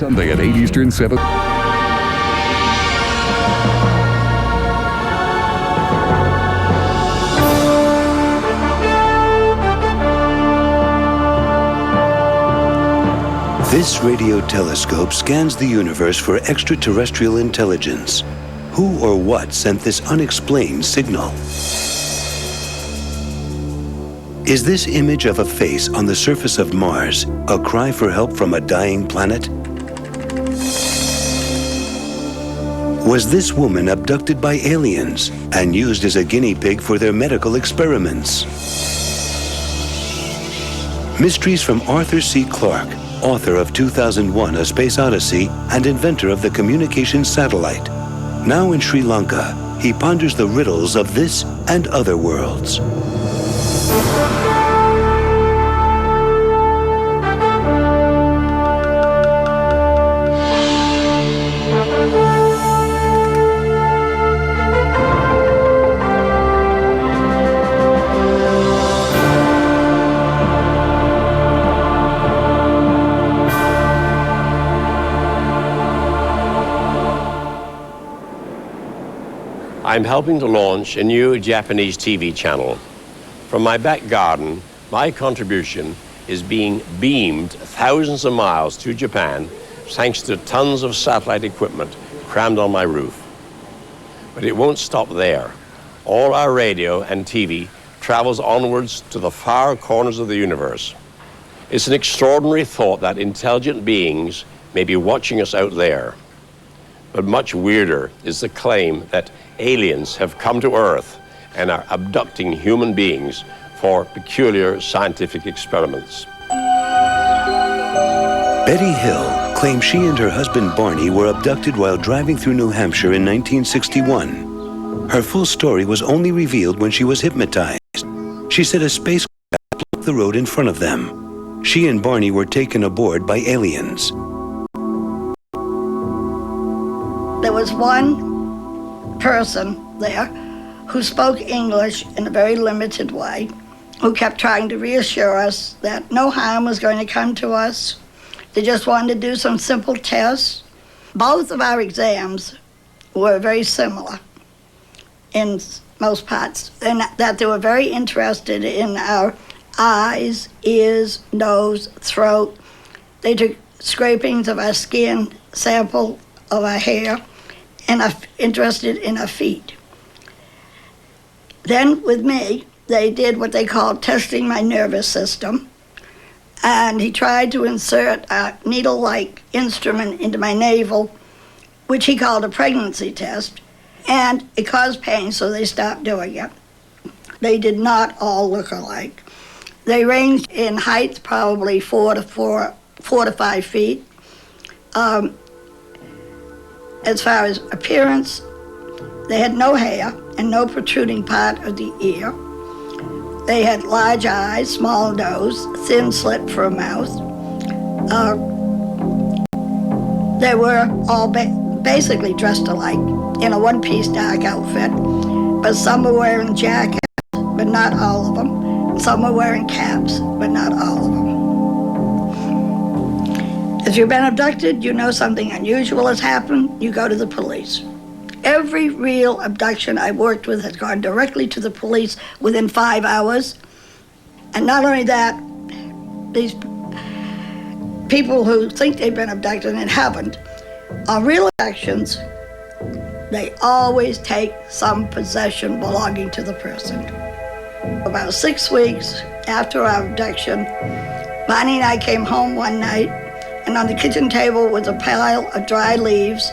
Sunday at 8 Eastern, 7. This radio telescope scans the universe for extraterrestrial intelligence. Who or what sent this unexplained signal? Is this image of a face on the surface of Mars a cry for help from a dying planet? Was this woman abducted by aliens and used as a guinea pig for their medical experiments? Mysteries from Arthur C. Clarke, author of 2001: A Space Odyssey and inventor of the communications satellite. Now in Sri Lanka, he ponders the riddles of this and other worlds. I'm helping to launch a new Japanese TV channel. From my back garden, my contribution is being beamed thousands of miles to Japan thanks to tons of satellite equipment crammed on my roof. But it won't stop there. All our radio and TV travels onwards to the far corners of the universe. It's an extraordinary thought that intelligent beings may be watching us out there. But much weirder is the claim that aliens have come to Earth and are abducting human beings for peculiar scientific experiments. Betty Hill claims she and her husband Barney were abducted while driving through New Hampshire in 1961. Her full story was only revealed when she was hypnotized. She said a spacecraft blocked the road in front of them. She and Barney were taken aboard by aliens. There was one person there who spoke English in a very limited way, who kept trying to reassure us that no harm was going to come to us. They just wanted to do some simple tests. Both of our exams were very similar in most parts, and that they were very interested in our eyes, ears, nose, throat. They took scrapings of our skin, sample of our hair, and are interested in our feet. Then with me, they did what they called testing my nervous system, and he tried to insert a needle-like instrument into my navel, which he called a pregnancy test, and it caused pain, so they stopped doing it. They did not all look alike. They ranged in height, probably 4 to 5 feet. As far as appearance, they had no hair and no protruding part of the ear. They had large eyes, small nose, thin slit for a mouth. They were all basically dressed alike in a one-piece dark outfit, but some were wearing jackets, but not all of them. Some were wearing caps, but not all of them. If you've been abducted, you know something unusual has happened, you go to the police. Every real abduction I worked with has gone directly to the police within 5 hours. And not only that, these people who think they've been abducted and haven't, on real abductions, they always take some possession belonging to the person. About 6 weeks after our abduction, Bonnie and I came home one night, and on the kitchen table was a pile of dry leaves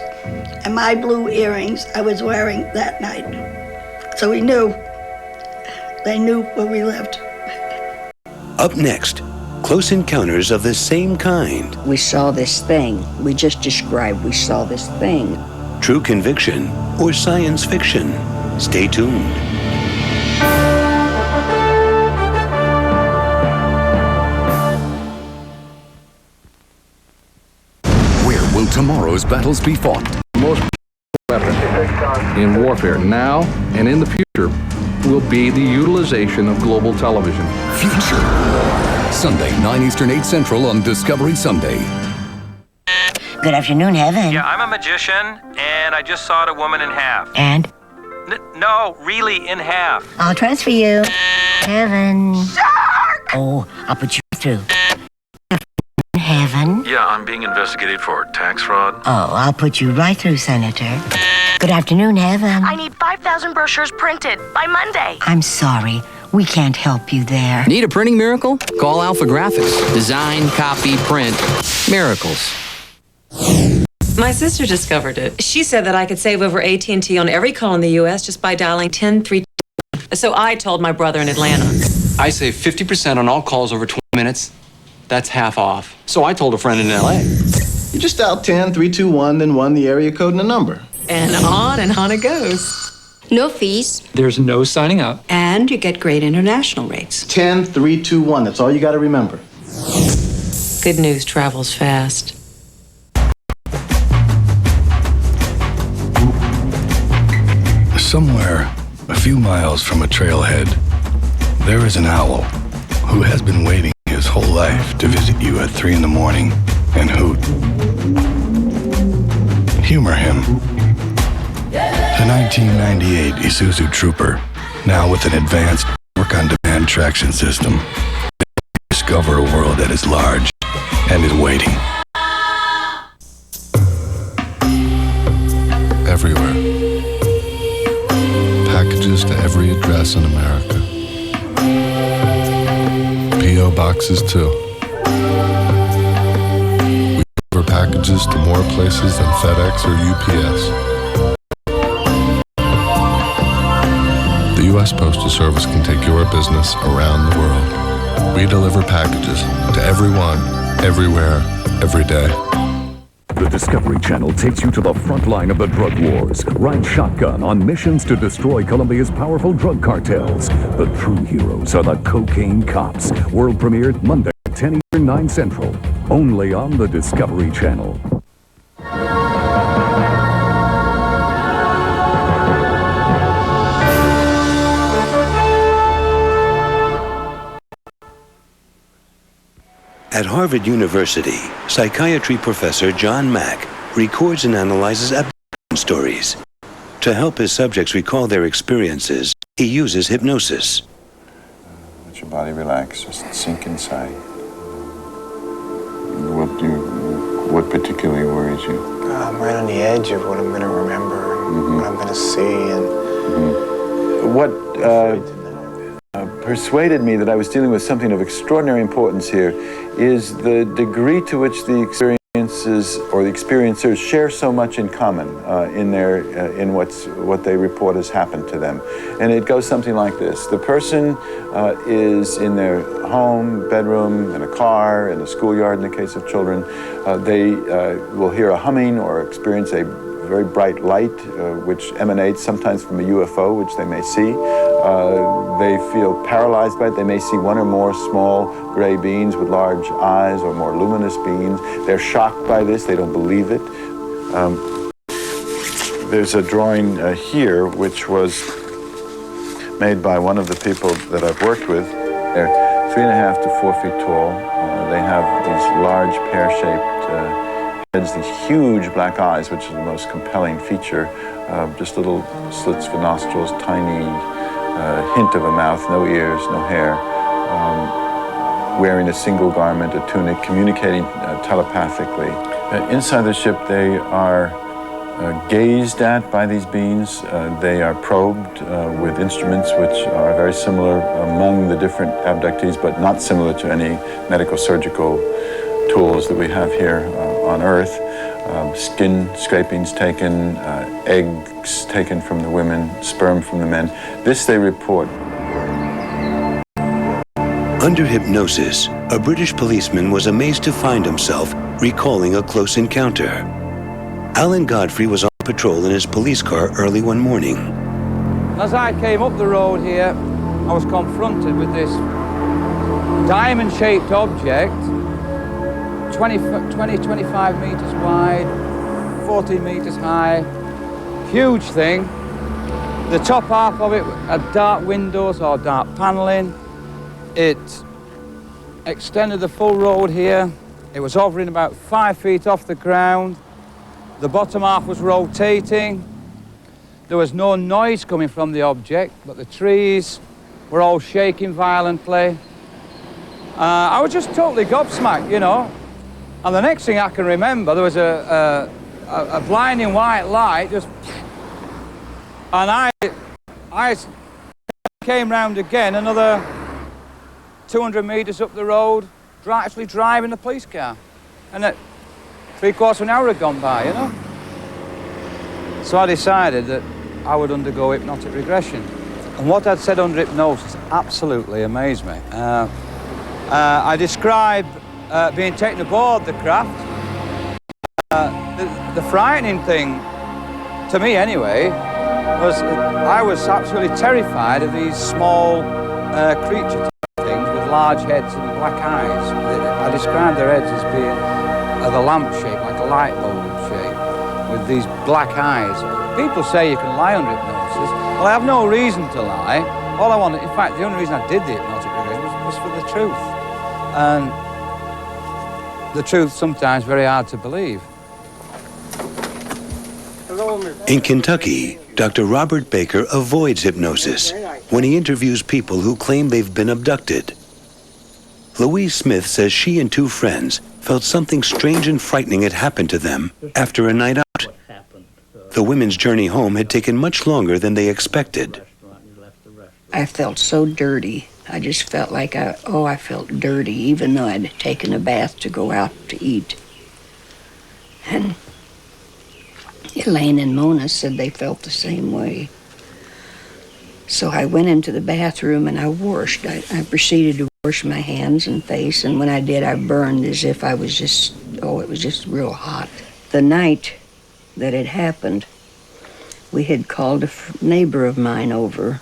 and my blue earrings I was wearing that night. So they knew where we lived. Up next, close encounters of the same kind. We saw this thing. We just described we saw this thing. True conviction or science fiction? Stay tuned. Will tomorrow's battles be fought? Most weapon in warfare now and in the future will be the utilization of global television. Future. Sunday, 9 Eastern, 8 Central on Discovery Sunday. Good afternoon, Heaven. Yeah, I'm a magician, and I just sawed a woman in half. And? No, really, in half. I'll transfer you. Heaven. Shark! Oh, I'll put you through. Heaven? Yeah, I'm being investigated for tax fraud. Oh, I'll put you right through, Senator. Good afternoon, Heaven. I need 5,000 brochures printed by Monday. I'm sorry. We can't help you there. Need a printing miracle? Call Alpha Graphics. Design, copy, print. Miracles. My sister discovered it. She said that I could save over AT&T on every call in the U.S. just by dialing 103. So I told my brother in Atlanta. I save 50% on all calls over 20 minutes. That's half off. So I told a friend in L.A. You just dial 10-321, then 1, the area code and a number. And on it goes. No fees. There's no signing up. And you get great international rates. 10-321, that's all you got to remember. Good news travels fast. Somewhere, a few miles from a trailhead, there is an owl who has been waiting his whole life to visit you at 3 in the morning and hoot. Humor him. The 1998 Isuzu Trooper, now with an advanced work-on-demand traction system, discover a world that is large and is waiting. Everywhere. Packages to every address in America. P.O. boxes too. We deliver packages to more places than FedEx or UPS. The U.S. Postal Service can take your business around the world. We deliver packages to everyone, everywhere, every day. The Discovery Channel takes you to the front line of the drug wars. Ride shotgun on missions to destroy Colombia's powerful drug cartels. The true heroes are the cocaine cops. World premiered Monday at 10 Eastern, 9 Central. Only on the Discovery Channel. At Harvard University, psychiatry professor John Mack records and analyzes abduction stories. To help his subjects recall their experiences, he uses hypnosis. Let your body relax, just sink inside. What particularly worries you? I'm right on the edge of what I'm going to remember and what I'm going to see. And What persuaded me that I was dealing with something of extraordinary importance here is the degree to which the experiences or the experiencers share so much in common in what they report has happened to them. And it goes something like this. The person is in their home, bedroom, in a car, in a schoolyard in the case of children. They will hear a humming or experience a very bright light which emanates sometimes from a UFO, which they may see. They feel paralyzed by it. They may see one or more small gray beings with large eyes or more luminous beings. They're shocked by this. They don't believe it. There's a drawing here which was made by one of the people that I've worked with. They're 3.5 to 4 feet tall. They have these large pear-shaped heads, these huge black eyes, which is the most compelling feature. Just little slits for nostrils, tiny hint of a mouth, no ears, no hair. Wearing a single garment, a tunic, communicating telepathically. Inside the ship, they are gazed at by these beings. They are probed with instruments which are very similar among the different abductees, but not similar to any medical surgical tools that we have here on Earth. Skin scrapings taken, eggs taken from the women, sperm from the men. This they report. Under hypnosis, a British policeman was amazed to find himself recalling a close encounter. Alan Godfrey was on patrol in his police car early one morning. As I came up the road here, I was confronted with this diamond-shaped object, 25 meters wide, 14 meters high, huge thing. The top half of it had dark windows or dark paneling. It extended the full road here. It was hovering about 5 feet off the ground. The bottom half was rotating. There was no noise coming from the object, but the trees were all shaking violently. I was just totally gobsmacked, you know. And the next thing I can remember, there was a blinding white light, just... And I came round again, another 200 metres up the road, actually driving the police car. And at 3/4 of an hour had gone by, you know. So I decided that I would undergo hypnotic regression. And what I'd said under hypnosis absolutely amazed me. I described being taken aboard the craft. The frightening thing, to me anyway, was I was absolutely terrified of these small creature things with large heads and black eyes. I described their heads as being of a lamp shape, like a light bulb shape, with these black eyes. People say you can lie under hypnosis. Well, I have no reason to lie. All I wanted, in fact, the only reason I did the hypnotic regression was for the truth. And the truth sometimes very hard to believe. In Kentucky, Dr. Robert Baker avoids hypnosis when he interviews people who claim they've been abducted. Louise Smith says she and two friends felt something strange and frightening had happened to them after a night out. The women's journey home had taken much longer than they expected. I felt so dirty. I just felt like I felt dirty, even though I'd taken a bath to go out to eat. And Elaine and Mona said they felt the same way. So I went into the bathroom and I washed. I proceeded to wash my hands and face, and when I did, I burned as if I was just, it was just real hot. The night that it happened, we had called a neighbor of mine over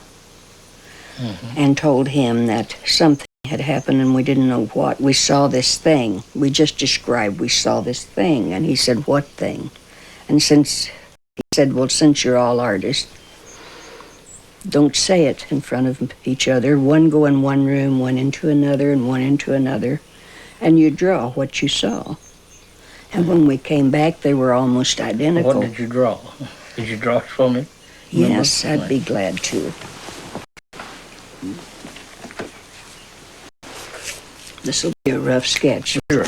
and told him that something had happened and we didn't know what. We saw this thing. We just described we saw this thing. And he said, what thing? And since you're all artists, don't say it in front of each other. One go in one room, one into another, and one into another, and you draw what you saw. And when we came back, they were almost identical. What did you draw? Did you draw it for me? Yes, I'd be glad to. This will be a rough sketch. Sure.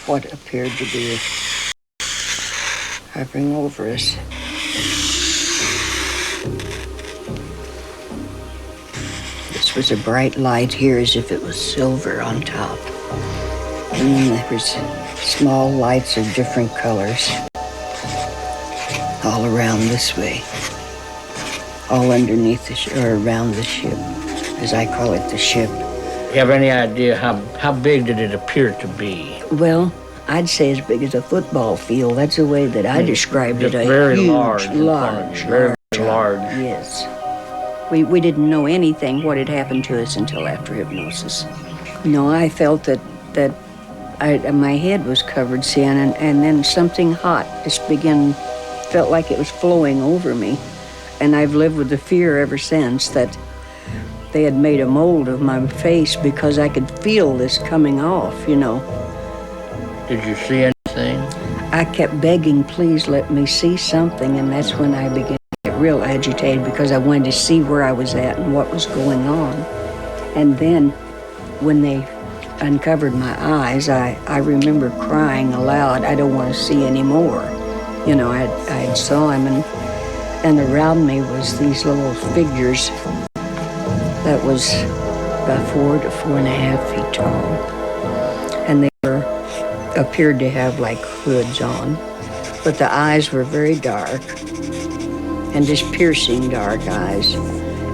What appeared to be hovering over us. This was a bright light here, as if it was silver on top. And then there was small lights of different colors all around this way. All underneath or around the ship, as I call it, the ship. You have any idea how big did it appear to be? Well, I'd say as big as a football field. That's the way that I described it. Very huge, large. Very large. Yes. We didn't know anything what had happened to us until after hypnosis. No, I felt that my head was covered, see, and then something hot just felt like it was flowing over me. And I've lived with the fear ever since that they had made a mold of my face because I could feel this coming off, you know. Did you see anything? I kept begging, please let me see something, and that's when I began to get real agitated because I wanted to see where I was at and what was going on. And then when they uncovered my eyes, I remember crying aloud, I don't want to see anymore. You know, I saw him, and around me was these little figures that was about 4 to 4.5 feet tall. And they appeared to have like hoods on, but the eyes were very dark and just piercing dark eyes.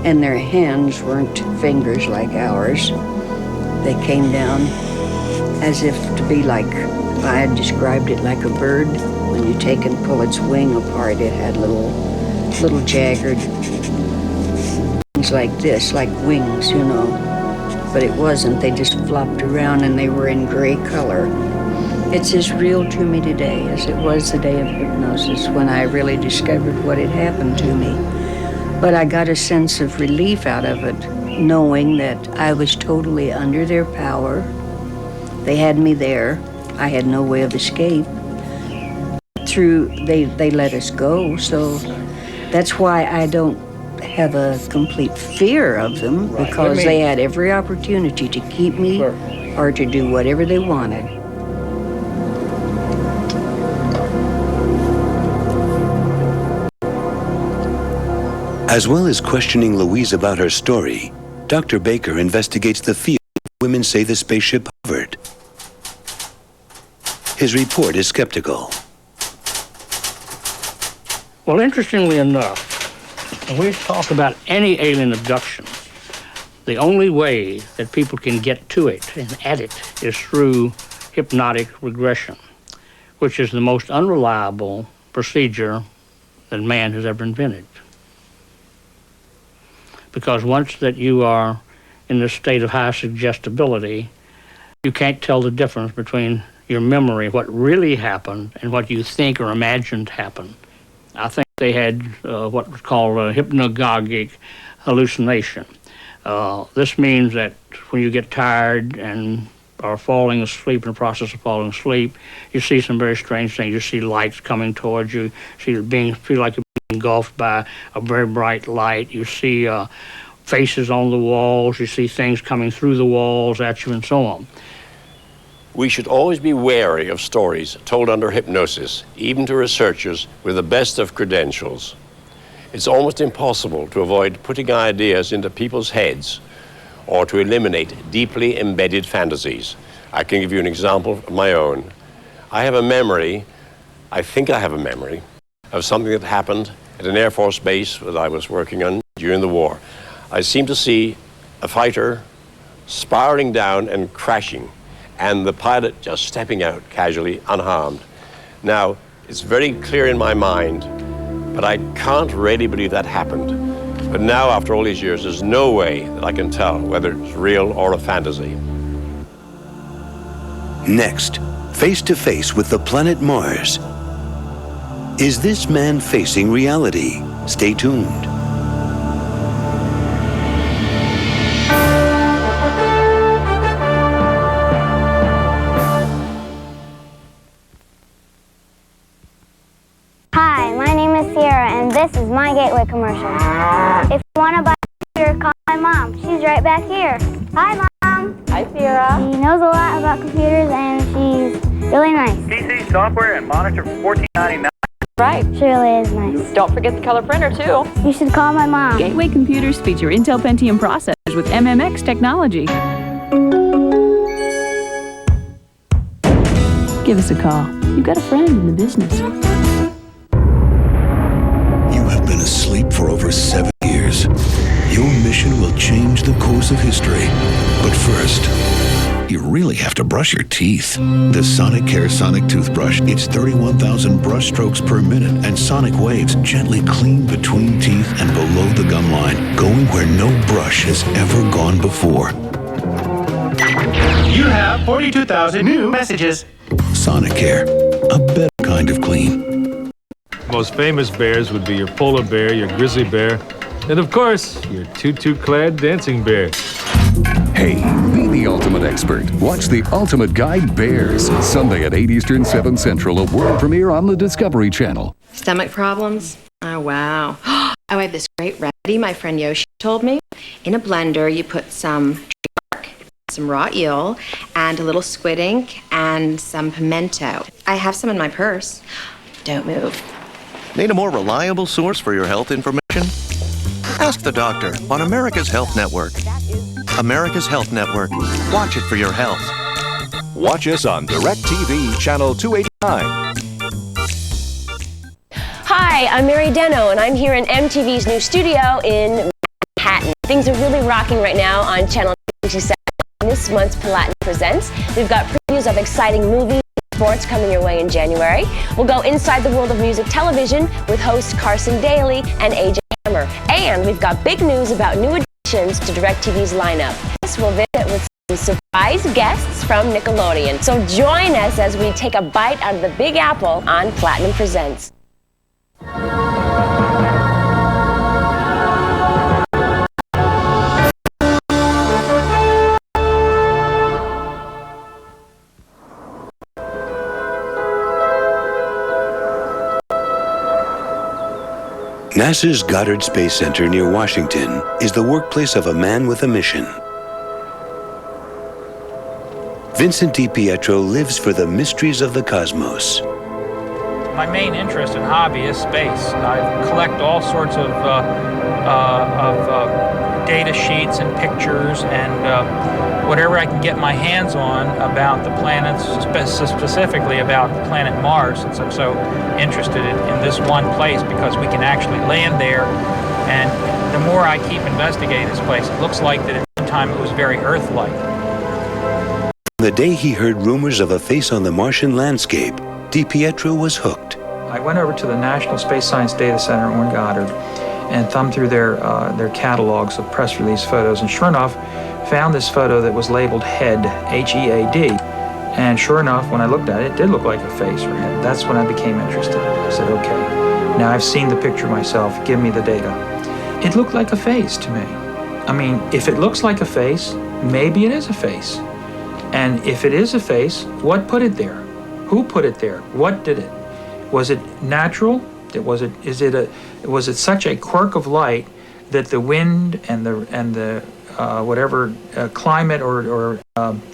And their hands weren't fingers like ours. They came down as if to be like, I had described it like a bird. When you take and pull its wing apart, it had little jagged things like this, like wings, you know. But it wasn't. They just flopped around and they were in gray color. It's as real to me today as it was the day of hypnosis when I really discovered what had happened to me. But I got a sense of relief out of it knowing that I was totally under their power. They had me there. I had no way of escape. They let us go, so that's why I don't have a complete fear of them, because they had every opportunity to keep me or to do whatever they wanted. As well as questioning Louise about her story, Dr. Baker investigates the field women say the spaceship hovered. His report is skeptical. Well, interestingly enough, when we talk about any alien abduction, the only way that people can get to it and at it is through hypnotic regression, which is the most unreliable procedure that man has ever invented. Because once that you are in this state of high suggestibility, you can't tell the difference between your memory, what really happened, and what you think or imagined happened. I think they had what was called a hypnagogic hallucination. This means that when you get tired and are falling asleep, in the process of falling asleep, you see some very strange things. You see lights coming towards you. Feel like you're being engulfed by a very bright light. You see faces on the walls. You see things coming through the walls at you, and so on. We should always be wary of stories told under hypnosis, even to researchers with the best of credentials. It's almost impossible to avoid putting ideas into people's heads or to eliminate deeply embedded fantasies. I can give you an example of my own. I think I have a memory of something that happened at an Air Force base that I was working on during the war. I seem to see a fighter spiraling down and crashing, and the pilot just stepping out casually, unharmed. Now, it's very clear in my mind, but I can't really believe that happened. But now, after all these years, there's no way that I can tell whether it's real or a fantasy. Next, face to face with the planet Mars. Is this man facing reality? Stay tuned. Hi, my name is Sierra, and this is my Gateway commercial. If you want to buy a computer, call my mom. She's right back here. Hi, Mom. Hi, Sierra. She knows a lot about computers, and she's really nice. PC software and monitor for $14.99. Right. She really is nice. Don't forget the color printer, too. You should call my mom. Gateway computers feature Intel Pentium processors with MMX technology. Give us a call. You've got a friend in the business. Been asleep for over 7 years. Your mission will change the course of history. But first, you really have to brush your teeth. The Sonic Care Sonic Toothbrush. It's 31,000 brush strokes per minute, and sonic waves gently clean between teeth and below the gum line, going where no brush has ever gone before. You have 42,000 new messages. Sonic Care, a better kind of clean. Most famous bears would be your polar bear, your grizzly bear, and of course, your tutu-clad dancing bear. Hey, be the ultimate expert. Watch The Ultimate Guide Bears, Sunday at 8 Eastern, 7 Central, a world premiere on the Discovery Channel. Stomach problems? Oh, wow. Oh, I have this great remedy my friend Yoshi told me. In a blender, you put some bark, some raw eel, and a little squid ink, and some pimento. I have some in my purse. Don't move. Need a more reliable source for your health information? Ask the doctor on America's Health Network. America's Health Network. Watch it for your health. Watch us on DirecTV Channel 289. Hi, I'm Mary Deno, and I'm here in MTV's new studio in Manhattan. Things are really rocking right now on Channel 267. This month's Platinum Presents. We've got previews of exciting movies, sports coming your way in January. We'll go inside the world of music television with host Carson Daly and AJ Hammer. And we've got big news about new additions to DirecTV's lineup. Plus, we'll visit with some surprise guests from Nickelodeon. So join us as we take a bite out of the Big Apple on Platinum Presents. NASA's Goddard Space Center near Washington is the workplace of a man with a mission. Vincent DiPietro lives for the mysteries of the cosmos. My main interest and hobby is space. I collect all sorts of data sheets and pictures and whatever I can get my hands on about the planets, specifically about the planet Mars, since I'm so interested in this one place because we can actually land there. And the more I keep investigating this place, it looks like that at one time it was very Earth-like. The day he heard rumors of a face on the Martian landscape, DiPietro was hooked. I went over to the National Space Science Data Center on Goddard and thumbed through their catalogs of press release photos, and sure enough, found this photo that was labeled HEAD, H-E-A-D. And sure enough, when I looked at it, it did look like a face or head. That's when I became interested. I said, okay, now I've seen the picture myself, give me the data. It looked like a face to me. I mean, if it looks like a face, maybe it is a face. And if it is a face, what put it there? Who put it there? What did it? Was it natural? Was it such a quirk of light that the wind and the whatever climate or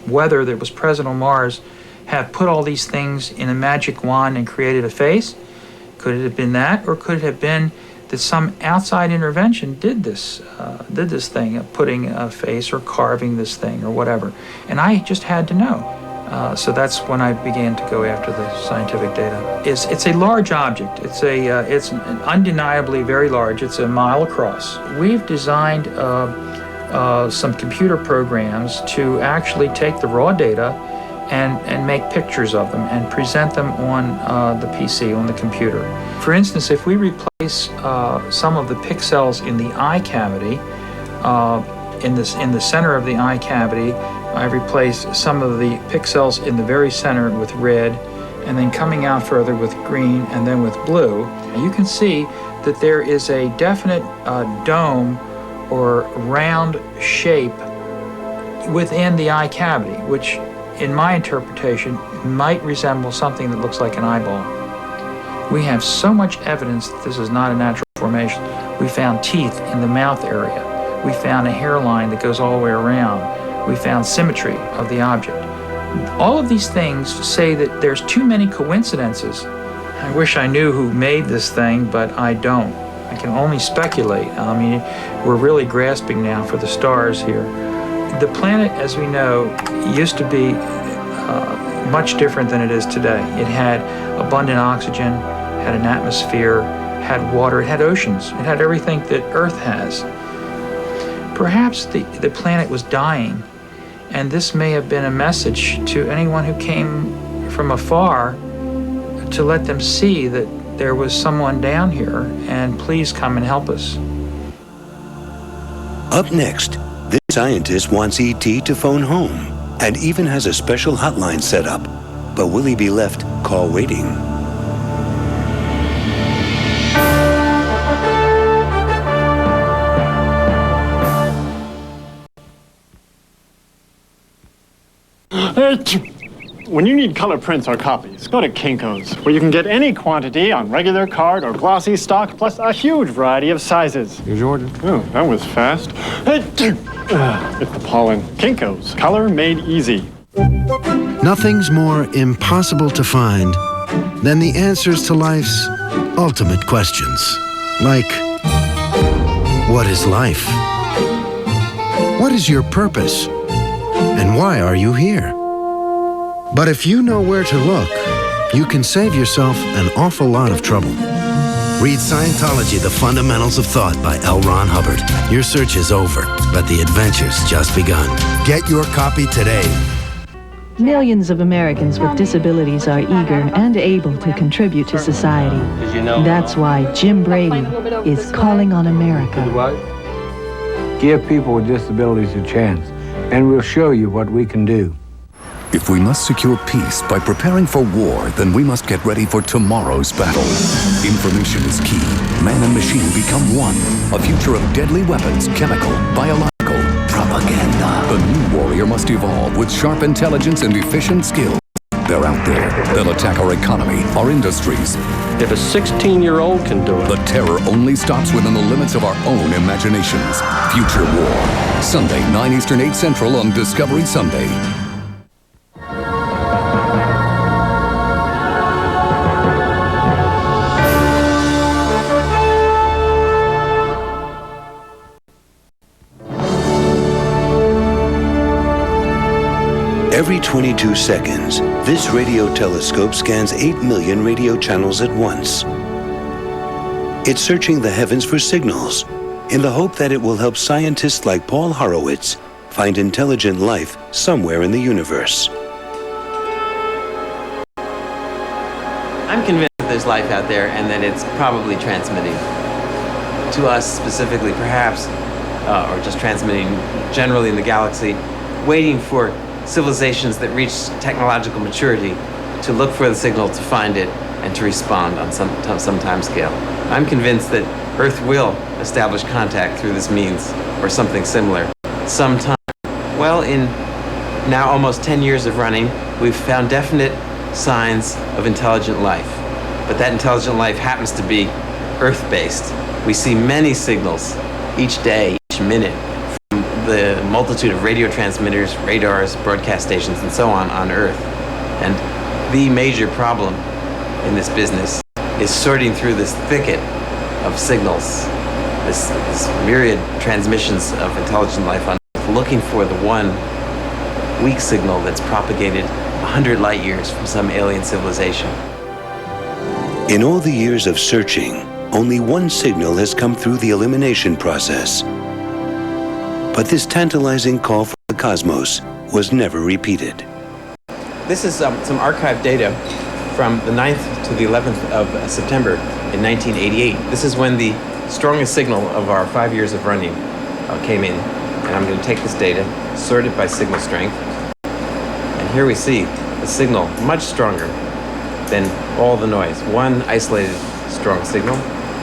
weather that was present on Mars have put all these things in a magic wand and created a face? Could it have been that, or could it have been that some outside intervention did this thing of putting a face or carving this thing or whatever? And I just had to know. So that's when I began to go after the scientific data. It's a large object. It's undeniably very large. It's a mile across. We've designed some computer programs to actually take the raw data and make pictures of them and present them on the PC, on the computer. For instance, if we replace some of the pixels in the eye cavity, in the center of the eye cavity, I replaced some of the pixels in the very center with red, and then coming out further with green and then with blue. You can see that there is a definite dome or round shape within the eye cavity, which in my interpretation might resemble something that looks like an eyeball. We have so much evidence that this is not a natural formation. We found teeth in the mouth area. We found a hairline that goes all the way around. We found symmetry of the object. All of these things say that there's too many coincidences. I wish I knew who made this thing, but I don't. I can only speculate. I mean, we're really grasping now for the stars here. The planet, as we know, used to be much different than it is today. It had abundant oxygen, had an atmosphere, had water, it had oceans, it had everything that Earth has. Perhaps the planet was dying, and this may have been a message to anyone who came from afar to let them see that there was someone down here, and please come and help us. Up next, this scientist wants E.T. to phone home and even has a special hotline set up. But will he be left call waiting? When you need color prints or copies, go to Kinko's, where you can get any quantity on regular card or glossy stock, plus a huge variety of sizes. Here's your order. Oh, that was fast. It's the pollen. Kinko's, color made easy. Nothing's more impossible to find than the answers to life's ultimate questions. Like, what is life? What is your purpose? And why are you here? But if you know where to look, you can save yourself an awful lot of trouble. Read Scientology, The Fundamentals of Thought by L. Ron Hubbard. Your search is over, but the adventure's just begun. Get your copy today. Millions of Americans with disabilities are eager and able to contribute to society. That's why Jim Brady is calling on America. Give people with disabilities a chance, and we'll show you what we can do. If we must secure peace by preparing for war, then we must get ready for tomorrow's battle. Information is key. Man and machine become one. A future of deadly weapons, chemical, biological, propaganda. The new warrior must evolve with sharp intelligence and efficient skills. They're out there. They'll attack our economy, our industries. If a 16-year-old can do it. The terror only stops within the limits of our own imaginations. Future War. Sunday, 9 Eastern, 8 Central on Discovery Sunday. Every 22 seconds, this radio telescope scans 8 million radio channels at once. It's searching the heavens for signals in the hope that it will help scientists like Paul Horowitz find intelligent life somewhere in the universe. I'm convinced that there's life out there and that it's probably transmitting to us specifically, perhaps, or just transmitting generally in the galaxy, waiting for civilizations that reach technological maturity to look for the signal, to find it, and to respond on some time scale. I'm convinced that Earth will establish contact through this means, or something similar, sometime. Well, in now almost 10 years of running, we've found definite signs of intelligent life. But that intelligent life happens to be Earth-based. We see many signals each day, each minute, the multitude of radio transmitters, radars, broadcast stations, and so on Earth. And the major problem in this business is sorting through this thicket of signals, this myriad transmissions of intelligent life on Earth, looking for the one weak signal that's propagated 100 light years from some alien civilization. In all the years of searching, only one signal has come through the elimination process. But this tantalizing call from the cosmos was never repeated. This is some archived data from the 9th to the 11th of September in 1988. This is when the strongest signal of our 5 years of running came in. And I'm going to take this data, sort it by signal strength. And here we see a signal much stronger than all the noise. One isolated strong signal.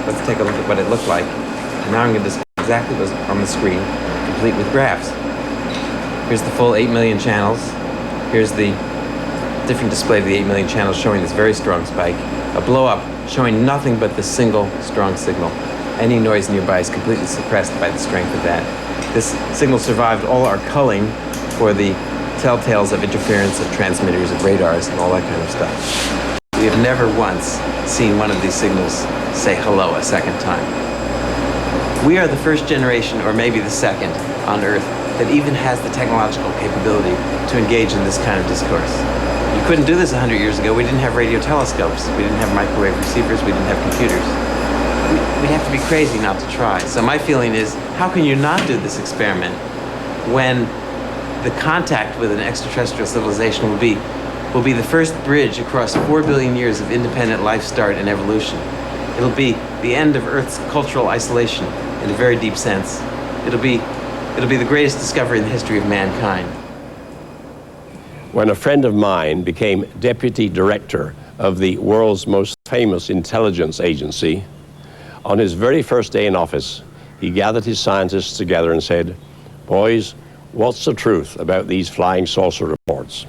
Let's take a look at what it looked like. And now I'm going to display exactly what's on the screen, complete with graphs. Here's the full 8 million channels. Here's the different display of the 8 million channels showing this very strong spike. A blow up showing nothing but the single strong signal. Any noise nearby is completely suppressed by the strength of that. This signal survived all our culling for the telltales of interference of transmitters, of radars, and all that kind of stuff. We have never once seen one of these signals say hello a second time. We are the first generation, or maybe the second, on Earth that even has the technological capability to engage in this kind of discourse. You couldn't do this 100 years ago. We didn't have radio telescopes. We didn't have microwave receivers. We didn't have computers. We'd have to be crazy not to try. So my feeling is, how can you not do this experiment when the contact with an extraterrestrial civilization will be the first bridge across 4 billion years of independent life start and evolution. It'll be the end of Earth's cultural isolation in a very deep sense. It'll be the greatest discovery in the history of mankind. When a friend of mine became deputy director of the world's most famous intelligence agency, on his very first day in office, he gathered his scientists together and said, "Boys, what's the truth about these flying saucer reports?"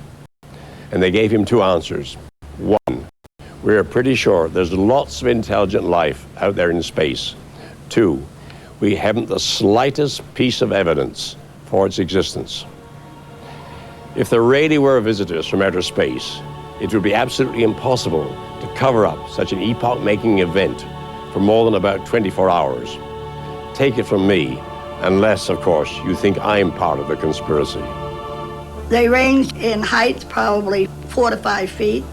And they gave him two answers. One, we're pretty sure there's lots of intelligent life out there in space. Two, we haven't the slightest piece of evidence for its existence. If there really were visitors from outer space, it would be absolutely impossible to cover up such an epoch-making event for more than about 24 hours. Take it from me, unless, of course, you think I'm part of the conspiracy. They ranged in height probably 4 to 5 feet.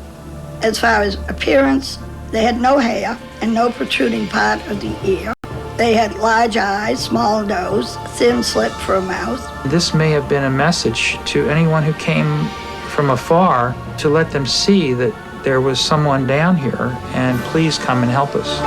As far as appearance, they had no hair and no protruding part of the ear. They had large eyes, small nose, thin slit for a mouth. This may have been a message to anyone who came from afar to let them see that there was someone down here and please come and help us.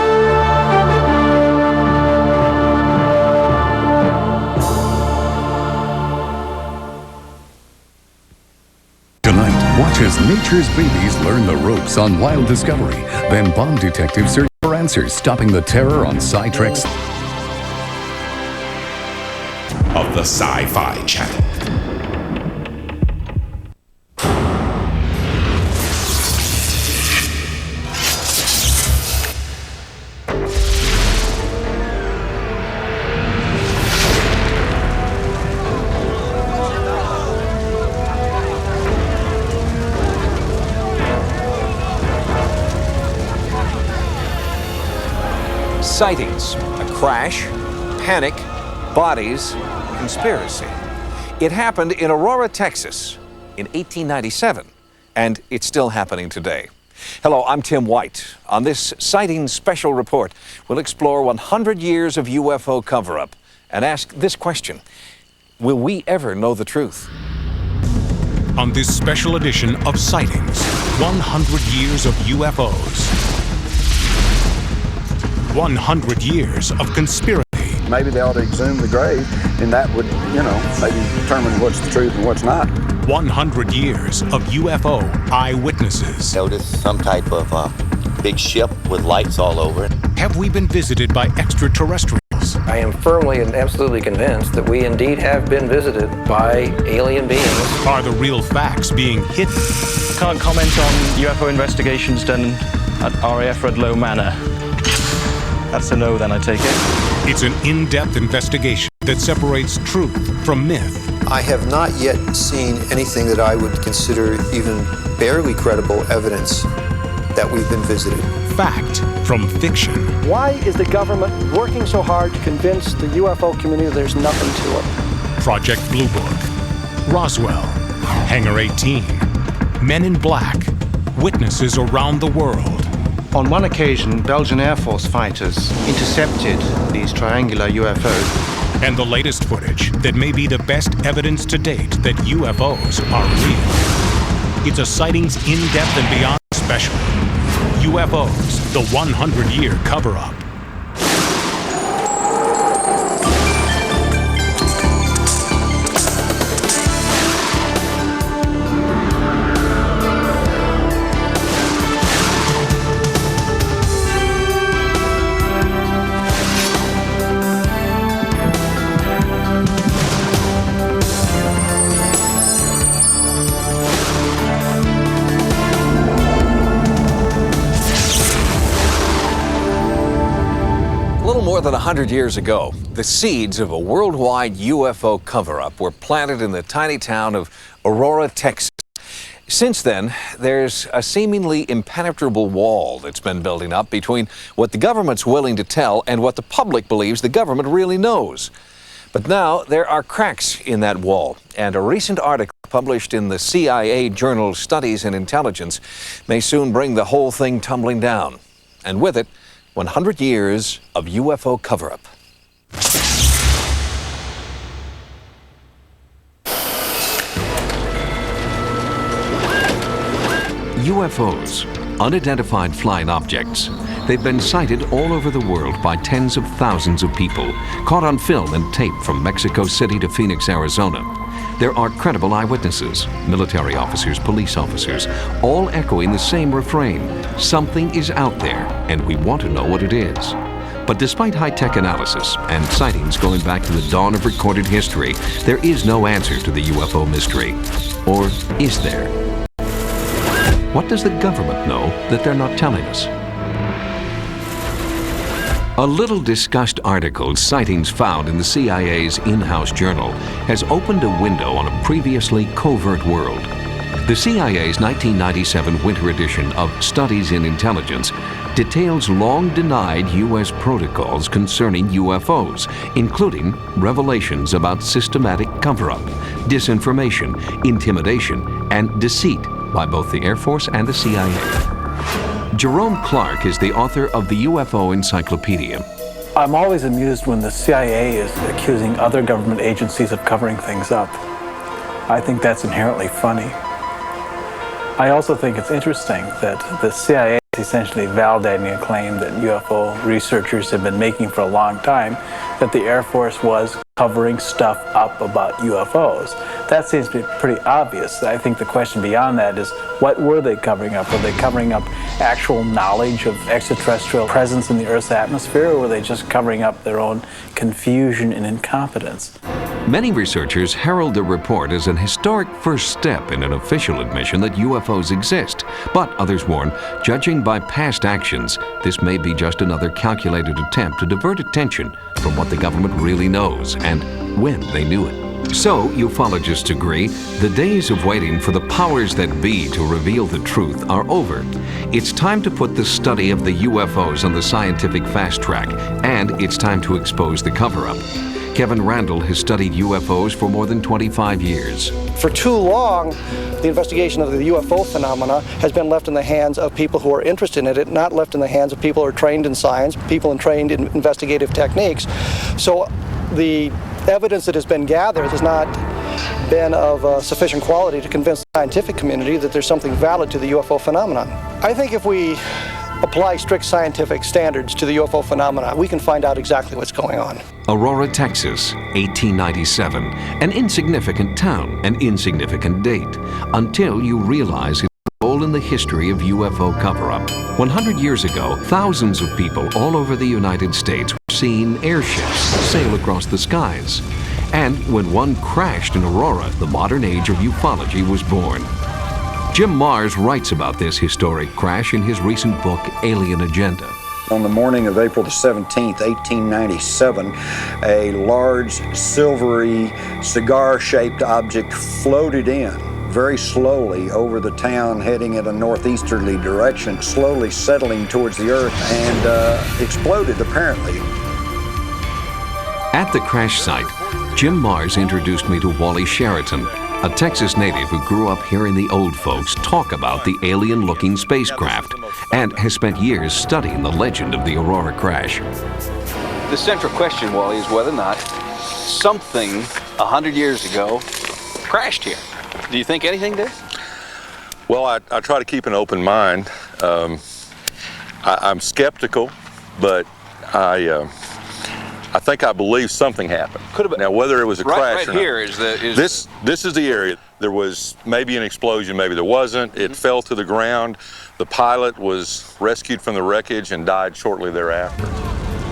Tonight, watch as nature's babies learn the ropes on wild discovery. Then bomb detectives search for answers, stopping the terror on Sci-Trek's of the Sci-Fi Channel. Sightings, a crash, panic, bodies, conspiracy. It happened in Aurora, Texas in 1897, and it's still happening today. Hello, I'm Tim White. On this Sightings Special Report, we'll explore 100 years of UFO cover-up and ask this question: will we ever know the truth? On this special edition of Sightings, 100 years of UFOs. 100 years of conspiracy. Maybe they ought to exhume the grave, and that would, maybe determine what's the truth and what's not. 100 years of UFO eyewitnesses. Noticed some type of big ship with lights all over it. Have we been visited by extraterrestrials? I am firmly and absolutely convinced that we indeed have been visited by alien beings. Are the real facts being hidden? Can't comment on UFO investigations done at RAF Redlow Manor. That's a no, then, I take it. It's an in-depth investigation that separates truth from myth. I have not yet seen anything that I would consider even barely credible evidence that we've been visited. Fact from fiction. Why is the government working so hard to convince the UFO community there's nothing to it? Project Blue Book, Roswell, Hangar 18, Men in Black, witnesses around the world. On one occasion, Belgian Air Force fighters intercepted these triangular UFOs. And the latest footage that may be the best evidence to date that UFOs are real. It's a Sightings in-depth and beyond special. UFOs, the 100-year cover-up. More than 100 years ago, the seeds of a worldwide UFO cover-up were planted in the tiny town of Aurora, Texas. Since then, there's a seemingly impenetrable wall that's been building up between what the government's willing to tell and what the public believes the government really knows. But now there are cracks in that wall, and a recent article published in the CIA journal Studies in Intelligence may soon bring the whole thing tumbling down. And with it, 100 years of UFO cover-up. UFOs, unidentified flying objects. They've been sighted all over the world by tens of thousands of people, caught on film and tape from Mexico City to Phoenix, Arizona. There are credible eyewitnesses, military officers, police officers, all echoing the same refrain: something is out there, and we want to know what it is. But despite high-tech analysis and sightings going back to the dawn of recorded history, there is no answer to the UFO mystery. Or is there? What does the government know that they're not telling us? A little discussed article, Sightings Found in the CIA's in-house journal, has opened a window on a previously covert world. The CIA's 1997 winter edition of Studies in Intelligence details long-denied U.S. protocols concerning UFOs, including revelations about systematic cover-up, disinformation, intimidation, and deceit by both the Air Force and the CIA. Jerome Clark is the author of the UFO Encyclopedia. I'm always amused when the CIA is accusing other government agencies of covering things up. I think that's inherently funny. I also think it's interesting that the CIA is essentially validating a claim that UFO researchers have been making for a long time, that the Air Force was covering stuff up about UFOs. That seems to be pretty obvious. I think the question beyond that is, what were they covering up? Were they covering up actual knowledge of extraterrestrial presence in the Earth's atmosphere, or were they just covering up their own confusion and incompetence? Many researchers herald the report as an historic first step in an official admission that UFOs exist. But others warn, judging by past actions, this may be just another calculated attempt to divert attention from what the government really knows and when they knew it. So, ufologists agree, the days of waiting for the powers that be to reveal the truth are over. It's time to put the study of the UFOs on the scientific fast track, and it's time to expose the cover-up. Kevin Randall has studied UFOs for more than 25 years. For too long, the investigation of the UFO phenomena has been left in the hands of people who are interested in it, not left in the hands of people who are trained in science, people trained in investigative techniques. So the evidence that has been gathered has not been of sufficient quality to convince the scientific community that there's something valid to the UFO phenomenon. I think if we apply strict scientific standards to the UFO phenomena, we can find out exactly what's going on. Aurora, Texas, 1897. An insignificant town, an insignificant date, until you realize it's a role in the history of UFO cover-up. 100 years ago, thousands of people all over the United States were seeing airships sail across the skies. And when one crashed in Aurora, the modern age of ufology was born. Jim Marrs writes about this historic crash in his recent book, Alien Agenda. On the morning of April the 17th, 1897, a large silvery cigar-shaped object floated in very slowly over the town, heading in a northeasterly direction, slowly settling towards the earth, and exploded apparently. At the crash site, Jim Marrs introduced me to Wally Sheraton, a Texas native who grew up hearing the old folks talk about the alien-looking spacecraft and has spent years studying the legend of the Aurora crash. The central question, Wally, is whether or not something 100 years ago crashed here. Do you think anything did? Well, I try to keep an open mind. I'm skeptical, but I think I believe something happened. Could have been. Now, whether it was a crash or not. Right here is the... This is the area. There was maybe an explosion, maybe there wasn't. It fell to the ground. The pilot was rescued from the wreckage and died shortly thereafter.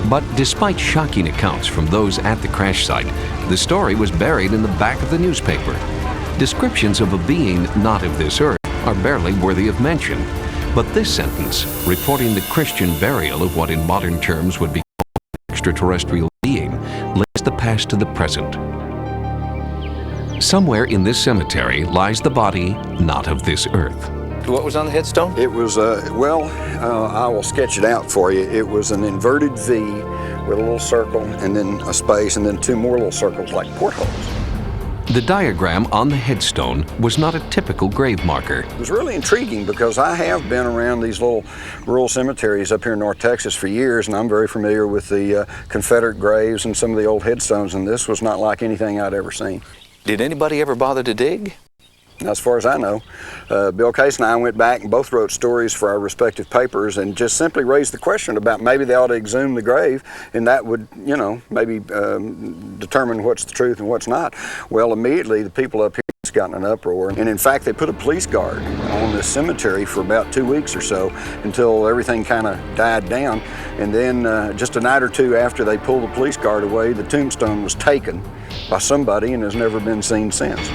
But despite shocking accounts from those at the crash site, the story was buried in the back of the newspaper. Descriptions of a being not of this earth are barely worthy of mention. But this sentence, reporting the Christian burial of what in modern terms would be extraterrestrial being, links the past to the present. Somewhere in this cemetery lies the body not of this earth. What was on the headstone? It was, I will sketch it out for you. It was an inverted V with a little circle and then a space and then two more little circles like portholes. The diagram on the headstone was not a typical grave marker. It was really intriguing because I have been around these little rural cemeteries up here in North Texas for years, and I'm very familiar with the Confederate graves and some of the old headstones, and this was not like anything I'd ever seen. Did anybody ever bother to dig? As far as I know, Bill Case and I went back and both wrote stories for our respective papers and just simply raised the question about maybe they ought to exhume the grave, and that would, you know, maybe determine what's the truth and what's not. Well, immediately the people up here got in an uproar, and in fact they put a police guard on this cemetery for about 2 weeks or so until everything kind of died down, and then just a night or two after they pulled the police guard away, the tombstone was taken by somebody and has never been seen since.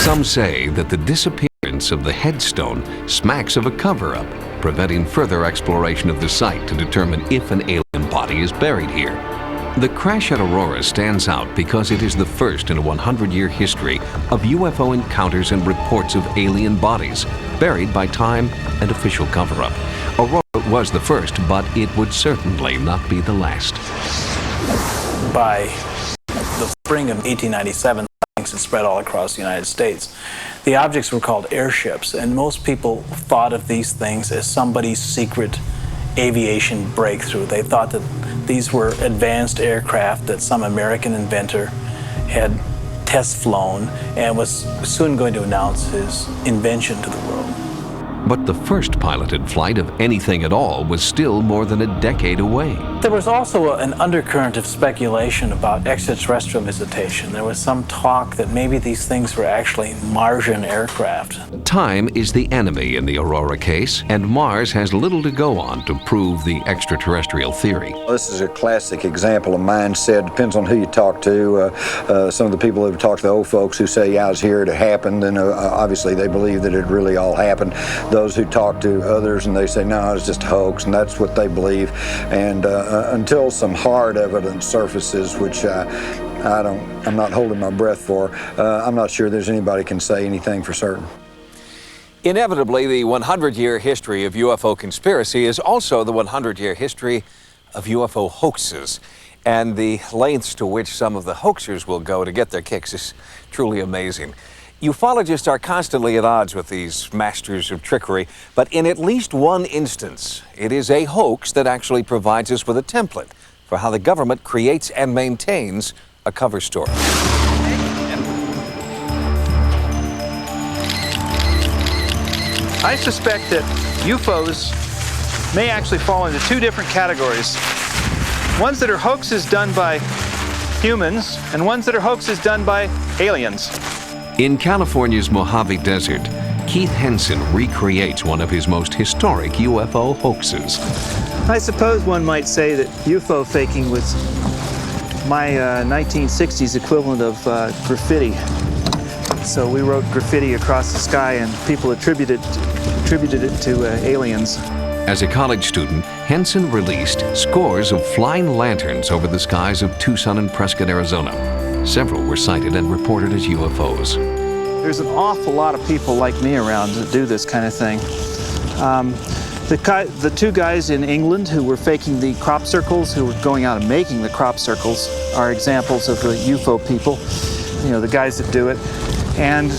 Some say that the disappearance of the headstone smacks of a cover-up, preventing further exploration of the site to determine if an alien body is buried here. The crash at Aurora stands out because it is the first in a 100-year history of UFO encounters and reports of alien bodies buried by time and official cover-up. Aurora was the first, but it would certainly not be the last. By the spring of 1897, had spread all across the United States. The objects were called airships, and most people thought of these things as somebody's secret aviation breakthrough. They thought that these were advanced aircraft that some American inventor had test flown and was soon going to announce his invention to the world. But the first piloted flight of anything at all was still more than a decade away. There was also an undercurrent of speculation about extraterrestrial visitation. There was some talk that maybe these things were actually Martian aircraft. Time is the enemy in the Aurora case, and Marrs has little to go on to prove the extraterrestrial theory. This is a classic example of mindset. Depends on who you talk to. Some of the people who talk to the old folks who say, yeah, I was here, it happened, and obviously they believe that it really all happened. Those who talk to others and they say, no, it's just a hoax, and that's what they believe. And until some hard evidence surfaces, which I'm not holding my breath for. I'm not sure there's anybody can say anything for certain. Inevitably, the 100-year history of UFO conspiracy is also the 100-year history of UFO hoaxes. And the lengths to which some of the hoaxers will go to get their kicks is truly amazing. Ufologists are constantly at odds with these masters of trickery, but in at least one instance, it is a hoax that actually provides us with a template for how the government creates and maintains a cover story. I suspect that UFOs may actually fall into two different categories. Ones that are hoaxes done by humans, and ones that are hoaxes done by aliens. In California's Mojave Desert, Keith Henson recreates one of his most historic UFO hoaxes. I suppose one might say that UFO faking was my 1960s equivalent of graffiti. So we wrote graffiti across the sky and people attributed it to aliens. As a college student, Henson released scores of flying lanterns over the skies of Tucson and Prescott, Arizona. Several were sighted and reported as UFOs. There's an awful lot of people like me around to do this kind of thing. The two guys in England who were faking the crop circles, who were going out and making the crop circles, are examples of the UFO people, you know, the guys that do it. And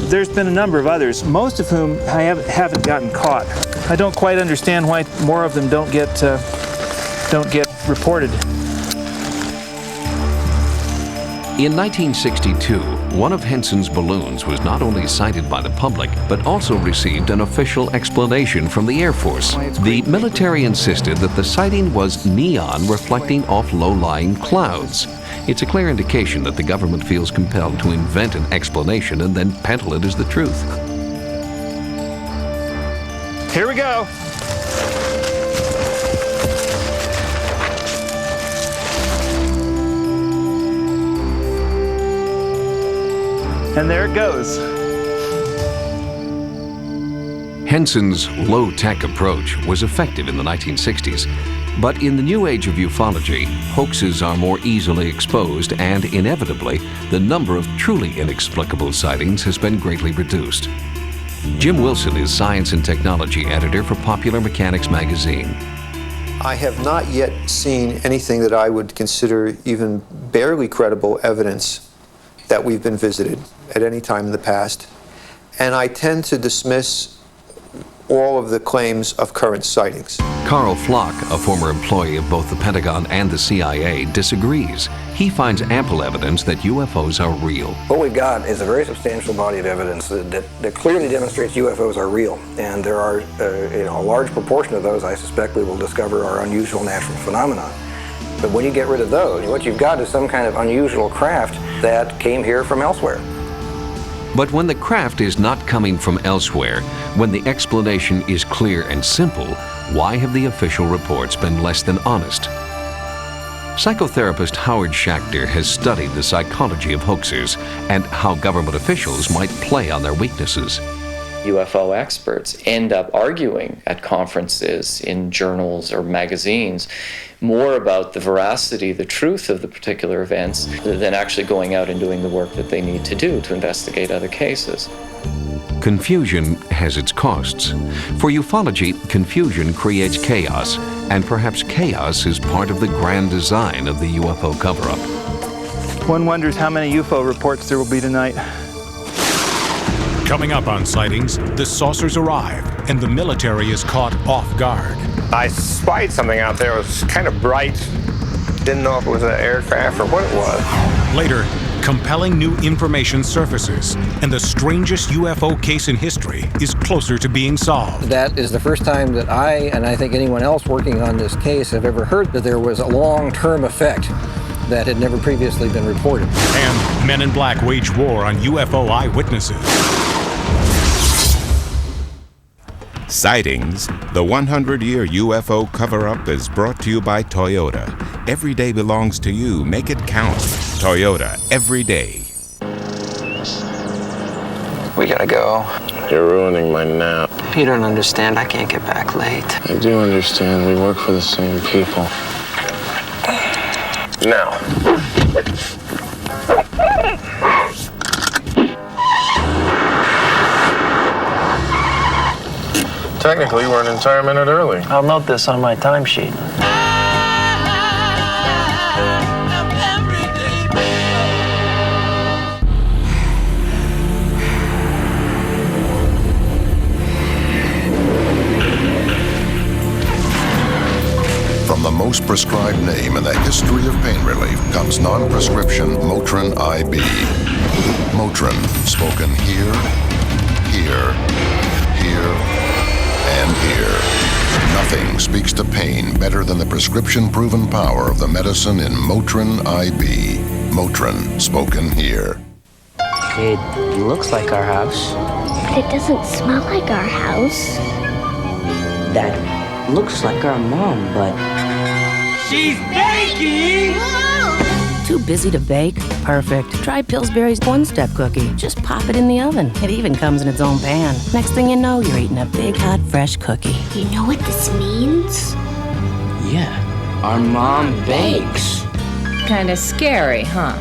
there's been a number of others, most of whom haven't gotten caught. I don't quite understand why more of them don't get reported. In 1962, one of Henson's balloons was not only sighted by the public, but also received an official explanation from the Air Force. The military insisted that the sighting was neon reflecting off low-lying clouds. It's a clear indication that the government feels compelled to invent an explanation and then peddle it as the truth. Here we go. And there it goes. Henson's low-tech approach was effective in the 1960s, but in the new age of ufology, hoaxes are more easily exposed and, inevitably, the number of truly inexplicable sightings has been greatly reduced. Jim Wilson is Science and Technology Editor for Popular Mechanics magazine. I have not yet seen anything that I would consider even barely credible evidence that we've been visited at any time in the past, and I tend to dismiss all of the claims of current sightings. Carl Flock, a former employee of both the Pentagon and the CIA, disagrees. He finds ample evidence that UFOs are real. What we've got is a very substantial body of evidence that clearly demonstrates UFOs are real, and there are a large proportion of those I suspect we will discover are unusual natural phenomena. But when you get rid of those, what you've got is some kind of unusual craft that came here from elsewhere. But when the craft is not coming from elsewhere, when the explanation is clear and simple, why have the official reports been less than honest? Psychotherapist Howard Schachter has studied the psychology of hoaxers and how government officials might play on their weaknesses. UFO experts end up arguing at conferences, in journals or magazines, more about the veracity, the truth of the particular events than actually going out and doing the work that they need to do to investigate other cases. Confusion has its costs. For ufology, confusion creates chaos, and perhaps chaos is part of the grand design of the UFO cover-up. One wonders how many UFO reports there will be tonight. Coming up on Sightings, the saucers arrive and the military is caught off guard. I spied something out there. It was kind of bright. Didn't know if it was an aircraft or what it was. Later, compelling new information surfaces, and the strangest UFO case in history is closer to being solved. That is the first time that I, and I think anyone else working on this case, have ever heard that there was a long-term effect that had never previously been reported. And Men in Black wage war on UFO eyewitnesses. Sightings, the 100-year UFO cover-up, is brought to you by Toyota. Every day belongs to you. Make it count. Toyota, every day. We gotta go. You're ruining my nap. You don't understand. I can't get back late. I do understand. We work for the same people. Now, Technically, we're an entire minute early. I'll note this on my timesheet. From the most prescribed name in the history of pain relief comes non-prescription Motrin IB. Motrin, spoken here, here, here, and here. Nothing speaks to pain better than the prescription-proven power of the medicine in Motrin IB. Motrin, spoken here. It looks like our house. But it doesn't smell like our house. That looks like our mom, but... She's baking! Too busy to bake? Perfect. Try Pillsbury's one-step cookie. Just pop it in the oven. It even comes in its own pan. Next thing you know, you're eating a big, hot, fresh cookie. You know what this means? Yeah, our mom bakes. Kinda scary, huh?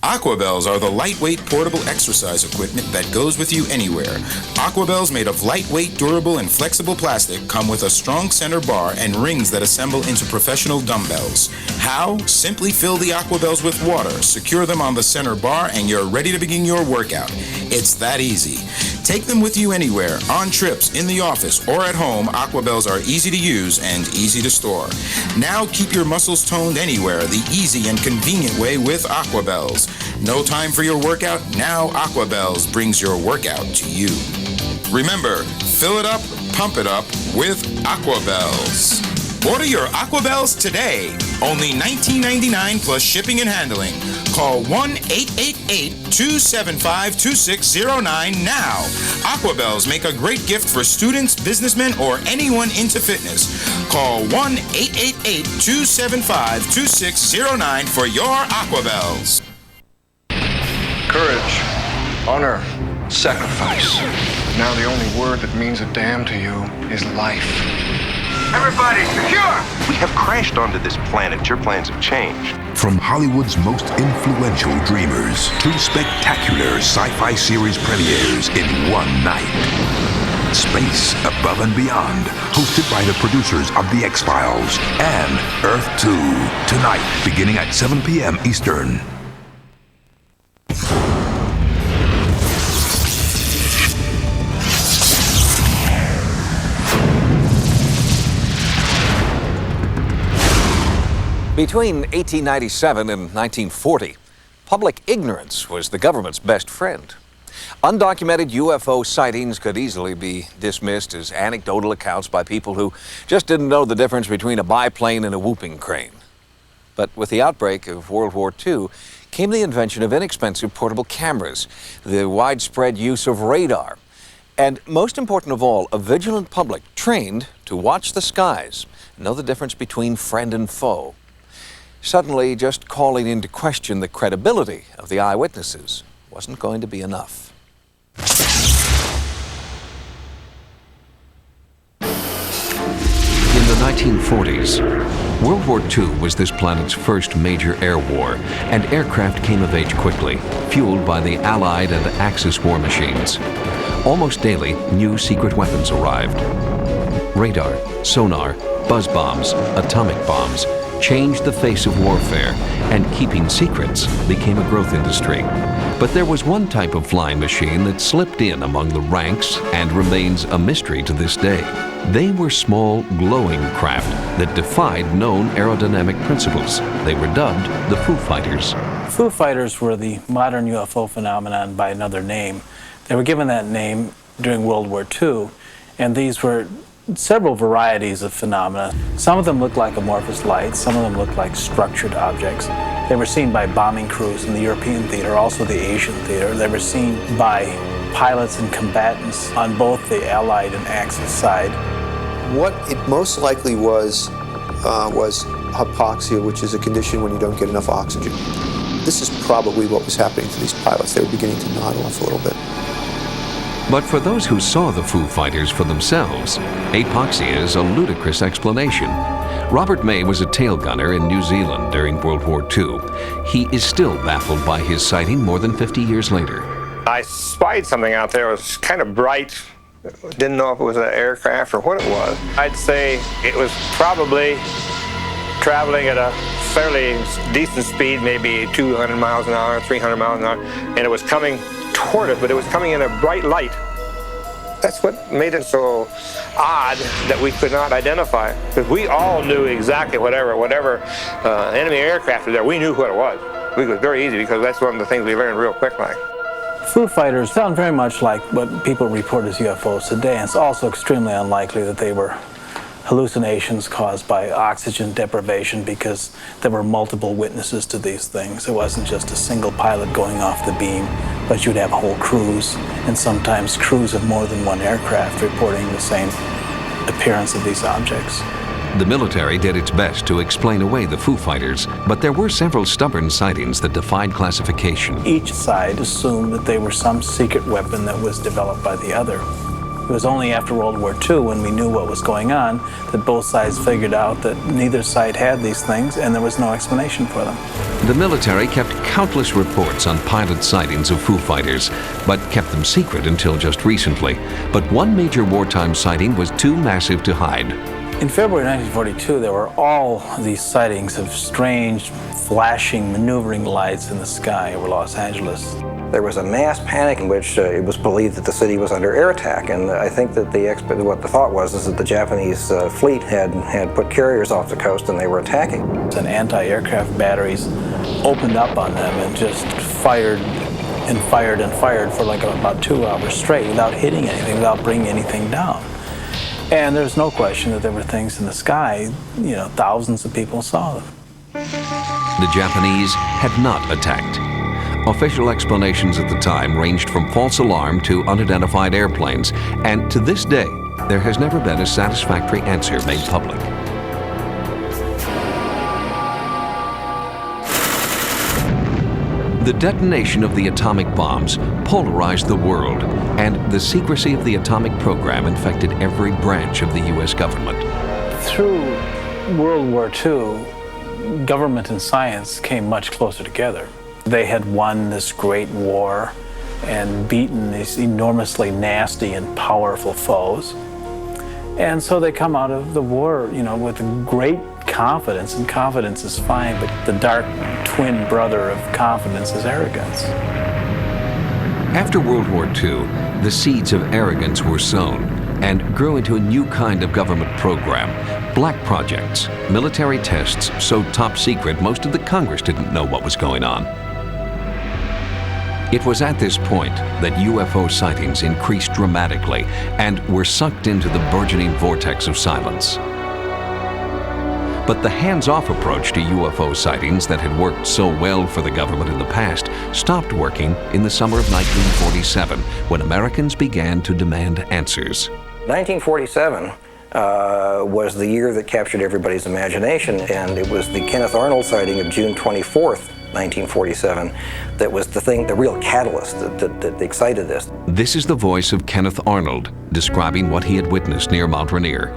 Aquabells are the lightweight portable exercise equipment that goes with you anywhere. Aquabells made of lightweight, durable, and flexible plastic come with a strong center bar and rings that assemble into professional dumbbells. How? Simply fill the Aquabells with water, secure them on the center bar, and you're ready to begin your workout. It's that easy. Take them with you anywhere, on trips, in the office, or at home. Aquabells are easy to use and easy to store. Now keep your muscles toned anywhere the easy and convenient way with Aquabells. No time for your workout? Now Aquabells brings your workout to you. Remember, fill it up, pump it up with Aquabells. Order your Aquabells today. Only $19.99 plus shipping and handling. Call 1-888-275-2609 now. Aquabells make a great gift for students, businessmen, or anyone into fitness. Call 1-888-275-2609 for your Aquabells. Courage, honor, sacrifice. Now the only word that means a damn to you is life. Everybody, secure! We have crashed onto this planet. Your plans have changed. From Hollywood's most influential dreamers to spectacular sci-fi series premieres in one night. Space Above and Beyond, hosted by the producers of The X-Files and Earth 2, tonight beginning at 7 p.m. Eastern. Between 1897 and 1940, public ignorance was the government's best friend. Undocumented UFO sightings could easily be dismissed as anecdotal accounts by people who just didn't know the difference between a biplane and a whooping crane. But with the outbreak of World War II came the invention of inexpensive portable cameras, the widespread use of radar, and most important of all, a vigilant public trained to watch the skies and know the difference between friend and foe. Suddenly, just calling into question the credibility of the eyewitnesses wasn't going to be enough. In the 1940s, World War II was this planet's first major air war, and aircraft came of age quickly, fueled by the Allied and Axis war machines. Almost daily, new secret weapons arrived. Radar, sonar, buzz bombs, atomic bombs changed the face of warfare, and keeping secrets became a growth industry. But there was one type of flying machine that slipped in among the ranks and remains a mystery to this day. They were small, glowing craft that defied known aerodynamic principles. They were dubbed the Foo Fighters. Foo Fighters were the modern UFO phenomenon by another name. They were given that name during World War II, and these were several varieties of phenomena. Some of them looked like amorphous lights, some of them looked like structured objects. They were seen by bombing crews in the European theater, also the Asian theater. They were seen by pilots and combatants on both the Allied and Axis side. What it most likely was hypoxia, which is a condition when you don't get enough oxygen. This is probably what was happening to these pilots. They were beginning to nod off a little bit. But for those who saw the Foo Fighters for themselves, apoxia is a ludicrous explanation. Robert May was a tail gunner in New Zealand during World War II. He is still baffled by his sighting more than 50 years later. I spied something out there. It was kind of bright. Didn't know if it was an aircraft or what it was. I'd say it was probably traveling at a fairly decent speed, maybe 200 miles an hour, 300 miles an hour, and it was coming toward us, but it was coming in a bright light. That's what made it so odd that we could not identify, because we all knew exactly whatever enemy aircraft was there, we knew what it was. It was very easy, because that's one of the things we learned real quick like. Foo Fighters sound very much like what people report as UFOs today, and it's also extremely unlikely that they were hallucinations caused by oxygen deprivation, because there were multiple witnesses to these things. It wasn't just a single pilot going off the beam, but you'd have whole crews, and sometimes crews of more than one aircraft reporting the same appearance of these objects. The military did its best to explain away the Foo Fighters, but there were several stubborn sightings that defied classification. Each side assumed that they were some secret weapon that was developed by the other. It was only after World War II, when we knew what was going on, that both sides figured out that neither side had these things, and there was no explanation for them. The military kept countless reports on pilot sightings of Foo Fighters, but kept them secret until just recently. But one major wartime sighting was too massive to hide. In February 1942, there were all these sightings of strange, flashing, maneuvering lights in the sky over Los Angeles. There was a mass panic in which it was believed that the city was under air attack, and I think that what the thought was is that the Japanese fleet had put carriers off the coast and they were attacking. And anti-aircraft batteries opened up on them and just fired and fired and fired for like about 2 hours straight without hitting anything, without bringing anything down. And there's no question that there were things in the sky, you know, thousands of people saw them. The Japanese had not attacked. Official explanations at the time ranged from false alarm to unidentified airplanes, and to this day, there has never been a satisfactory answer made public. The detonation of the atomic bombs polarized the world, and the secrecy of the atomic program infected every branch of the U.S. government. Through World War II, government and science came much closer together. They had won this great war and beaten these enormously nasty and powerful foes. And so they come out of the war, you know, with great confidence, and confidence is fine, but the dark twin brother of confidence is arrogance. After World War II, the seeds of arrogance were sown and grew into a new kind of government program, black projects, military tests so top secret most of the Congress didn't know what was going on. It was at this point that UFO sightings increased dramatically and were sucked into the burgeoning vortex of silence. But the hands-off approach to UFO sightings that had worked so well for the government in the past stopped working in the summer of 1947, when Americans began to demand answers. 1947 was the year that captured everybody's imagination, and it was the Kenneth Arnold sighting of June 24th, 1947, that was the real catalyst that excited this. This is the voice of Kenneth Arnold describing what he had witnessed near Mount Rainier.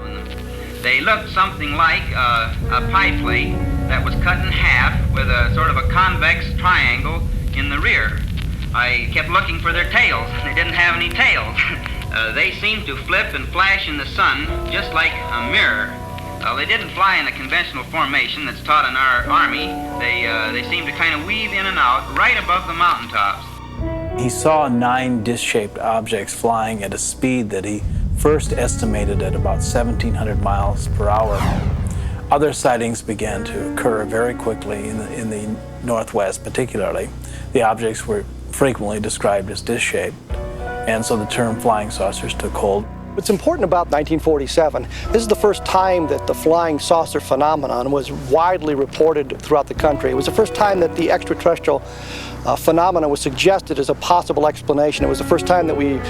They looked something like a pie plate that was cut in half with a sort of a convex triangle in the rear. I kept looking for their tails. They didn't have any tails. They seemed to flip and flash in the sun just like a mirror. They didn't fly in a conventional formation that's taught in our Army. They seemed to kind of weave in and out right above the mountaintops. He saw 9 disc-shaped objects flying at a speed that he first estimated at about 1,700 miles per hour. Other sightings began to occur very quickly in the Northwest particularly. The objects were frequently described as disc-shaped, and so the term flying saucers took hold. What's important about 1947, this is the first time that the flying saucer phenomenon was widely reported throughout the country. It was the first time that the extraterrestrial phenomena was suggested as a possible explanation. It was the first time that we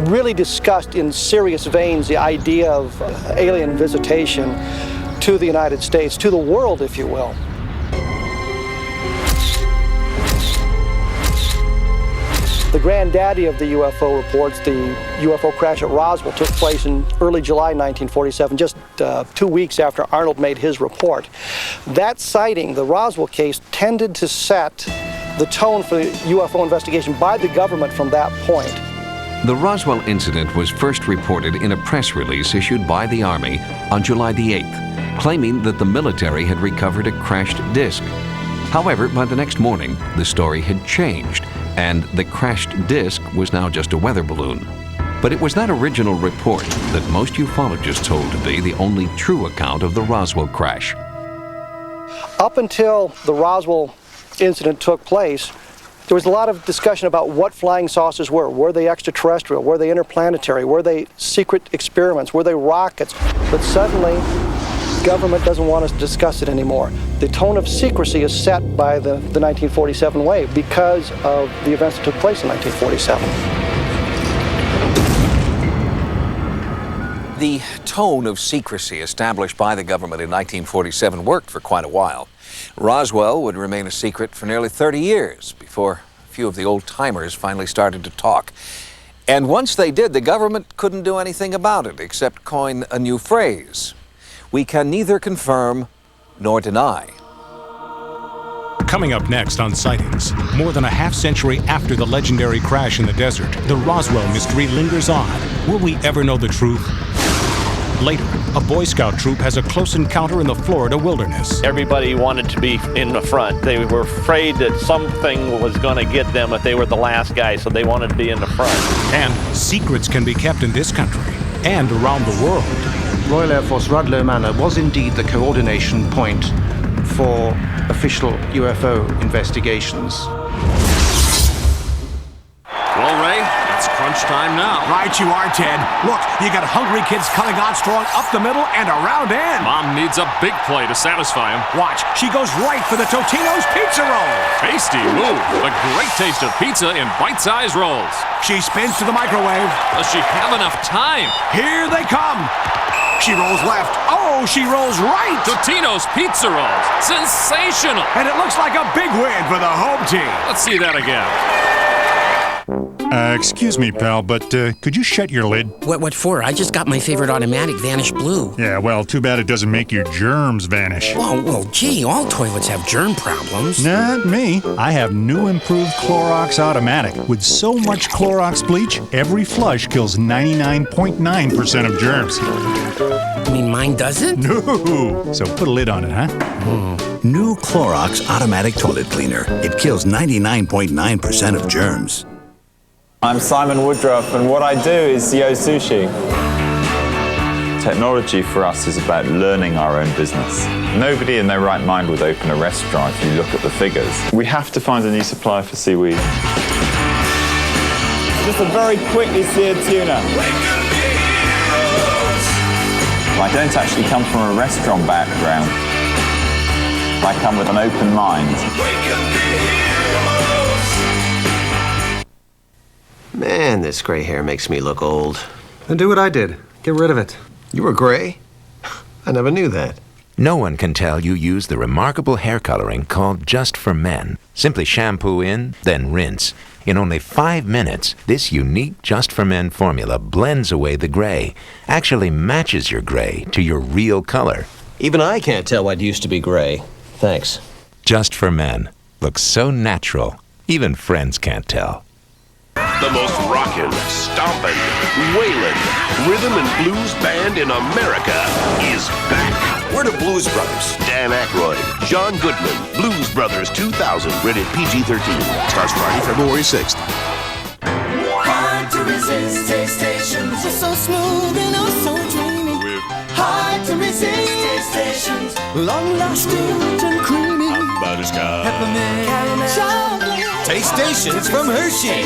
really discussed in serious veins the idea of alien visitation to the United States, to the world, if you will. The granddaddy of the UFO reports, the UFO crash at Roswell, took place in early July 1947, just 2 weeks after Arnold made his report. That sighting, the Roswell case, tended to set the tone for UFO investigation by the government from that point. The Roswell incident was first reported in a press release issued by the Army on July the 8th, claiming that the military had recovered a crashed disc. However, by the next morning, the story had changed, and the crashed disc was now just a weather balloon. But it was that original report that most ufologists hold to be the only true account of the Roswell crash. Up until the Roswell incident took place, there was a lot of discussion about what flying saucers were. Were they extraterrestrial? Were they interplanetary? Were they secret experiments? Were they rockets? But suddenly, government doesn't want us to discuss it anymore. The tone of secrecy is set by the 1947 wave because of the events that took place in 1947. The tone of secrecy established by the government in 1947 worked for quite a while. Roswell would remain a secret for nearly 30 years before a few of the old-timers finally started to talk. And once they did, the government couldn't do anything about it except coin a new phrase. We can neither confirm nor deny. Coming up next on Sightings, more than a half-century after the legendary crash in the desert, the Roswell mystery lingers on. Will we ever know the truth? Later, a Boy Scout troop has a close encounter in the Florida wilderness. Everybody wanted to be in the front. They were afraid that something was going to get them if they were the last guy, so they wanted to be in the front. And secrets can be kept in this country and around the world. Royal Air Force Rudloe Manor was indeed the coordination point for official UFO investigations. Well, Ray, it's crunch time now. Right you are, Ted. Look, you got hungry kids coming on strong up the middle and around in. Mom needs a big play to satisfy him. Watch, she goes right for the Totino's pizza roll. Tasty move. A great taste of pizza in bite-sized rolls. She spins to the microwave. Does she have enough time? Here they come. She rolls left. Oh, she rolls right. Totino's pizza rolls. Sensational. And it looks like a big win for the home team. Let's see that again. Excuse me, pal, but could you shut your lid? What for? I just got my favorite automatic vanish blue. Yeah, well, too bad it doesn't make your germs vanish. Whoa, gee, all toilets have germ problems. Not me. I have new improved Clorox Automatic. With so much Clorox bleach, every flush kills 99.9% of germs. You mean mine doesn't? No. So put a lid on it, huh? New Clorox Automatic Toilet Cleaner. It kills 99.9% of germs. I'm Simon Woodruff, and what I do is Yo Sushi. Technology for us is about learning our own business. Nobody in their right mind would open a restaurant if you look at the figures. We have to find a new supplier for seaweed. Just a very quickly seared tuna. I don't actually come from a restaurant background. I come with an open mind. Man, this gray hair makes me look old. Then do what I did. Get rid of it. You were gray? I never knew that. No one can tell you use the remarkable hair coloring called Just for Men. Simply shampoo in, then rinse. In only 5 minutes, this unique Just for Men formula blends away the gray, actually matches your gray to your real color. Even I can't tell what used to be gray. Thanks. Just for Men. Looks so natural, even friends can't tell. The most rockin', stompin', wailin', rhythm and blues band in America is back. We're the Blues Brothers. Dan Aykroyd, John Goodman, Blues Brothers 2000, rated PG-13. Starts Friday, February 6th. Hard to resist, taste stations. You're so smooth and oh so dreamy. Hard to resist, taste stations. Long lasting and creamy. Butterscotch. Peppermint, caramel, chocolate. Taste stations from Hershey.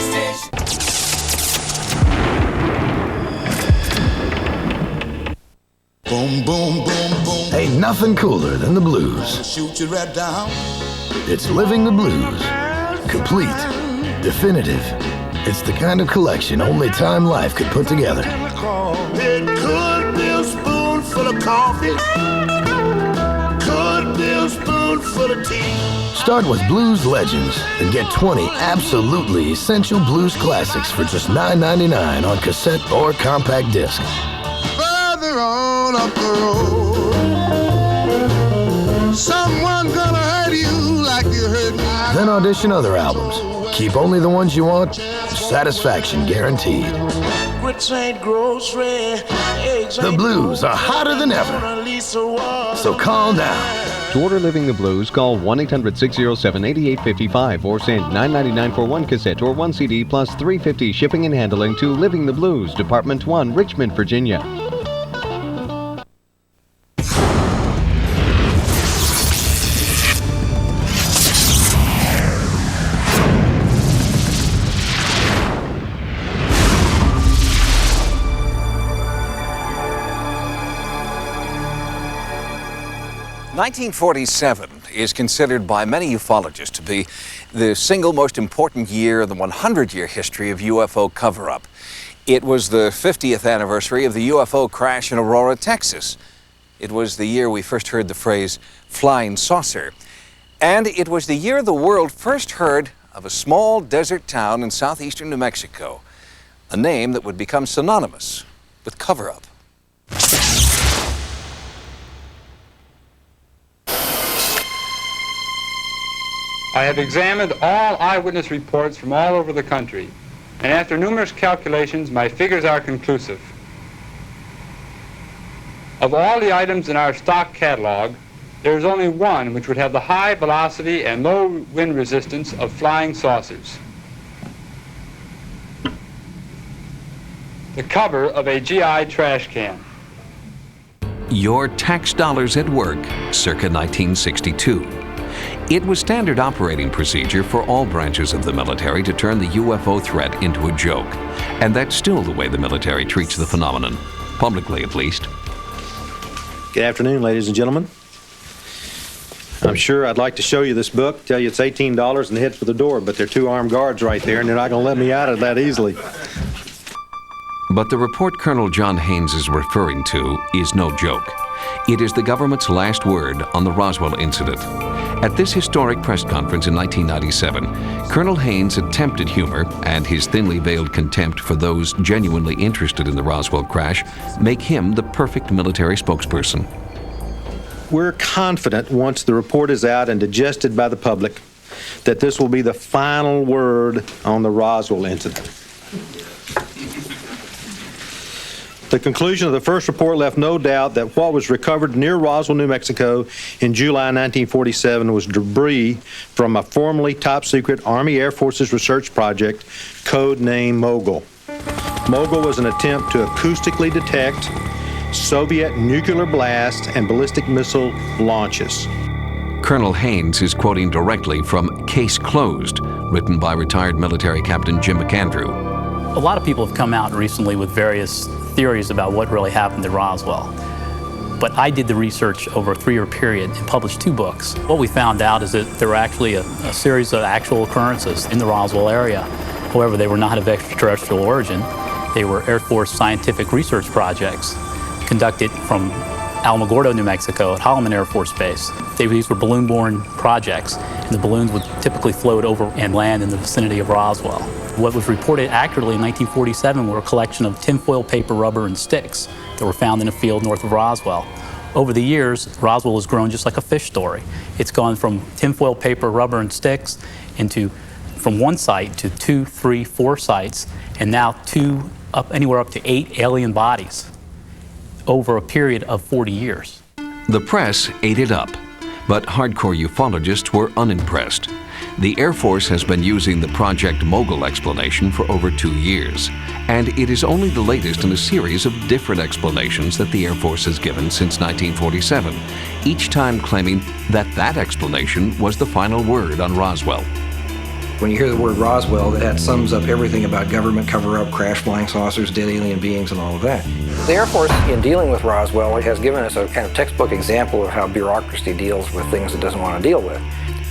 Boom, boom, boom, boom. Ain't nothing cooler than the blues. Shoot you right down. It's living the blues. Complete. Definitive. It's the kind of collection only Time Life could put together. It could be a spoonful of coffee. Could be a a spoonful of tea. Start with Blues Legends and get 20 absolutely essential blues classics for just $9.99 on cassette or compact disc. Further on up the road, someone gonna hurt you like you hurt me. Then audition other albums. Keep only the ones you want. Satisfaction guaranteed. Grits ain't grocery. The blues are hotter than ever. So call now. To order Living the Blues, call 1-800-607-8855 or send $9.99 for one cassette or one CD plus $3.50 shipping and handling to Living the Blues, Department 1, Richmond, Virginia. (1947) is considered by many ufologists to be the single most important year in the 100-year history of UFO cover-up. It was the 50th anniversary of the UFO crash in Aurora, Texas. It was the year we first heard the phrase flying saucer. And it was the year the world first heard of a small desert town in southeastern New Mexico, a name that would become synonymous with cover-up. I have examined all eyewitness reports from all over the country, and after numerous calculations, my figures are conclusive. Of all the items in our stock catalog, there is only one which would have the high velocity and low wind resistance of flying saucers. The cover of a GI trash can. Your tax dollars at work, circa 1962. It was standard operating procedure for all branches of the military to turn the UFO threat into a joke. And that's still the way the military treats the phenomenon, publicly at least. Good afternoon, ladies and gentlemen. I'm sure I'd like to show you this book, tell you it's $18 and head for the door, but there are two armed guards right there and they're not going to let me out of that easily. But the report Colonel John Haynes is referring to is no joke. It is the government's last word on the Roswell incident. At this historic press conference in 1997, Colonel Haynes' attempted humor and his thinly veiled contempt for those genuinely interested in the Roswell crash make him the perfect military spokesperson. We're confident once the report is out and digested by the public that this will be the final word on the Roswell incident. The conclusion of the first report left no doubt that what was recovered near Roswell, New Mexico in July 1947 was debris from a formerly top-secret Army Air Forces research project, codenamed Mogul. Mogul was an attempt to acoustically detect Soviet nuclear blast and ballistic missile launches. Colonel Haynes is quoting directly from Case Closed, written by retired military Captain Jim McAndrew. A lot of people have come out recently with various theories about what really happened at Roswell. But I did the research over a 3-year period and published 2 books. What we found out is that there were actually a series of actual occurrences in the Roswell area. However, they were not of extraterrestrial origin. They were Air Force scientific research projects conducted from Alamogordo, New Mexico at Holloman Air Force Base. These were balloon-borne projects, and the balloons would typically float over and land in the vicinity of Roswell. What was reported accurately in 1947 were a collection of tinfoil paper, rubber, and sticks that were found in a field north of Roswell. Over the years, Roswell has grown just like a fish story. It's gone from tinfoil paper, rubber, and sticks from one site to 2, 3, 4 sites, and now anywhere up to 8 alien bodies over a period of 40 years. The press ate it up, but hardcore ufologists were unimpressed. The Air Force has been using the Project Mogul explanation for over 2 years, and it is only the latest in a series of different explanations that the Air Force has given since 1947, each time claiming that that explanation was the final word on Roswell. When you hear the word Roswell, that sums up everything about government cover-up, crash flying saucers, dead alien beings, and all of that. The Air Force, in dealing with Roswell, has given us a kind of textbook example of how bureaucracy deals with things it doesn't want to deal with.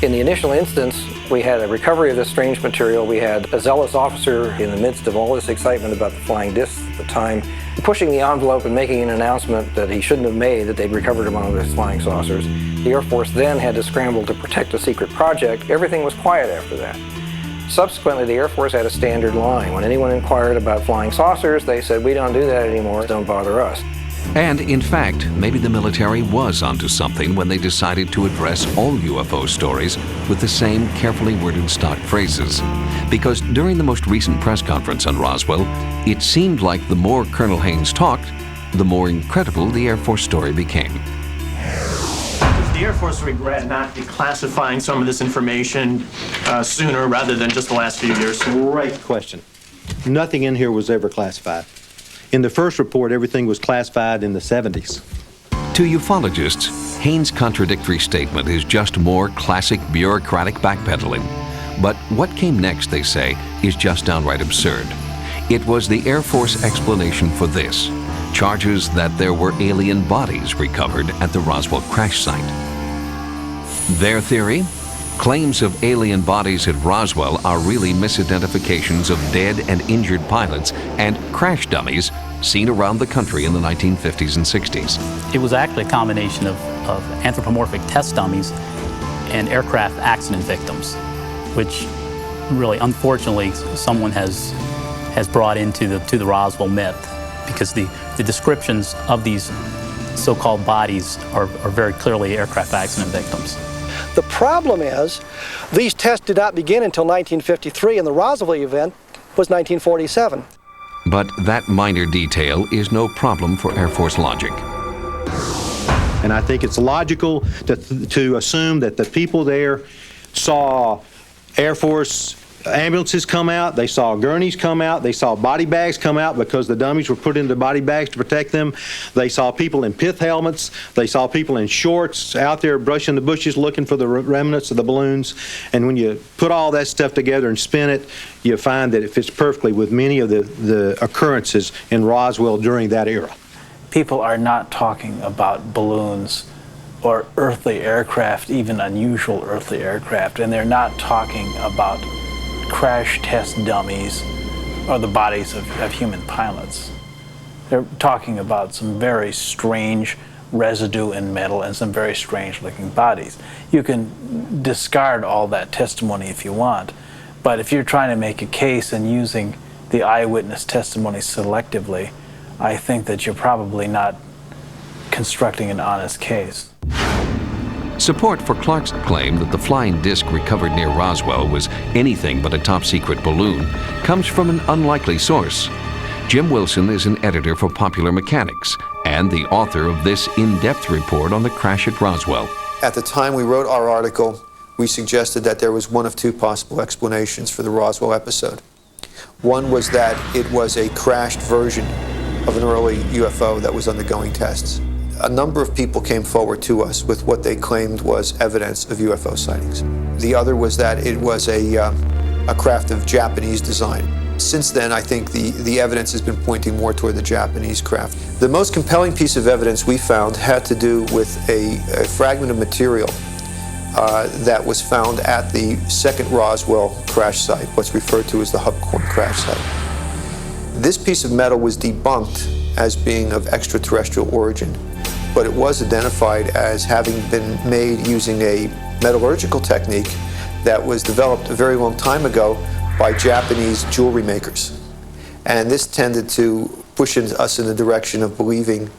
In the initial instance, We had a recovery of this strange material. We had a zealous officer in the midst of all this excitement about the flying discs at the time, pushing the envelope and making an announcement that he shouldn't have made, that they'd recovered one of these flying saucers. The Air Force then had to scramble to protect a secret project. Everything was quiet after that. Subsequently, the Air Force had a standard line. When anyone inquired about flying saucers, they said, "We don't do that anymore, don't bother us." And in fact, maybe the military was onto something when they decided to address all UFO stories with the same carefully worded stock phrases. Because during the most recent press conference on Roswell, it seemed like the more Colonel Haynes talked, the more incredible the Air Force story became. Does the Air Force regret not declassifying some of this information sooner rather than just the last few years? Great question. Nothing in here was ever classified. In the first report, everything was classified in the 70s. To ufologists, Haynes' contradictory statement is just more classic bureaucratic backpedaling. But what came next, they say, is just downright absurd. It was the Air Force explanation for this: charges that there were alien bodies recovered at the Roswell crash site. Their theory? Claims of alien bodies at Roswell are really misidentifications of dead and injured pilots and crash dummies seen around the country in the 1950s and 60s. It was actually a combination of anthropomorphic test dummies and aircraft accident victims, which really, unfortunately, someone has brought into the Roswell myth, because the descriptions of these so-called bodies are very clearly aircraft accident victims. The problem is, these tests did not begin until 1953, and the Roswell event was 1947. But that minor detail is no problem for Air Force logic. And I think it's logical to assume that the people there saw Air Force ambulances come out, they saw gurneys come out, they saw body bags come out because the dummies were put into body bags to protect them. They saw people in pith helmets. They saw people in shorts out there brushing the bushes looking for the remnants of the balloons. And when you put all that stuff together and spin it, you find that it fits perfectly with many of the occurrences in Roswell during that era. People are not talking about balloons or earthly aircraft, even unusual earthly aircraft, and they're not talking about crash test dummies or the bodies of human pilots. They're talking about some very strange residue in metal and some very strange looking bodies. You can discard all that testimony if you want, but if you're trying to make a case and using the eyewitness testimony selectively, I think that you're probably not constructing an honest case. Support for Clark's claim that the flying disc recovered near Roswell was anything but a top-secret balloon comes from an unlikely source. Jim Wilson is an editor for Popular Mechanics and the author of this in-depth report on the crash at Roswell. At the time we wrote our article, we suggested that there was one of two possible explanations for the Roswell episode. One was that it was a crashed version of an early UFO that was undergoing tests. A number of people came forward to us with what they claimed was evidence of UFO sightings. The other was that it was a craft of Japanese design. Since then, I think the evidence has been pointing more toward the Japanese craft. The most compelling piece of evidence we found had to do with a fragment of material that was found at the second Roswell crash site, what's referred to as the Hubcorn crash site. This piece of metal was debunked as being of extraterrestrial origin, but it was identified as having been made using a metallurgical technique that was developed a very long time ago by Japanese jewelry makers. And this tended to push us in the direction of believing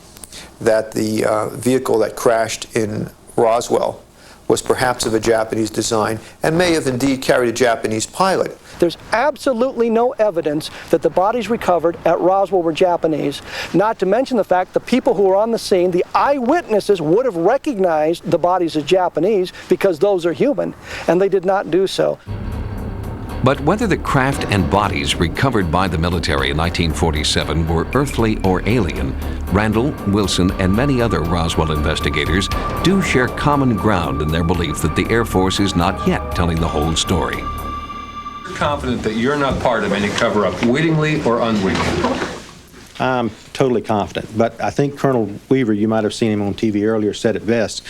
that the vehicle that crashed in Roswell was perhaps of a Japanese design and may have indeed carried a Japanese pilot. There's absolutely no evidence that the bodies recovered at Roswell were Japanese, not to mention the fact the people who were on the scene, the eyewitnesses, would have recognized the bodies as Japanese because those are human, and they did not do so. But whether the craft and bodies recovered by the military in 1947 were earthly or alien, Randall, Wilson, and many other Roswell investigators do share common ground in their belief that the Air Force is not yet telling the whole story. You're confident that you're not part of any cover-up, wittingly or unwittingly? I'm totally confident, but I think Colonel Weaver, you might have seen him on TV earlier, said it best.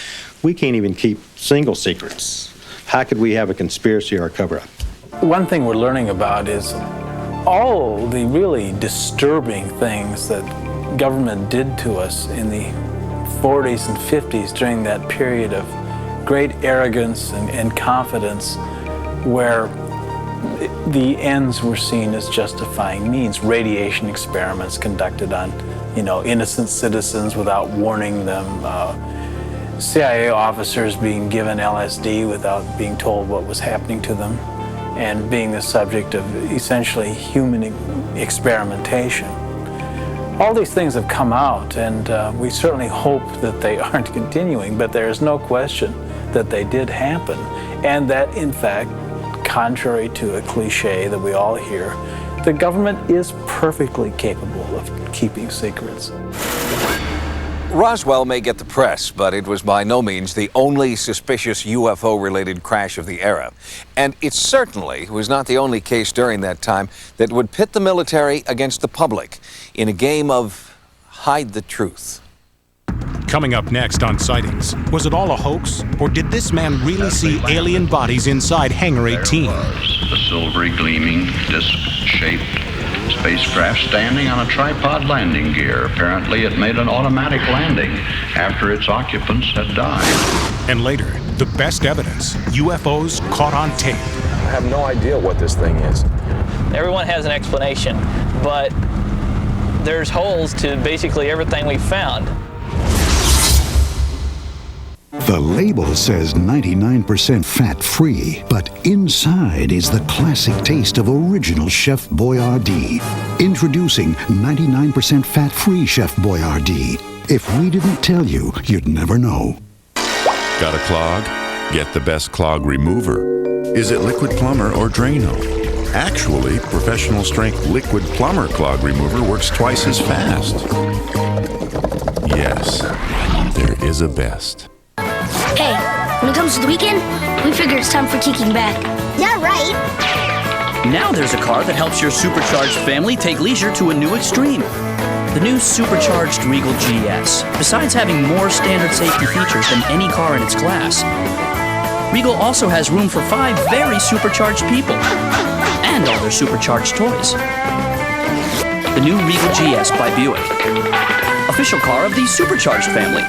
We can't even keep single secrets. how could we have a conspiracy or a cover-up? One thing we're learning about is all the really disturbing things that government did to us in the 40s and 50s during that period of great arrogance and confidence, where the ends were seen as justifying means. Radiation experiments conducted on, innocent citizens without warning them. CIA officers being given LSD without being told what was happening to them, and being the subject of essentially human experimentation. All these things have come out, and we certainly hope that they aren't continuing, but there is no question that they did happen, and that, in fact, contrary to a cliche that we all hear, the government is perfectly capable of keeping secrets. Roswell may get the press, but it was by no means the only suspicious UFO-related crash of the era. And it certainly was not the only case during that time that would pit the military against the public in a game of hide the truth. Coming up next on Sightings, was it all a hoax, or did this man really see alien bodies inside Hangar 18? The silvery gleaming, disc-shaped spacecraft standing on a tripod landing gear. Apparently it made an automatic landing after its occupants had died. And later, the best evidence, UFOs caught on tape. I have no idea what this thing is. Everyone has an explanation, but there's holes to basically everything we found. The label says 99% fat-free, but inside is the classic taste of original Chef Boyardee. Introducing 99% fat-free Chef Boyardee. If we didn't tell you, you'd never know. Got a clog? Get the best clog remover. Is it Liquid Plumber or Drano? Actually, professional strength Liquid Plumber clog remover works twice as fast. Yes, there is a best. Hey, when it comes to the weekend, we figure it's time for kicking back. Yeah, right. Now there's a car that helps your supercharged family take leisure to a new extreme. The new supercharged Regal GS. Besides having more standard safety features than any car in its class, Regal also has room for 5 very supercharged people and all their supercharged toys. The new Regal GS by Buick. Official car of the supercharged family.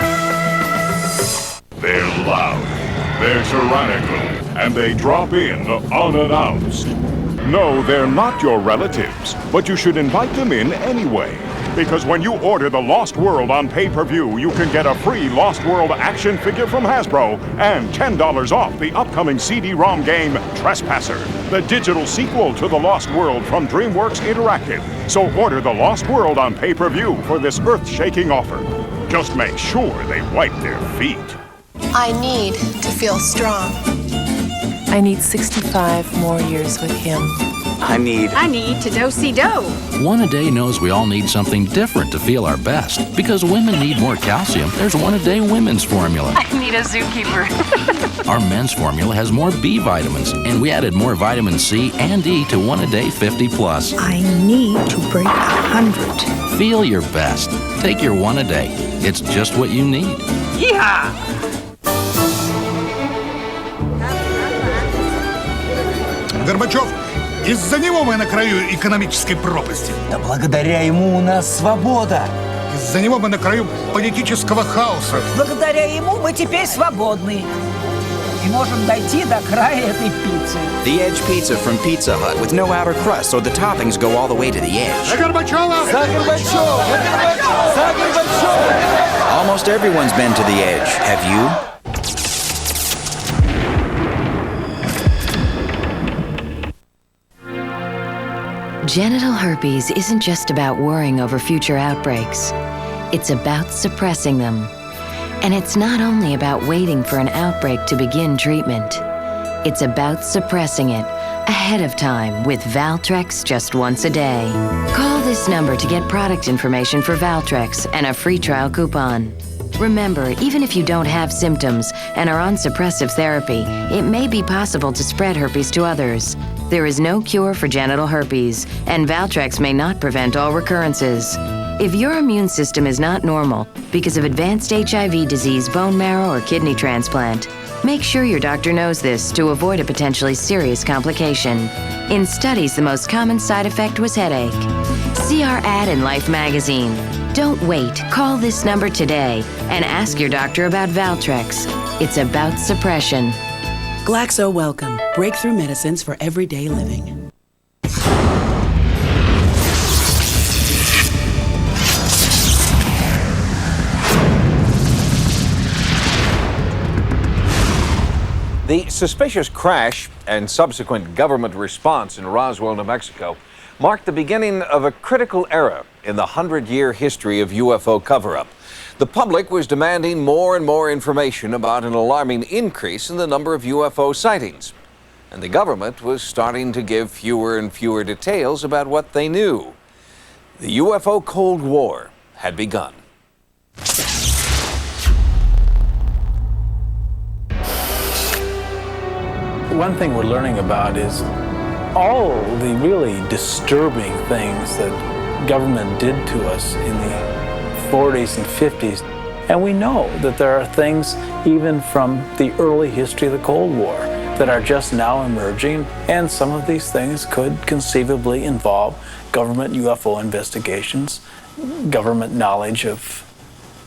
They're loud, they're tyrannical, and they drop in unannounced. No, they're not your relatives, but you should invite them in anyway. Because when you order The Lost World on pay-per-view, you can get a free Lost World action figure from Hasbro and $10 off the upcoming CD-ROM game Trespasser, the digital sequel to The Lost World from DreamWorks Interactive. So order The Lost World on pay-per-view for this earth-shaking offer. Just make sure they wipe their feet. I need to feel strong. I need 65 more years with him. I need to do-see-do. One A Day knows we all need something different to feel our best. Because women need more calcium, there's One A Day Women's Formula. I need a zookeeper. Our men's formula has more B vitamins, and we added more vitamin C and E to One A Day 50 Plus. I need to break 100. Feel your best. Take your One A Day. It's just what you need. Yeehaw! Горбачев, из-за него мы на краю экономической пропасти. Да благодаря ему у нас свобода. Из-за него мы на краю политического хаоса. Благодаря ему мы теперь свободны. И можем дойти до края этой пиццы. The Edge Pizza from Pizza Hut with no outer crust, so the toppings go all the way to the edge. За Горбачева! За Горбачева! За Горбачева! Almost everyone's been to the edge. Have you? Genital herpes isn't just about worrying over future outbreaks. It's about suppressing them. And it's not only about waiting for an outbreak to begin treatment. It's about suppressing it ahead of time with Valtrex just once a day. Call this number to get product information for Valtrex and a free trial coupon. Remember, even if you don't have symptoms and are on suppressive therapy, it may be possible to spread herpes to others. There is no cure for genital herpes, and Valtrex may not prevent all recurrences. If your immune system is not normal because of advanced HIV disease, bone marrow, or kidney transplant, Make sure your doctor knows this to avoid a potentially serious complication. In studies, the most common side effect was headache. See our ad in Life magazine. Don't wait. Call this number today and ask your doctor about Valtrex. It's about suppression. Glaxo Welcome. Breakthrough medicines for everyday living. The suspicious crash and subsequent government response in Roswell, New Mexico, marked the beginning of a critical era in the 100-year history of UFO cover-up. The public was demanding more and more information about an alarming increase in the number of UFO sightings. And the government was starting to give fewer and fewer details about what they knew. The UFO Cold War had begun. One thing we're learning about is all the really disturbing things that government did to us in the 40s and 50s. And we know that there are things even from the early history of the Cold War that are just now emerging, and some of these things could conceivably involve government UFO investigations, government knowledge of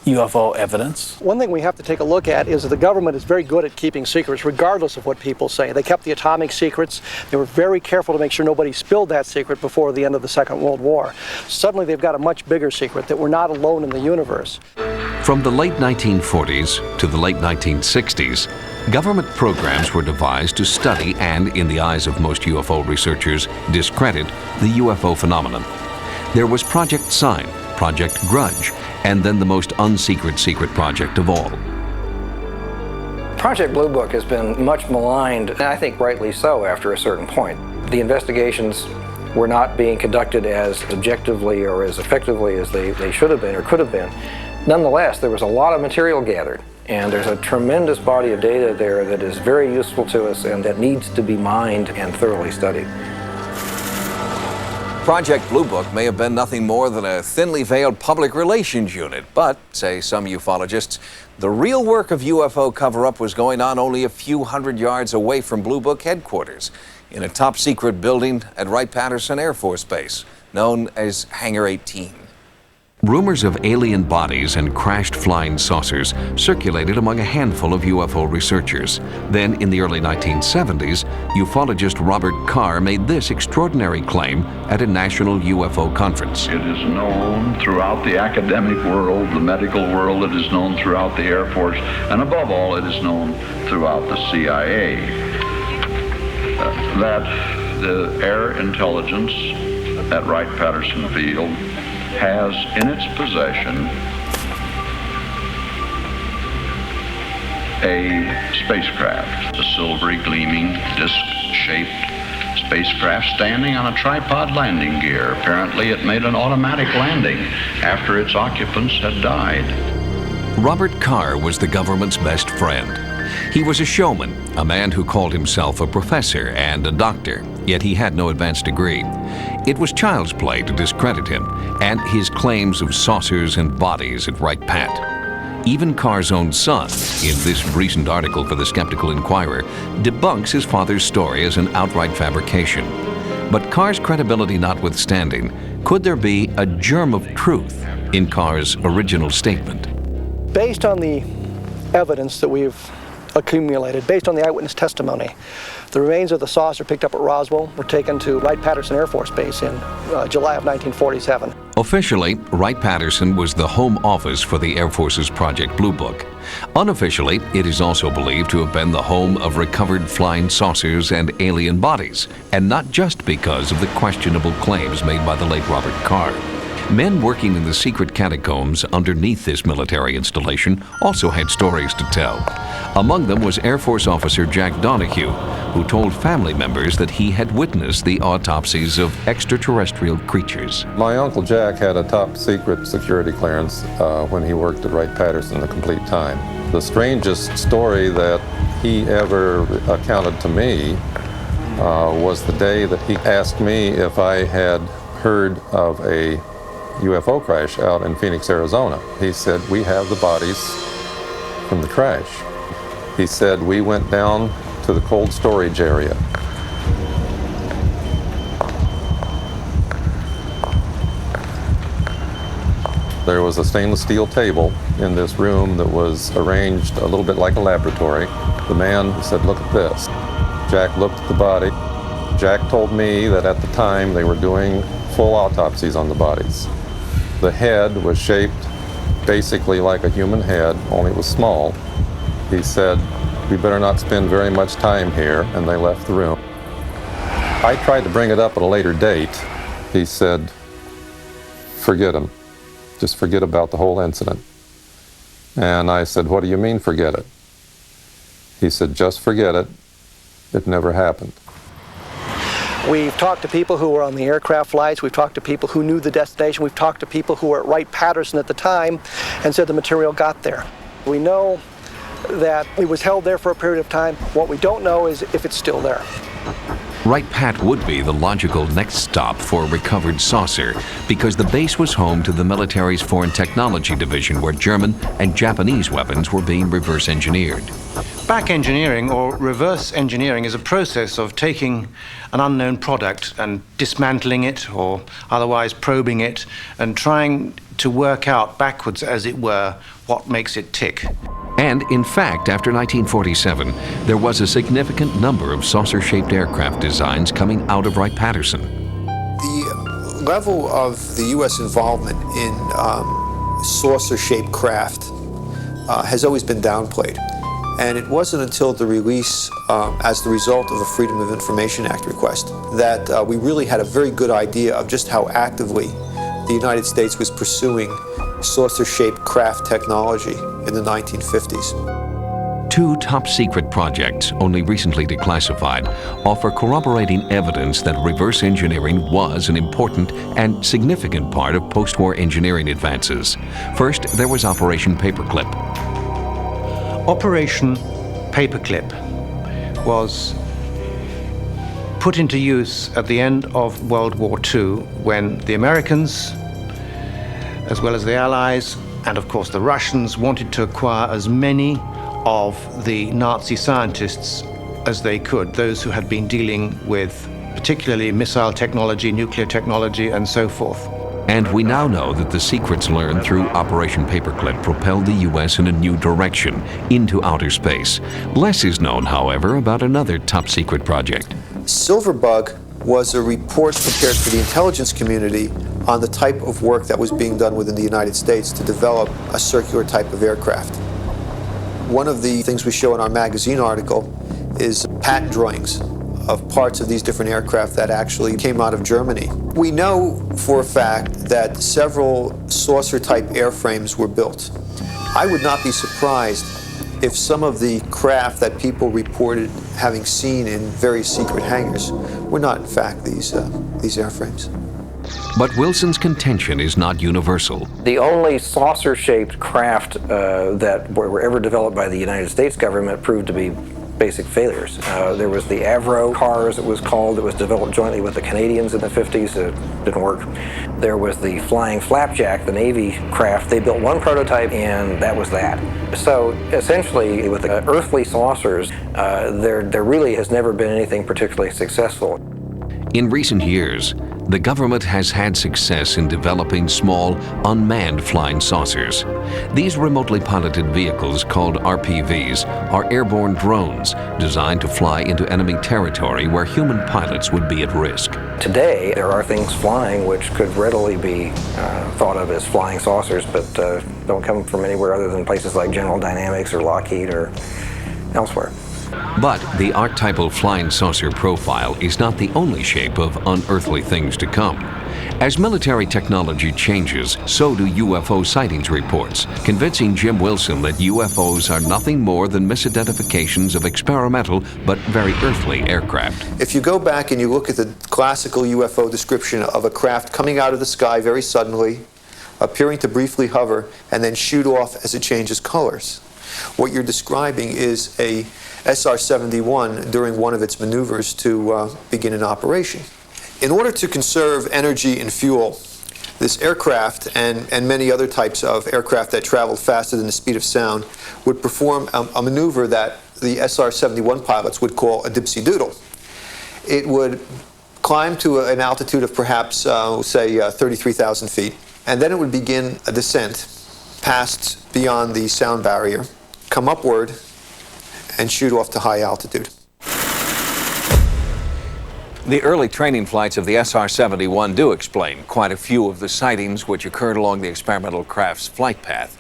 UFO evidence. One thing we have to take a look at is that the government is very good at keeping secrets regardless of what people say. They kept the atomic secrets. They were very careful to make sure nobody spilled that secret before the end of the Second World War. Suddenly they've got a much bigger secret, that we're not alone in the universe. From the late 1940s to the late 1960s, government programs were devised to study and, in the eyes of most UFO researchers, discredit the UFO phenomenon. There was Project Sign, Project Grudge, and then the most secret project of all. Project Blue Book has been much maligned, and I think rightly so after a certain point. The investigations were not being conducted as objectively or as effectively as they should have been or could have been. Nonetheless, there was a lot of material gathered, and there's a tremendous body of data there that is very useful to us and that needs to be mined and thoroughly studied. Project Blue Book may have been nothing more than a thinly veiled public relations unit, but, say some ufologists, the real work of UFO cover-up was going on only a few hundred yards away from Blue Book headquarters, in a top-secret building at Wright-Patterson Air Force Base, known as Hangar 18. Rumors of alien bodies and crashed flying saucers circulated among a handful of UFO researchers. Then, in the early 1970s, ufologist Robert Carr made this extraordinary claim at a national UFO conference. It is known throughout the academic world, the medical world, it is known throughout the Air Force, and above all, it is known throughout the CIA, that the air intelligence at Wright-Patterson Field has in its possession a spacecraft, a silvery gleaming disc-shaped spacecraft standing on a tripod landing gear. Apparently it made an automatic landing after its occupants had died. Robert Carr was the government's best friend. He was a showman, a man who called himself a professor and a doctor, yet he had no advanced degree. It was child's play to discredit him and his claims of saucers and bodies at Wright-Pat. Even Carr's own son, in this recent article for the Skeptical Inquirer, debunks his father's story as an outright fabrication. But Carr's credibility notwithstanding, could there be a germ of truth in Carr's original statement? Based on the evidence that we've accumulated, based on the eyewitness testimony, the remains of the saucer picked up at Roswell were taken to Wright-Patterson Air Force Base in July of 1947. Officially, Wright-Patterson was the home office for the Air Force's Project Blue Book. Unofficially, it is also believed to have been the home of recovered flying saucers and alien bodies, and not just because of the questionable claims made by the late Robert Carr. Men working in the secret catacombs underneath this military installation also had stories to tell. Among them was Air Force officer Jack Donahue, who told family members that he had witnessed the autopsies of extraterrestrial creatures. My Uncle Jack had a top secret security clearance when he worked at Wright-Patterson the complete time. The strangest story that he ever accounted to me was the day that he asked me if I had heard of a UFO crash out in Phoenix, Arizona. He said, "We have the bodies from the crash." He said, we went down to the cold storage area. There was a stainless steel table in this room that was arranged a little bit like a laboratory. The man said, look at this. Jack looked at the body. Jack told me that at the time they were doing full autopsies on the bodies. The head was shaped basically like a human head, only it was small. He said, we better not spend very much time here, and they left the room. I tried to bring it up at a later date. He said, forget him. Just forget about the whole incident. And I said, what do you mean forget it? He said, just forget it. It never happened. We've talked to people who were on the aircraft flights. We've talked to people who knew the destination. We've talked to people who were at Wright-Patterson at the time and said the material got there. We know that it was held there for a period of time. What we don't know is if it's still there. Wright-Pat would be the logical next stop for a recovered saucer because the base was home to the military's Foreign Technology Division, where German and Japanese weapons were being reverse engineered. Back engineering, or reverse engineering, is a process of taking an unknown product and dismantling it, or otherwise probing it, and trying to work out backwards, as it were, what makes it tick. And in fact, after 1947, there was a significant number of saucer-shaped aircraft designs coming out of Wright-Patterson. The level of the U.S. involvement in saucer-shaped craft has always been downplayed. And it wasn't until the release, as the result of a Freedom of Information Act request, that we really had a very good idea of just how actively the United States was pursuing saucer-shaped craft technology in the 1950s. Two top-secret projects, only recently declassified, offer corroborating evidence that reverse engineering was an important and significant part of post-war engineering advances. First, there was Operation Paperclip. Operation Paperclip was put into use at the end of World War II when the Americans, as well as the Allies, and of course the Russians, wanted to acquire as many of the Nazi scientists as they could, those who had been dealing with particularly missile technology, nuclear technology, and so forth. And we now know that the secrets learned through Operation Paperclip propelled the U.S. in a new direction, into outer space. Less is known, however, about another top-secret project. Silverbug was a report prepared for the intelligence community on the type of work that was being done within the United States to develop a circular type of aircraft. One of the things we show in our magazine article is patent drawings of parts of these different aircraft that actually came out of Germany. We know for a fact that several saucer-type airframes were built. I would not be surprised if some of the craft that people reported having seen in very secret hangars were not, in fact, these airframes. But Wilson's contention is not universal. The only saucer-shaped craft that were ever developed by the United States government proved to be basic failures. There was the Avro car, as it was called, that was developed jointly with the Canadians in the 50s. It didn't work. There was the Flying Flapjack, the Navy craft. They built one prototype, and that was that. So essentially, with the earthly saucers, there really has never been anything particularly successful. In recent years, the government has had success in developing small, unmanned flying saucers. These remotely piloted vehicles, called RPVs, are airborne drones designed to fly into enemy territory where human pilots would be at risk. Today, there are things flying which could readily be thought of as flying saucers, but don't come from anywhere other than places like General Dynamics or Lockheed or elsewhere. But the archetypal flying saucer profile is not the only shape of unearthly things to come. As military technology changes, so do UFO sightings reports, convincing Jim Wilson that UFOs are nothing more than misidentifications of experimental but very earthly aircraft. If you go back and you look at the classical UFO description of a craft coming out of the sky very suddenly, appearing to briefly hover, and then shoot off as it changes colors, what you're describing is a SR-71 during one of its maneuvers to begin an operation. In order to conserve energy and fuel, this aircraft and many other types of aircraft that traveled faster than the speed of sound would perform a maneuver that the SR-71 pilots would call a dipsy doodle. It would climb to an altitude of perhaps, say, 33,000 feet, and then it would begin a descent past beyond the sound barrier, come upward, and shoot off to high altitude. The early training flights of the SR-71 do explain quite a few of the sightings which occurred along the experimental craft's flight path.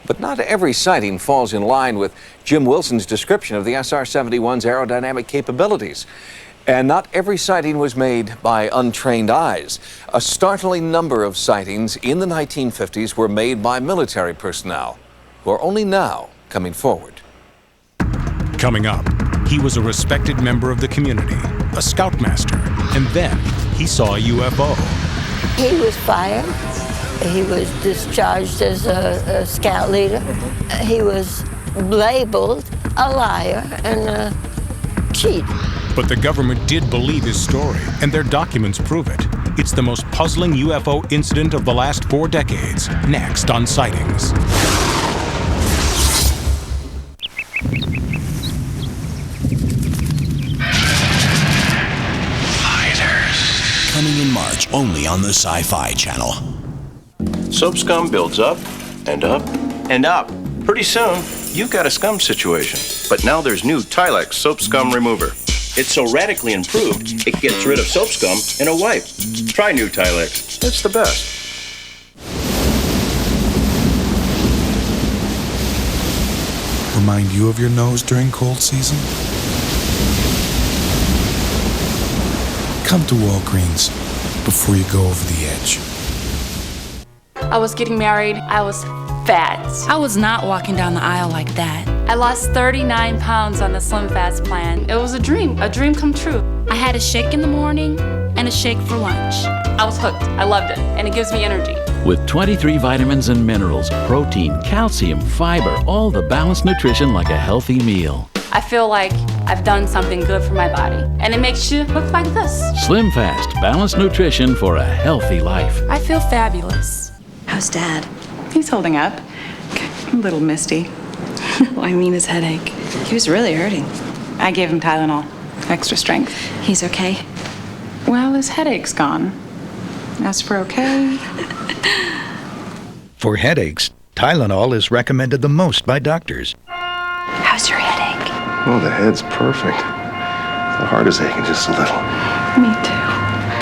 But not every sighting falls in line with Jim Wilson's description of the SR-71's aerodynamic capabilities. And not every sighting was made by untrained eyes. A startling number of sightings in the 1950s were made by military personnel, who are only now coming forward. Coming up, he was a respected member of the community, a scoutmaster, and then he saw a UFO. He was fired. He was discharged as a scout leader. He was labeled a liar and a cheat. But the government did believe his story, and their documents prove it. It's the most puzzling UFO incident of the last 4 decades. Next on Sightings. Coming in March, only on the Sci-Fi Channel. Soap scum builds up and up and up. Pretty soon, you've got a scum situation. But now there's new Tilex Soap Scum Remover. It's so radically improved, it gets rid of soap scum in a wipe. Try new Tilex. It's the best. Remind you of your nose during cold season? Come to Walgreens before you go over the edge. I was getting married. I was fat. I was not walking down the aisle like that. I lost 39 pounds on the Slim Fast plan. It was a dream come true. I had a shake in the morning and a shake for lunch. I was hooked. I loved it, and it gives me energy. With 23 vitamins and minerals, protein, calcium, fiber, all the balanced nutrition like a healthy meal. I feel like I've done something good for my body, and it makes you look like this. Slim Fast, balanced nutrition for a healthy life. I feel fabulous. How's Dad? He's holding up. A little misty. I mean his headache. He was really hurting. I gave him Tylenol, extra strength. He's okay? Well, his headache's gone. As for okay... For headaches, Tylenol is recommended the most by doctors. How's your headache? Oh, the head's perfect. The heart is aching just a little. Me too.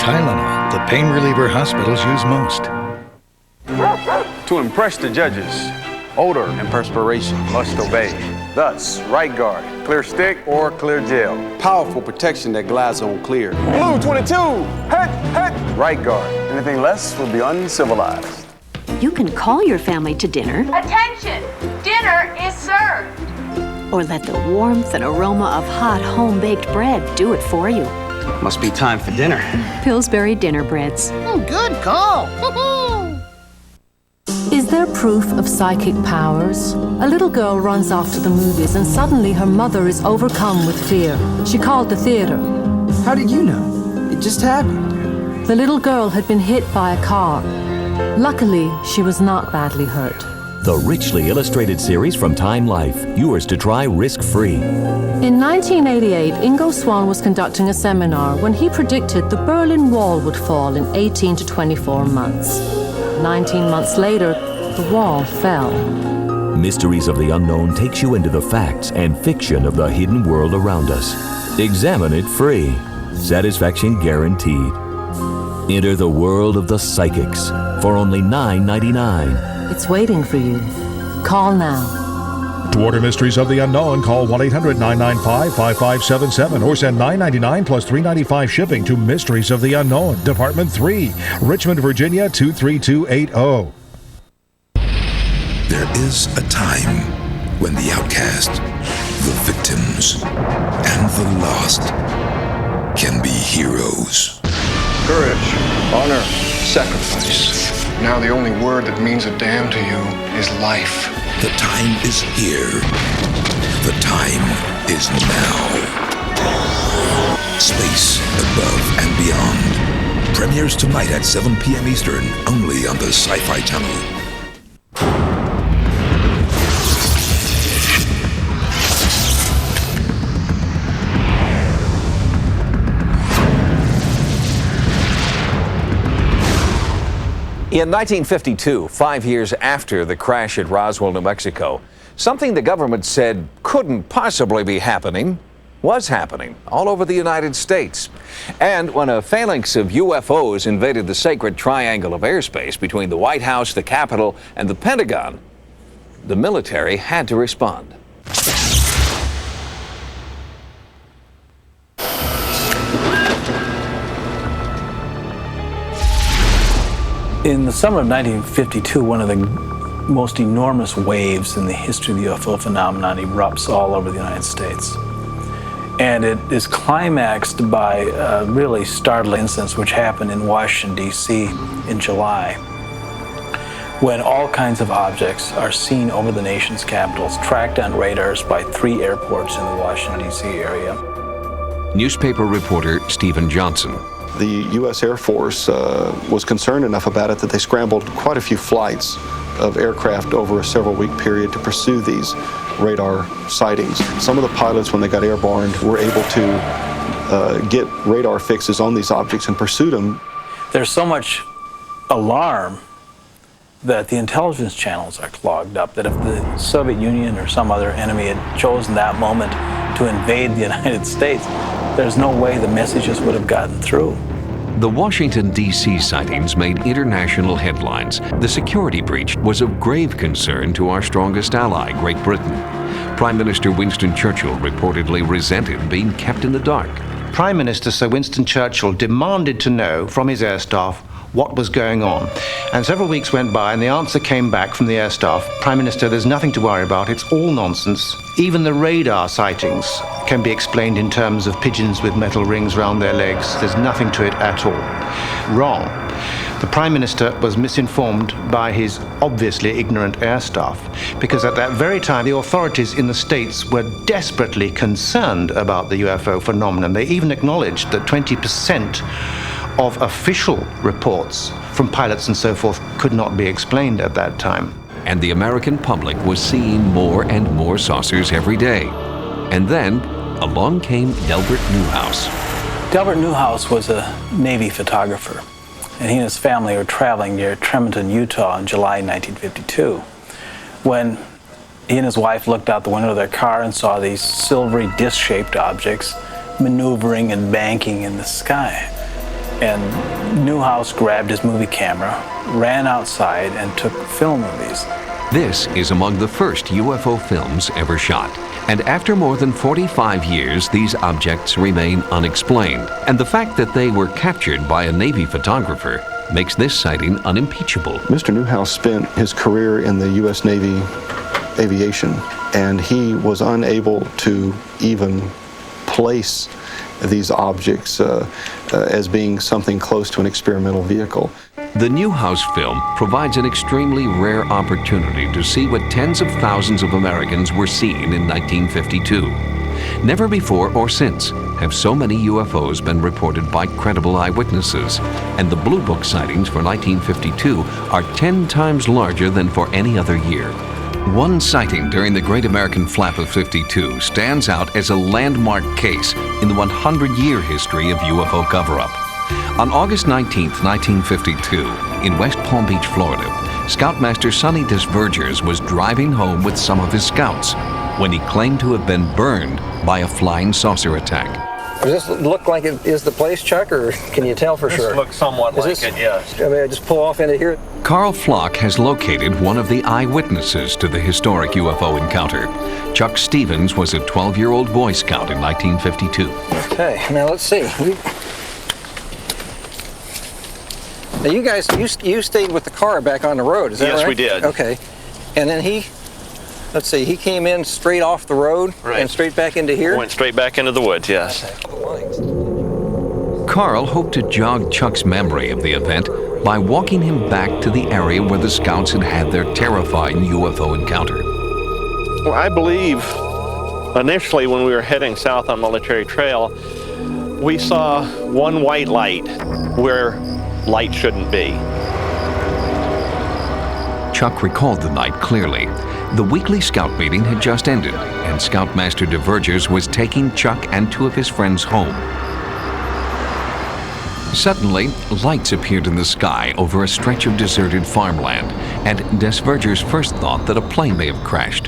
Tylenol, the pain reliever hospitals use most. To impress the judges, odor and perspiration must obey. Thus, right guard, clear stick or clear gel. Powerful protection that glides on clear. Blue 22, head. Right guard, anything less will be uncivilized. You can call your family to dinner. Attention! Dinner is served! Or let the warmth and aroma of hot home-baked bread do it for you. Must be time for dinner. Pillsbury dinner breads. Good call! Is there proof of psychic powers? A little girl runs off to the movies and suddenly her mother is overcome with fear. She called the theater. How did you know? It just happened. The little girl had been hit by a car. Luckily, she was not badly hurt. The richly illustrated series from Time Life, yours to try risk-free. In 1988, Ingo Swann was conducting a seminar when he predicted the Berlin Wall would fall in 18 to 24 months. 19 months later, the wall fell. Mysteries of the Unknown takes you into the facts and fiction of the hidden world around us. Examine it free. Satisfaction guaranteed. Enter the world of the psychics for only $9.99. It's waiting for you. Call now. To order Mysteries of the Unknown, call 1-800-995-5577 or send $9.99 plus $3.95 shipping to Mysteries of the Unknown, Department 3, Richmond, Virginia 23280. There is a time when the outcast, the victims, and the lost can be heroes. Courage, honor, sacrifice. Now the only word that means a damn to you is life. The time is here. The time is now. Space, Above and Beyond. Premieres tonight at 7 p.m. Eastern, only on the Sci-Fi Channel. In 1952, 5 years after the crash at Roswell, New Mexico, something the government said couldn't possibly be happening was happening all over the United States. And when a phalanx of UFOs invaded the sacred triangle of airspace between the White House, the Capitol, and the Pentagon, the military had to respond. In the summer of 1952, one of the most enormous waves in the history of the UFO phenomenon erupts all over the United States. And it is climaxed by a really startling instance which happened in Washington, D.C. in July, when all kinds of objects are seen over the nation's capitals, tracked on radars by 3 airports in the Washington, D.C. area. Newspaper reporter Stephen Johnson. The U.S. Air Force was concerned enough about it that they scrambled quite a few flights of aircraft over a several-week period to pursue these radar sightings. Some of the pilots, when they got airborne, were able to get radar fixes on these objects and pursue them. There's so much alarm that the intelligence channels are clogged up, that if the Soviet Union or some other enemy had chosen that moment to invade the United States, there's no way the messages would have gotten through. The Washington, D.C. sightings made international headlines. The security breach was of grave concern to our strongest ally, Great Britain. Prime Minister Winston Churchill reportedly resented being kept in the dark. Prime Minister Sir Winston Churchill demanded to know from his air staff what was going on. And several weeks went by and the answer came back from the air staff: Prime Minister, there's nothing to worry about, it's all nonsense. Even the radar sightings can be explained in terms of pigeons with metal rings round their legs. There's nothing to it at all. Wrong. The Prime Minister was misinformed by his obviously ignorant air staff, because at that very time the authorities in the States were desperately concerned about the UFO phenomenon. They even acknowledged that 20% of official reports from pilots and so forth could not be explained at that time. And the American public was seeing more and more saucers every day. And then along came Delbert Newhouse. Delbert Newhouse was a Navy photographer, and he and his family were traveling near Tremonton, Utah in July 1952, when he and his wife looked out the window of their car and saw these silvery disc-shaped objects maneuvering and banking in the sky. And Newhouse grabbed his movie camera, ran outside, and took film of these. This is among the first UFO films ever shot. And after more than 45 years, these objects remain unexplained. And the fact that they were captured by a Navy photographer makes this sighting unimpeachable. Mr. Newhouse spent his career in the U.S. Navy aviation, and he was unable to even place these objects as being something close to an experimental vehicle. The Newhouse film provides an extremely rare opportunity to see what tens of thousands of Americans were seeing in 1952. Never before or since have so many UFOs been reported by credible eyewitnesses, and the Blue Book sightings for 1952 are 10 times larger than for any other year. One sighting during the Great American Flap of 52 stands out as a landmark case in the 100-year history of UFO cover-up. On August 19, 1952, in West Palm Beach, Florida, Scoutmaster Sonny Desvergers was driving home with some of his scouts when he claimed to have been burned by a flying saucer attack. Does this look like it is the place, Chuck, or can you tell for sure? This looks somewhat like it, yes. I mean, I just pull off into here. Carl Flock has located one of the eyewitnesses to the historic UFO encounter. Chuck Stevens was a 12-year-old Boy Scout in 1952. Okay, now let's see. Now you guys, you stayed with the car back on the road, is that right? Yes, we did. Okay. And then let's see, he came in straight off the road and straight back into here? Went straight back into the woods, yes. Carl hoped to jog Chuck's memory of the event by walking him back to the area where the scouts had had their terrifying UFO encounter. Well, I believe initially when we were heading south on Military Trail, we saw one white light where light shouldn't be. Chuck recalled the night clearly. The weekly scout meeting had just ended, and Scoutmaster DeVergers was taking Chuck and two of his friends home. Suddenly, lights appeared in the sky over a stretch of deserted farmland, and Desverger's first thought that a plane may have crashed.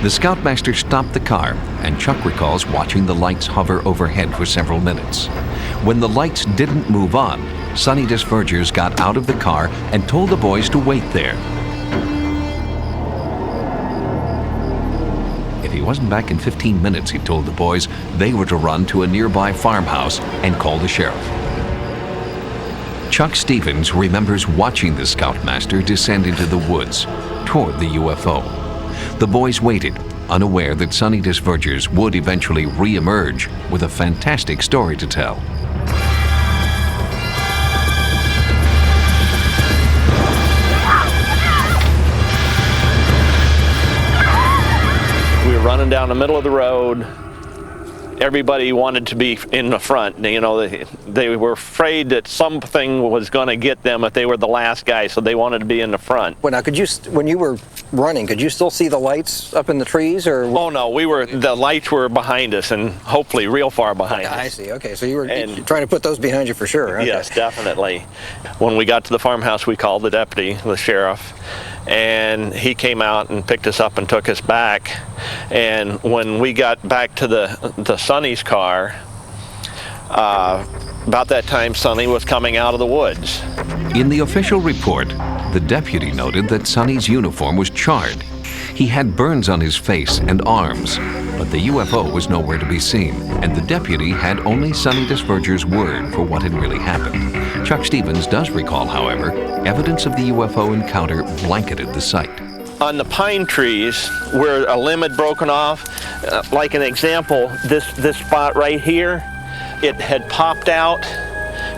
The Scoutmaster stopped the car, and Chuck recalls watching the lights hover overhead for several minutes. When the lights didn't move on, Sonny Desvergers got out of the car and told the boys to wait there. If he wasn't back in 15 minutes, he told the boys, they were to run to a nearby farmhouse and call the sheriff. Chuck Stevens remembers watching the Scoutmaster descend into the woods toward the UFO. The boys waited, unaware that Sonny Desvergers would eventually re-emerge with a fantastic story to tell. We were running down the middle of the road. Everybody wanted to be in the front. You know, they were afraid that something was going to get them if they were the last guy, so they wanted to be in the front. Well, now, when you were running, could you still see the lights up in the trees, or? Oh no, the lights were behind us, and hopefully real far behind us. I see. Okay, so you were trying to put those behind you for sure. Okay. Yes, definitely. When we got to the farmhouse, we called the deputy, the sheriff, and he came out and picked us up and took us back. And when we got back to the Sonny's car, about that time Sonny was coming out of the woods. In the official report, the deputy noted that Sonny's uniform was charred. He had burns on his face and arms, but the UFO was nowhere to be seen, and the deputy had only Sonny Desvergers' word for what had really happened. Chuck Stevens does recall, however, evidence of the UFO encounter blanketed the site. On the pine trees where a limb had broken off, like an example, this spot right here, it had popped out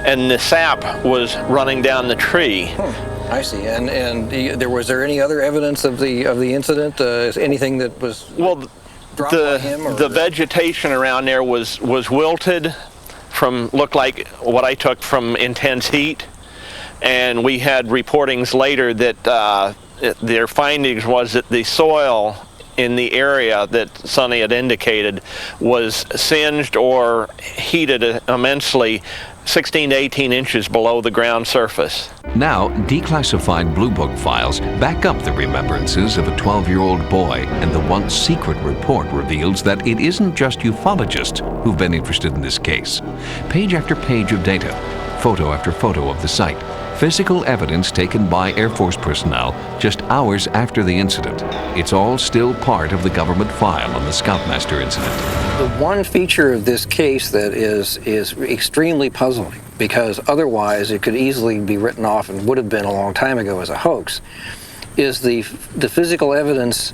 and the sap was running down the tree. I see. And was there any other evidence of the incident? Anything that was dropped on him? Or the vegetation around there was wilted looked like what I took from intense heat, and we had reportings later that their findings was that the soil in the area that Sonny had indicated was singed or heated immensely 16 to 18 inches below the ground surface. Now, declassified Blue Book files back up the remembrances of a 12-year-old boy, and the once secret report reveals that it isn't just ufologists who've been interested in this case. Page after page of data, photo after photo of the site, physical evidence taken by Air Force personnel just hours after the incident. It's all still part of the government file on the Scoutmaster incident. The one feature of this case that is extremely puzzling, because otherwise it could easily be written off and would have been a long time ago as a hoax, is the physical evidence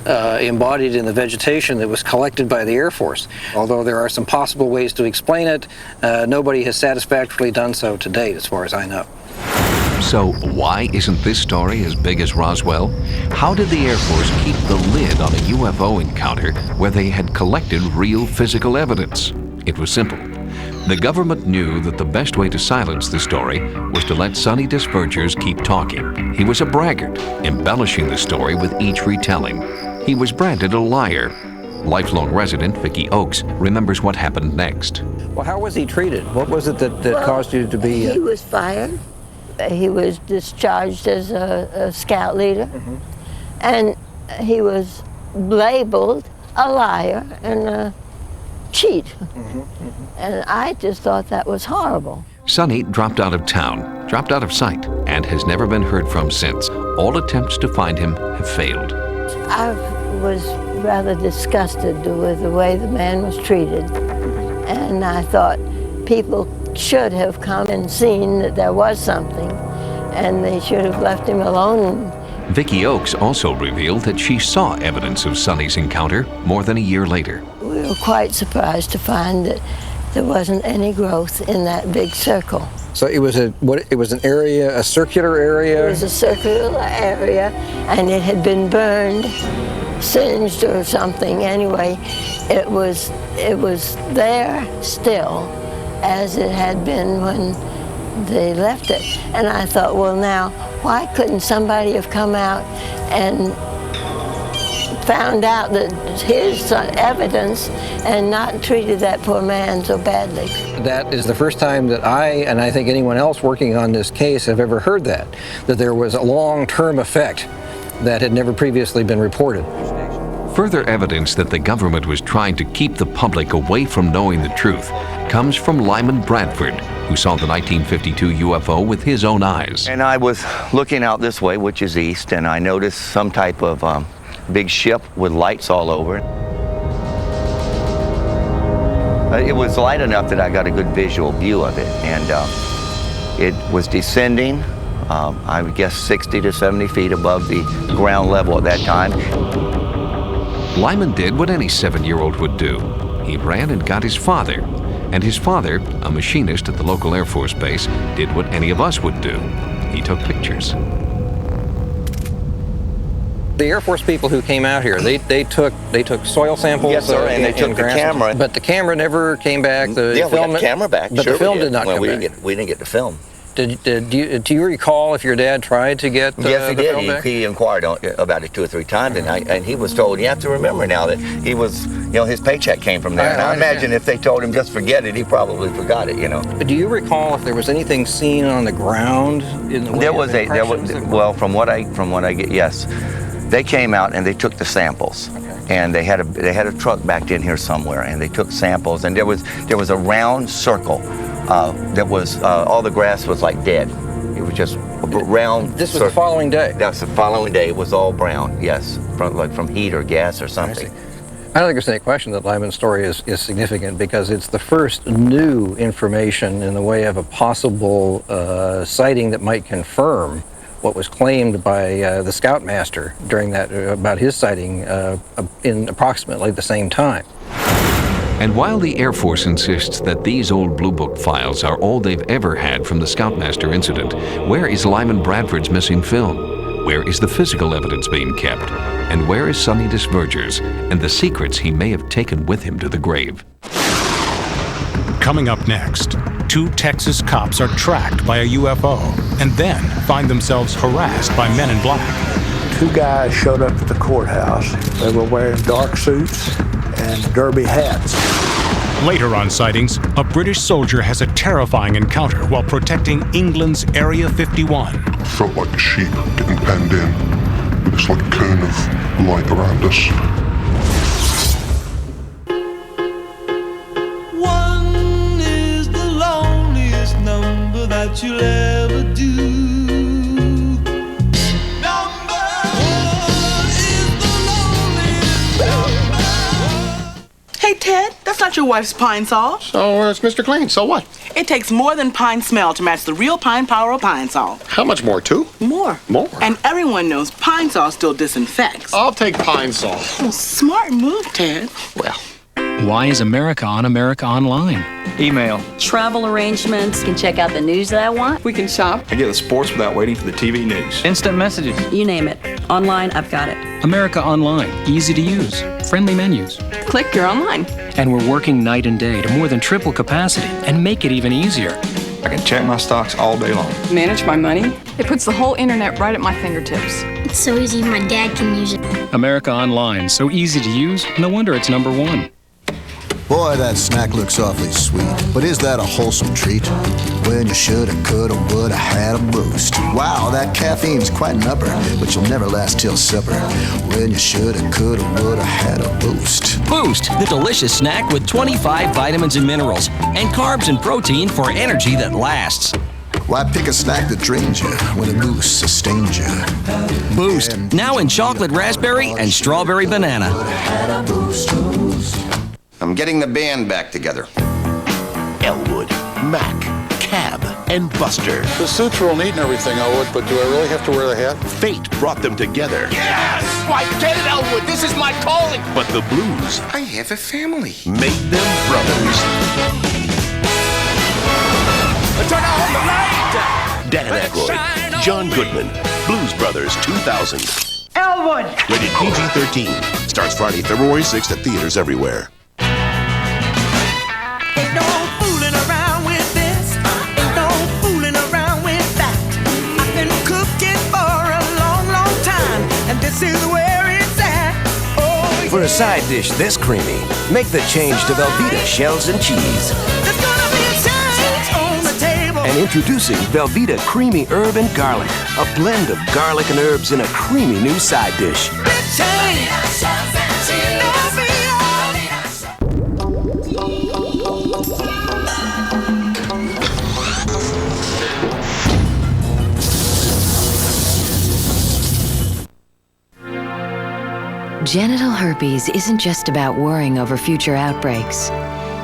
embodied in the vegetation that was collected by the Air Force. Although there are some possible ways to explain it, nobody has satisfactorily done so to date, as far as I know. So why isn't this story as big as Roswell? How did the Air Force keep the lid on a UFO encounter where they had collected real physical evidence? It was simple. The government knew that the best way to silence the story was to let Sonny Desvergers keep talking. He was a braggart, embellishing the story with each retelling. He was branded a liar. Lifelong resident Vicki Oakes remembers what happened next. Well, how was he treated? What was it that caused you to be... He was fired. He was discharged as a scout leader. And he was labeled a liar and a cheat. And I just thought that was horrible. Sonny dropped out of town, dropped out of sight, and has never been heard from since. All attempts to find him have failed. I was rather disgusted with the way the man was treated. And I thought people should have come and seen that there was something, and they should have left him alone. Vicki Oakes also revealed that she saw evidence of Sonny's encounter more than a year later. We were quite surprised to find that there wasn't any growth in that big circle. So it was an area, a circular area? It was a circular area, and it had been burned, singed or something. Anyway, it was there still, as it had been when they left it. And I thought, well, now, why couldn't somebody have come out and found out that his evidence and not treated that poor man so badly. That is the first time that and I think anyone else working on this case have ever heard that there was a long-term effect that had never previously been reported. Further evidence that the government was trying to keep the public away from knowing the truth comes from Lyman Bradford, who saw the 1952 UFO with his own eyes. And I was looking out this way, which is east, and I noticed some type of big ship with lights all over it. It was light enough that I got a good visual view of it, and it was descending, I would guess 60 to 70 feet above the ground level at that time. Lyman did what any 7-year-old would do. He ran and got his father. And his father, a machinist at the local Air Force base, did what any of us would do. He took pictures. The Air Force people who came out here, they took soil samples. Yes, sir, and they took the camera. But the camera never came back. We got the camera back. But sure the film we did not come back. We didn't get the film. Do you recall if your dad tried to get yes, he the did. film back? He inquired about it 2 or 3 times, and he was told, you have to remember now that he was, his paycheck came from there. And I imagine if they told him just forget it, he probably forgot it, But do you recall if there was anything seen on the ground in the way well, from what I get, yes. They came out and they took the samples. Okay. And they had a truck backed in here somewhere, and they took samples, and there was a round circle that was all the grass was like dead. It was just a round. This was the following day. That's the following day. It was all brown. Yes, from heat or gas or something. I don't think there's any question that Lyman's story is significant because it's the first new information in the way of a possible sighting that might confirm what was claimed by the scoutmaster during that about his sighting in approximately the same time. And while the Air Force insists that these old Blue Book files are all they've ever had from the Scoutmaster incident, where is Lyman Bradford's missing film? Where is the physical evidence being kept? And where is Sonny Desvergers and the secrets he may have taken with him to the grave? Coming up next, 2 Texas cops are tracked by a UFO and then find themselves harassed by men in black. 2 guys showed up at the courthouse. They were wearing dark suits and derby hats. Later on Sightings, a British soldier has a terrifying encounter while protecting England's Area 51. It felt like a sheep getting penned in with this like cone of light around us. One is the loneliest number that you'll ever do. Hey, Ted, that's not your wife's pine saw. So it's Mr. Clean. So what? It takes more than pine smell to match the real pine power of pine saw. How much more, 2? More. More? And everyone knows pine saw still disinfects. I'll take pine saw. Oh, smart move, Ted. Well. Why is America on America Online? Email. Travel arrangements. You can check out the news that I want. We can shop. I get the sports without waiting for the TV news. Instant messages. You name it. Online, I've got it. America Online. Easy to use. Friendly menus. Click, you're online. And we're working night and day to more than triple capacity and make it even easier. I can check my stocks all day long. Manage my money. It puts the whole internet right at my fingertips. It's so easy, my dad can use it. America Online. So easy to use. No wonder it's #1. Boy, that snack looks awfully sweet, but is that a wholesome treat? When you shoulda, coulda, woulda had a boost. Wow, that caffeine's quite an upper, but you'll never last till supper. When you shoulda, coulda, woulda had a boost. Boost, the delicious snack with 25 vitamins and minerals, and carbs and protein for energy that lasts. Why pick a snack that drains you when a boost sustains you? Boost, now in chocolate raspberry and strawberry banana. I'm getting the band back together. Elwood, Mac, Cab, and Buster. The suits are all neat and everything, Elwood, but do I really have to wear the hat? Fate brought them together. Yes! Why, get it, Elwood! This is my calling! But the blues I have a family. made them brothers. Turn on the light! Dan Aykroyd, John Goodman, Blues Brothers 2000. Elwood! Rated PG-13. Starts Friday, February 6th at theaters everywhere. Ain't no fooling around with this. Ain't no fooling around with that. I've been cooking for a long, long time, and this is where it's at. a side dish this creamy, make the change to Velveeta shells and cheese. There's gonna be a change on the table. And introducing Velveeta Creamy Herb and Garlic, a blend of garlic and herbs in a creamy new side dish. Genital herpes isn't just about worrying over future outbreaks.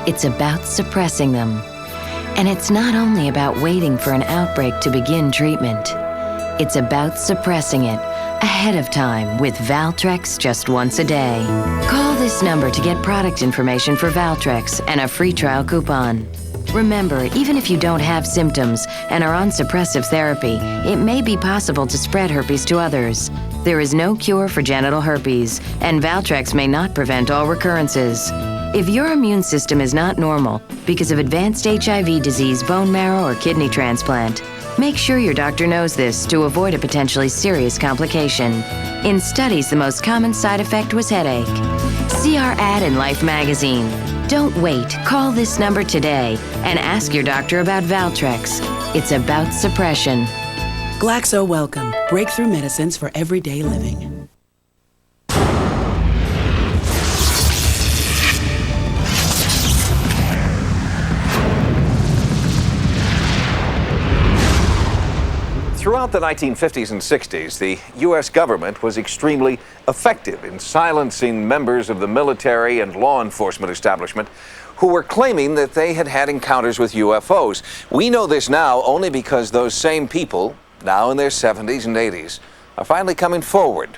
It's about suppressing them. And it's not only about waiting for an outbreak to begin treatment. It's about suppressing it ahead of time with Valtrex just once a day. Call this number to get product information for Valtrex and a free trial coupon. Remember, even if you don't have symptoms and are on suppressive therapy, it may be possible to spread herpes to others. There is no cure for genital herpes, and Valtrex may not prevent all recurrences. If your immune system is not normal because of advanced HIV disease, bone marrow, or kidney transplant, make sure your doctor knows this to avoid a potentially serious complication. In studies, the most common side effect was headache. See our ad in Life magazine. Don't wait. Call this number today and ask your doctor about Valtrex. It's about suppression. Glaxo Welcome. Breakthrough medicines for everyday living. Throughout the 1950s and 60s, the U.S. government was extremely effective in silencing members of the military and law enforcement establishment who were claiming that they had had encounters with UFOs. We know this now only because those same people, now in their 70s and 80s, are finally coming forward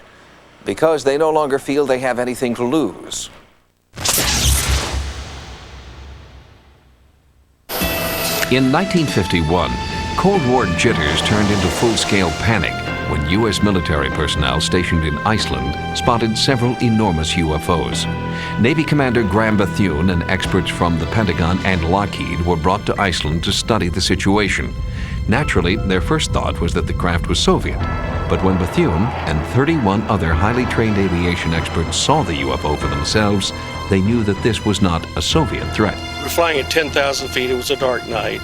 because they no longer feel they have anything to lose. In 1951, Cold War jitters turned into full-scale panic when U.S. military personnel stationed in Iceland spotted several enormous UFOs. Navy Commander Graham Bethune and experts from the Pentagon and Lockheed were brought to Iceland to study the situation. Naturally, their first thought was that the craft was Soviet. But when Bethune and 31 other highly trained aviation experts saw the UFO for themselves, they knew that this was not a Soviet threat. We were flying at 10,000 feet. It was a dark night.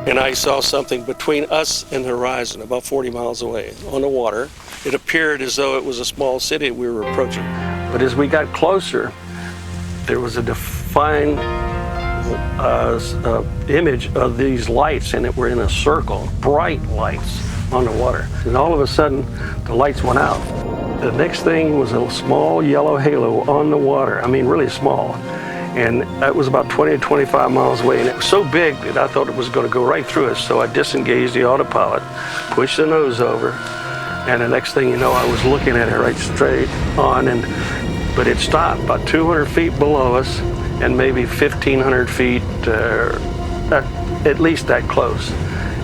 And I saw something between us and the horizon, about 40 miles away, on the water. It appeared as though it was a small city we were approaching. But as we got closer, there was a defined image of these lights, and it were in a circle, bright lights on the water. And all of a sudden, the lights went out. The next thing was a small yellow halo on the water. I mean, really small. And that was about 20 to 25 miles away, and it was so big that I thought it was going to go right through us. So I disengaged the autopilot, pushed the nose over, and the next thing you know, I was looking at it right straight on, but it stopped about 200 feet below us, and maybe 1,500 feet, at least that close.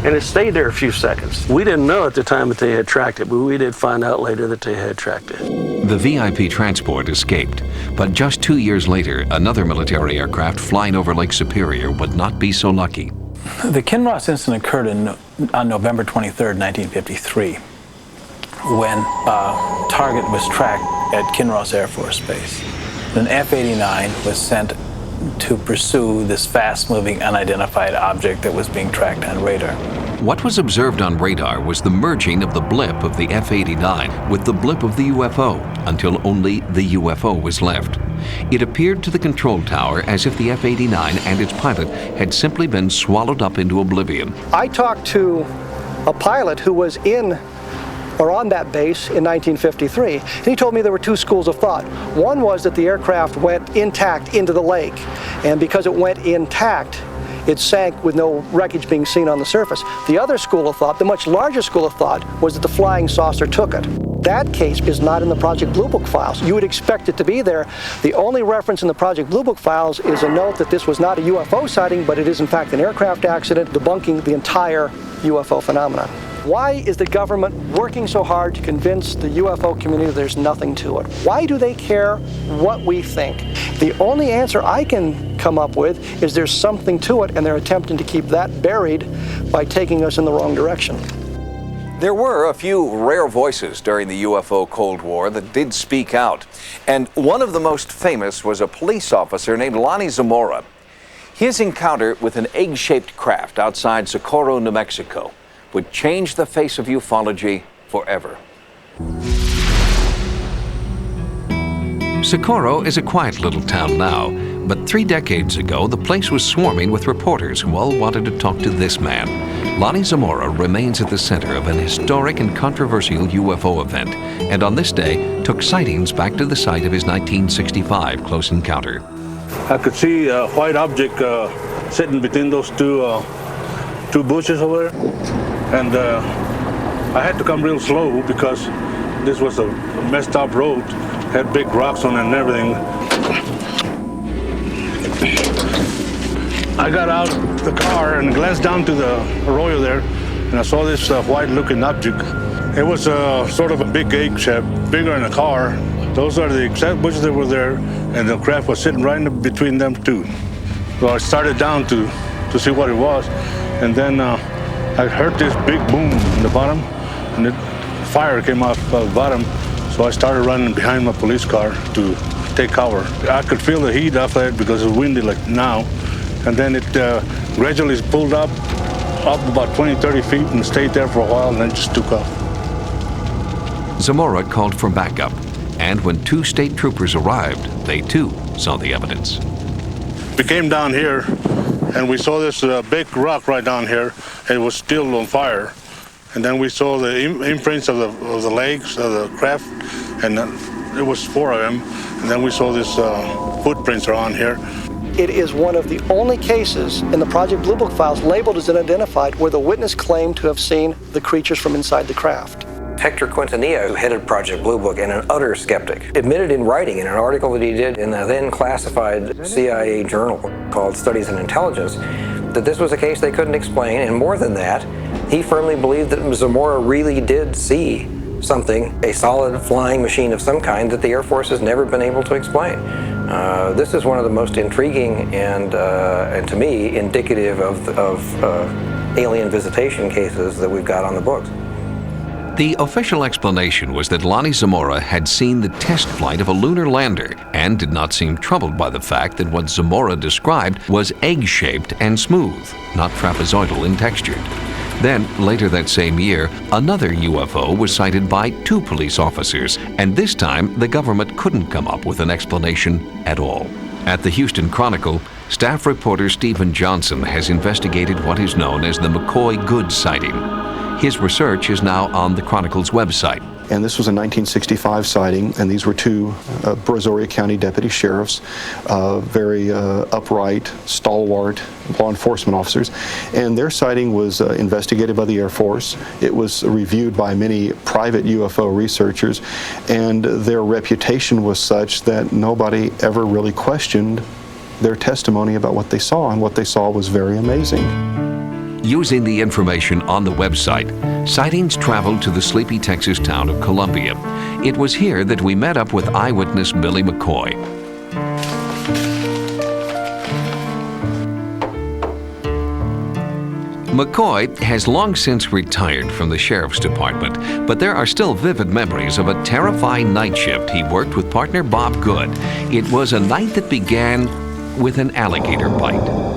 And it stayed there a few seconds. We didn't know at the time that they had tracked it, but we did find out later that they had tracked it. The VIP transport escaped, but just 2 years later, another military aircraft flying over Lake Superior would not be so lucky. The Kinross incident occurred on November 23rd, 1953, when a target was tracked at Kinross Air Force Base. An F-89 was sent to pursue this fast-moving, unidentified object that was being tracked on radar. What was observed on radar was the merging of the blip of the F-89 with the blip of the UFO until only the UFO was left. It appeared to the control tower as if the F-89 and its pilot had simply been swallowed up into oblivion. I talked to a pilot who was on that base in 1953. And he told me there were two schools of thought. One was that the aircraft went intact into the lake, and because it went intact, it sank with no wreckage being seen on the surface. The other school of thought, the much larger school of thought, was that the flying saucer took it. That case is not in the Project Blue Book files. You would expect it to be there. The only reference in the Project Blue Book files is a note that this was not a UFO sighting, but it is in fact an aircraft accident, debunking the entire UFO phenomenon. Why is the government working so hard to convince the UFO community there's nothing to it? Why do they care what we think? The only answer I can come up with is there's something to it, and they're attempting to keep that buried by taking us in the wrong direction. There were a few rare voices during the UFO Cold War that did speak out. And one of the most famous was a police officer named Lonnie Zamora. His encounter with an egg-shaped craft outside Socorro, New Mexico, would change the face of ufology forever. Socorro is a quiet little town now, but 3 decades ago, the place was swarming with reporters who all wanted to talk to this man. Lonnie Zamora remains at the center of an historic and controversial UFO event, and on this day, took sightings back to the site of his 1965 close encounter. I could see a white object sitting between those two bushes over there, and I had to come real slow because this was a messed up road, had big rocks on it and everything. I got out of the car and glanced down to the arroyo there, and I saw this white-looking object. It was sort of a big egg shape, bigger than a car. Those are the exact bushes that were there, and the craft was sitting right in between them two. So I started down to see what it was, and then I heard this big boom in the bottom, and the fire came off the bottom. So I started running behind my police car to take cover. I could feel the heat off that because it was windy like now. And then it gradually pulled up about 20, 30 feet and stayed there for a while and then just took off. Zamora called for backup, and when 2 state troopers arrived, they too saw the evidence. We came down here and we saw this big rock right down here. It was still on fire. And then we saw the imprints of the legs of the craft, and there was 4 of them. And then we saw this footprints are on here. It is one of the only cases in the Project Blue Book files labeled as unidentified where the witness claimed to have seen the creatures from inside the craft. Hector Quintanilla, who headed Project Blue Book and an utter skeptic, admitted in writing in an article that he did in a then classified CIA journal called Studies in Intelligence that this was a case they couldn't explain, and more than that, he firmly believed that Zamora really did see something, a solid flying machine of some kind that the Air Force has never been able to explain. This is one of the most intriguing and to me, indicative of alien visitation cases that we've got on the books. The official explanation was that Lonnie Zamora had seen the test flight of a lunar lander and did not seem troubled by the fact that what Zamora described was egg-shaped and smooth, not trapezoidal in texture. Then, later that same year, another UFO was sighted by 2 police officers, and this time the government couldn't come up with an explanation at all. At the Houston Chronicle, staff reporter Stephen Johnson has investigated what is known as the McCoy Goods sighting. His research is now on the Chronicle's website. And this was a 1965 sighting, and these were 2 Brazoria County deputy sheriffs, very upright, stalwart law enforcement officers. And their sighting was investigated by the Air Force. It was reviewed by many private UFO researchers, and their reputation was such that nobody ever really questioned their testimony about what they saw, and what they saw was very amazing. Using the information on the website, sightings traveled to the sleepy Texas town of Columbia. It was here that we met up with eyewitness Billy McCoy. McCoy has long since retired from the sheriff's department, but there are still vivid memories of a terrifying night shift he worked with partner Bob Good. It was a night that began with an alligator bite.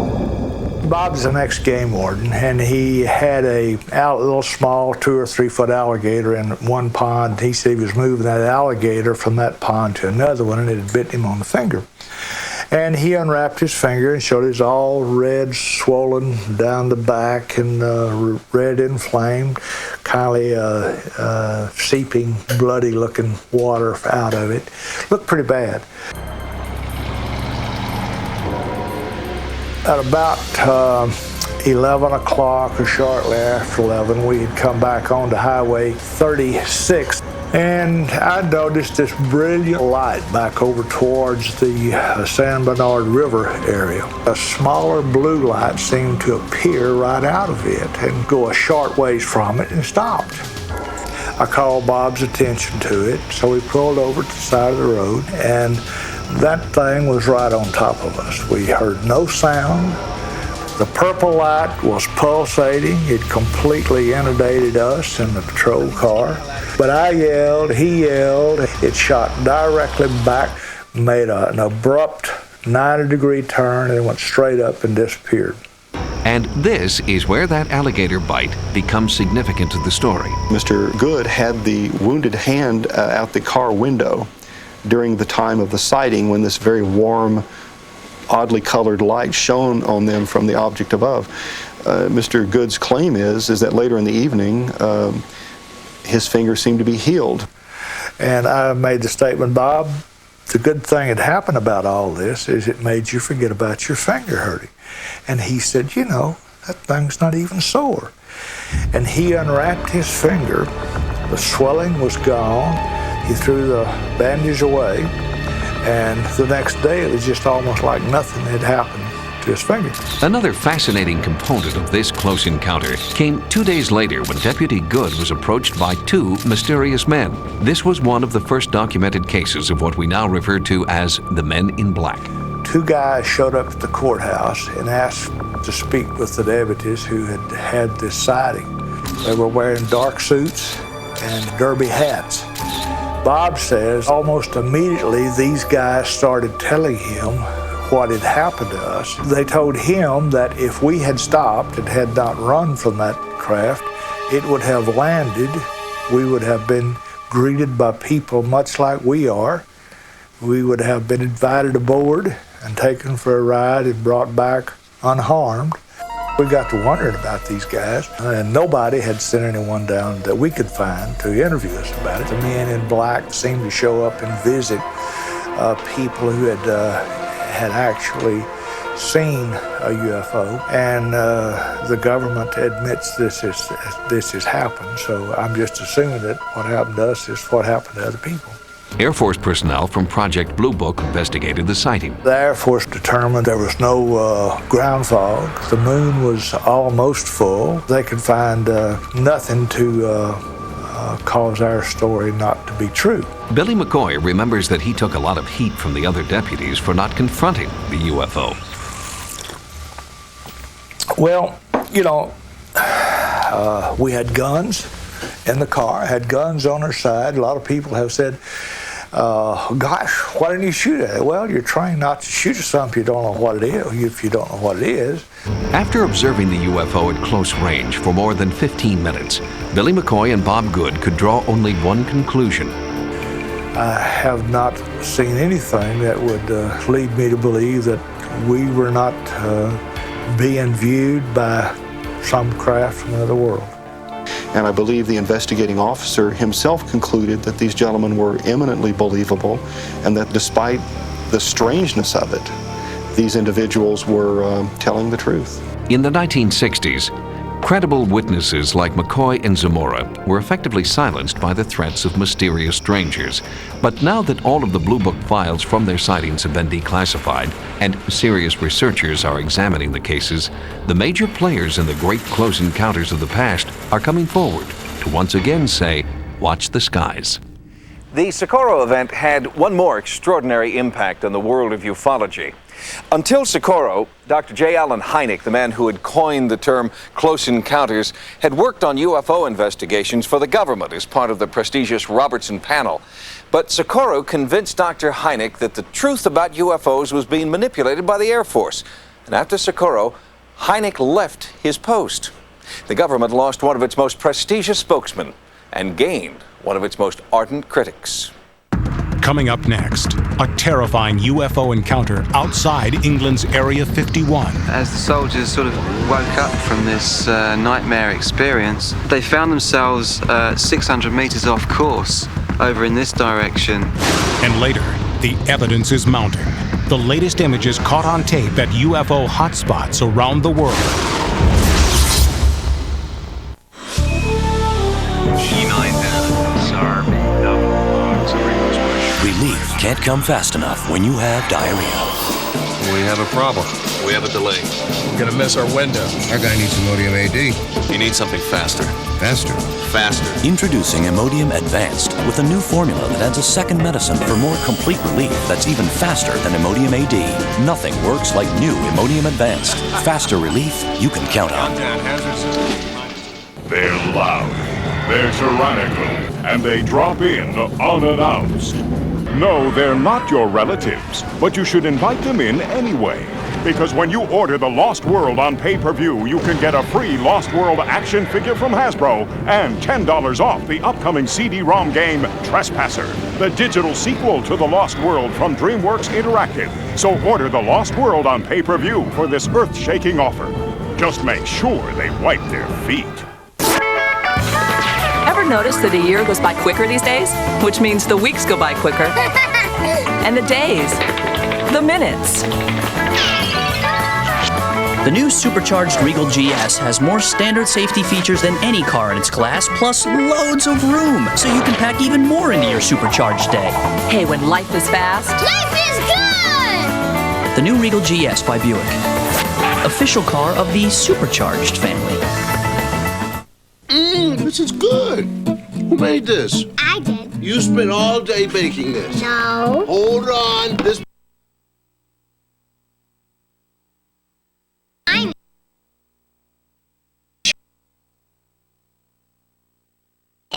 Bob's an ex-game warden, and he had a little small 2 or 3 foot alligator in one pond. He said he was moving that alligator from that pond to another one, and it had bit him on the finger. And he unwrapped his finger and showed it was all red, swollen down the back, and red inflamed, kind of seeping, bloody-looking water out of it. Looked pretty bad. At about 11 o'clock or shortly after 11, we had come back onto Highway 36, and I noticed this brilliant light back over towards the San Bernard River area. A smaller blue light seemed to appear right out of it and go a short ways from it and stopped. I called Bob's attention to it, so we pulled over to the side of the road, and that thing was right on top of us. We heard no sound. The purple light was pulsating. It completely inundated us in the patrol car. But I yelled, he yelled. It shot directly back, made an abrupt 90-degree turn, and went straight up and disappeared. And this is where that alligator bite becomes significant to the story. Mr. Good had the wounded hand out the car window during the time of the sighting, when this very warm, oddly colored light shone on them from the object above. Mr. Good's claim is that later in the evening, his finger seemed to be healed. And I made the statement, Bob, the good thing that happened about all this is it made you forget about your finger hurting. And he said, you know, that thing's not even sore. And he unwrapped his finger. The swelling was gone. He threw the bandage away. And the next day, it was just almost like nothing had happened to his finger. Another fascinating component of this close encounter came 2 days later when Deputy Good was approached by two mysterious men. This was one of the first documented cases of what we now refer to as the Men in Black. Two guys showed up at the courthouse and asked to speak with the deputies who had had this sighting. They were wearing dark suits and derby hats. Bob says almost immediately these guys started telling him what had happened to us. They told him that if we had stopped and had not run from that craft, it would have landed. We would have been greeted by people much like we are. We would have been invited aboard and taken for a ride and brought back unharmed. We got to wondering about these guys, and nobody had sent anyone down that we could find to interview us about it. The Men in Black seemed to show up and visit people who had actually seen a UFO, and the government admits this has happened. So I'm just assuming that what happened to us is what happened to other people. Air Force personnel from Project Blue Book investigated the sighting. The Air Force determined there was no ground fog. The moon was almost full. They could find nothing to cause our story not to be true. Billy McCoy remembers that he took a lot of heat from the other deputies for not confronting the UFO. Well, you know, we had guns in the car, had guns on our side. A lot of people have said, gosh, why didn't you shoot at it? Well, you're trying not to shoot at something you don't know what it is, if you don't know what it is. After observing the UFO at close range for more than 15 minutes, Billy McCoy and Bob Good could draw only one conclusion. I have not seen anything that would lead me to believe that we were not being viewed by some craft from another world. And I believe the investigating officer himself concluded that these gentlemen were eminently believable, and that despite the strangeness of it, these individuals were telling the truth. In the 1960s, credible witnesses like McCoy and Zamora were effectively silenced by the threats of mysterious strangers. But now that all of the Blue Book files from their sightings have been declassified and serious researchers are examining the cases, the major players in the great close encounters of the past are coming forward to once again say, watch the skies. The Socorro event had one more extraordinary impact on the world of ufology. Until Socorro, Dr. J. Allen Hynek, the man who had coined the term close encounters, had worked on UFO investigations for the government as part of the prestigious Robertson panel. But Socorro convinced Dr. Hynek that the truth about UFOs was being manipulated by the Air Force. And after Socorro, Hynek left his post. The government lost one of its most prestigious spokesmen and gained one of its most ardent critics. Coming up next, a terrifying UFO encounter outside England's Area 51. As the soldiers sort of woke up from this nightmare experience, they found themselves 600 meters off course over in this direction. And later, the evidence is mounting. The latest images caught on tape at UFO hotspots around the world. Relief can't come fast enough when you have diarrhea. We have a problem. We have a delay. We're gonna miss our window. Our guy needs Imodium AD. You need something faster. Faster? Faster. Introducing Imodium Advanced with a new formula that adds a second medicine for more complete relief that's even faster than Imodium AD. Nothing works like new Imodium Advanced. Faster relief you can count on. They're loud, they're tyrannical, and they drop in unannounced. No, they're not your relatives, but you should invite them in anyway. Because when you order The Lost World on pay-per-view, you can get a free Lost World action figure from Hasbro and $10 off the upcoming CD-ROM game Trespasser, the digital sequel to The Lost World from DreamWorks Interactive. So order The Lost World on pay-per-view for this earth-shaking offer. Just make sure they wipe their feet. Ever notice that a year goes by quicker these days? Which means the weeks go by quicker. And the days. The minutes. The new supercharged Regal GS has more standard safety features than any car in its class, plus loads of room, so you can pack even more into your supercharged day. Hey, when life is fast... Life is good! The new Regal GS by Buick. Official car of the supercharged family. This is good. Who made this? I did. You spent all day baking this. No. Hold on.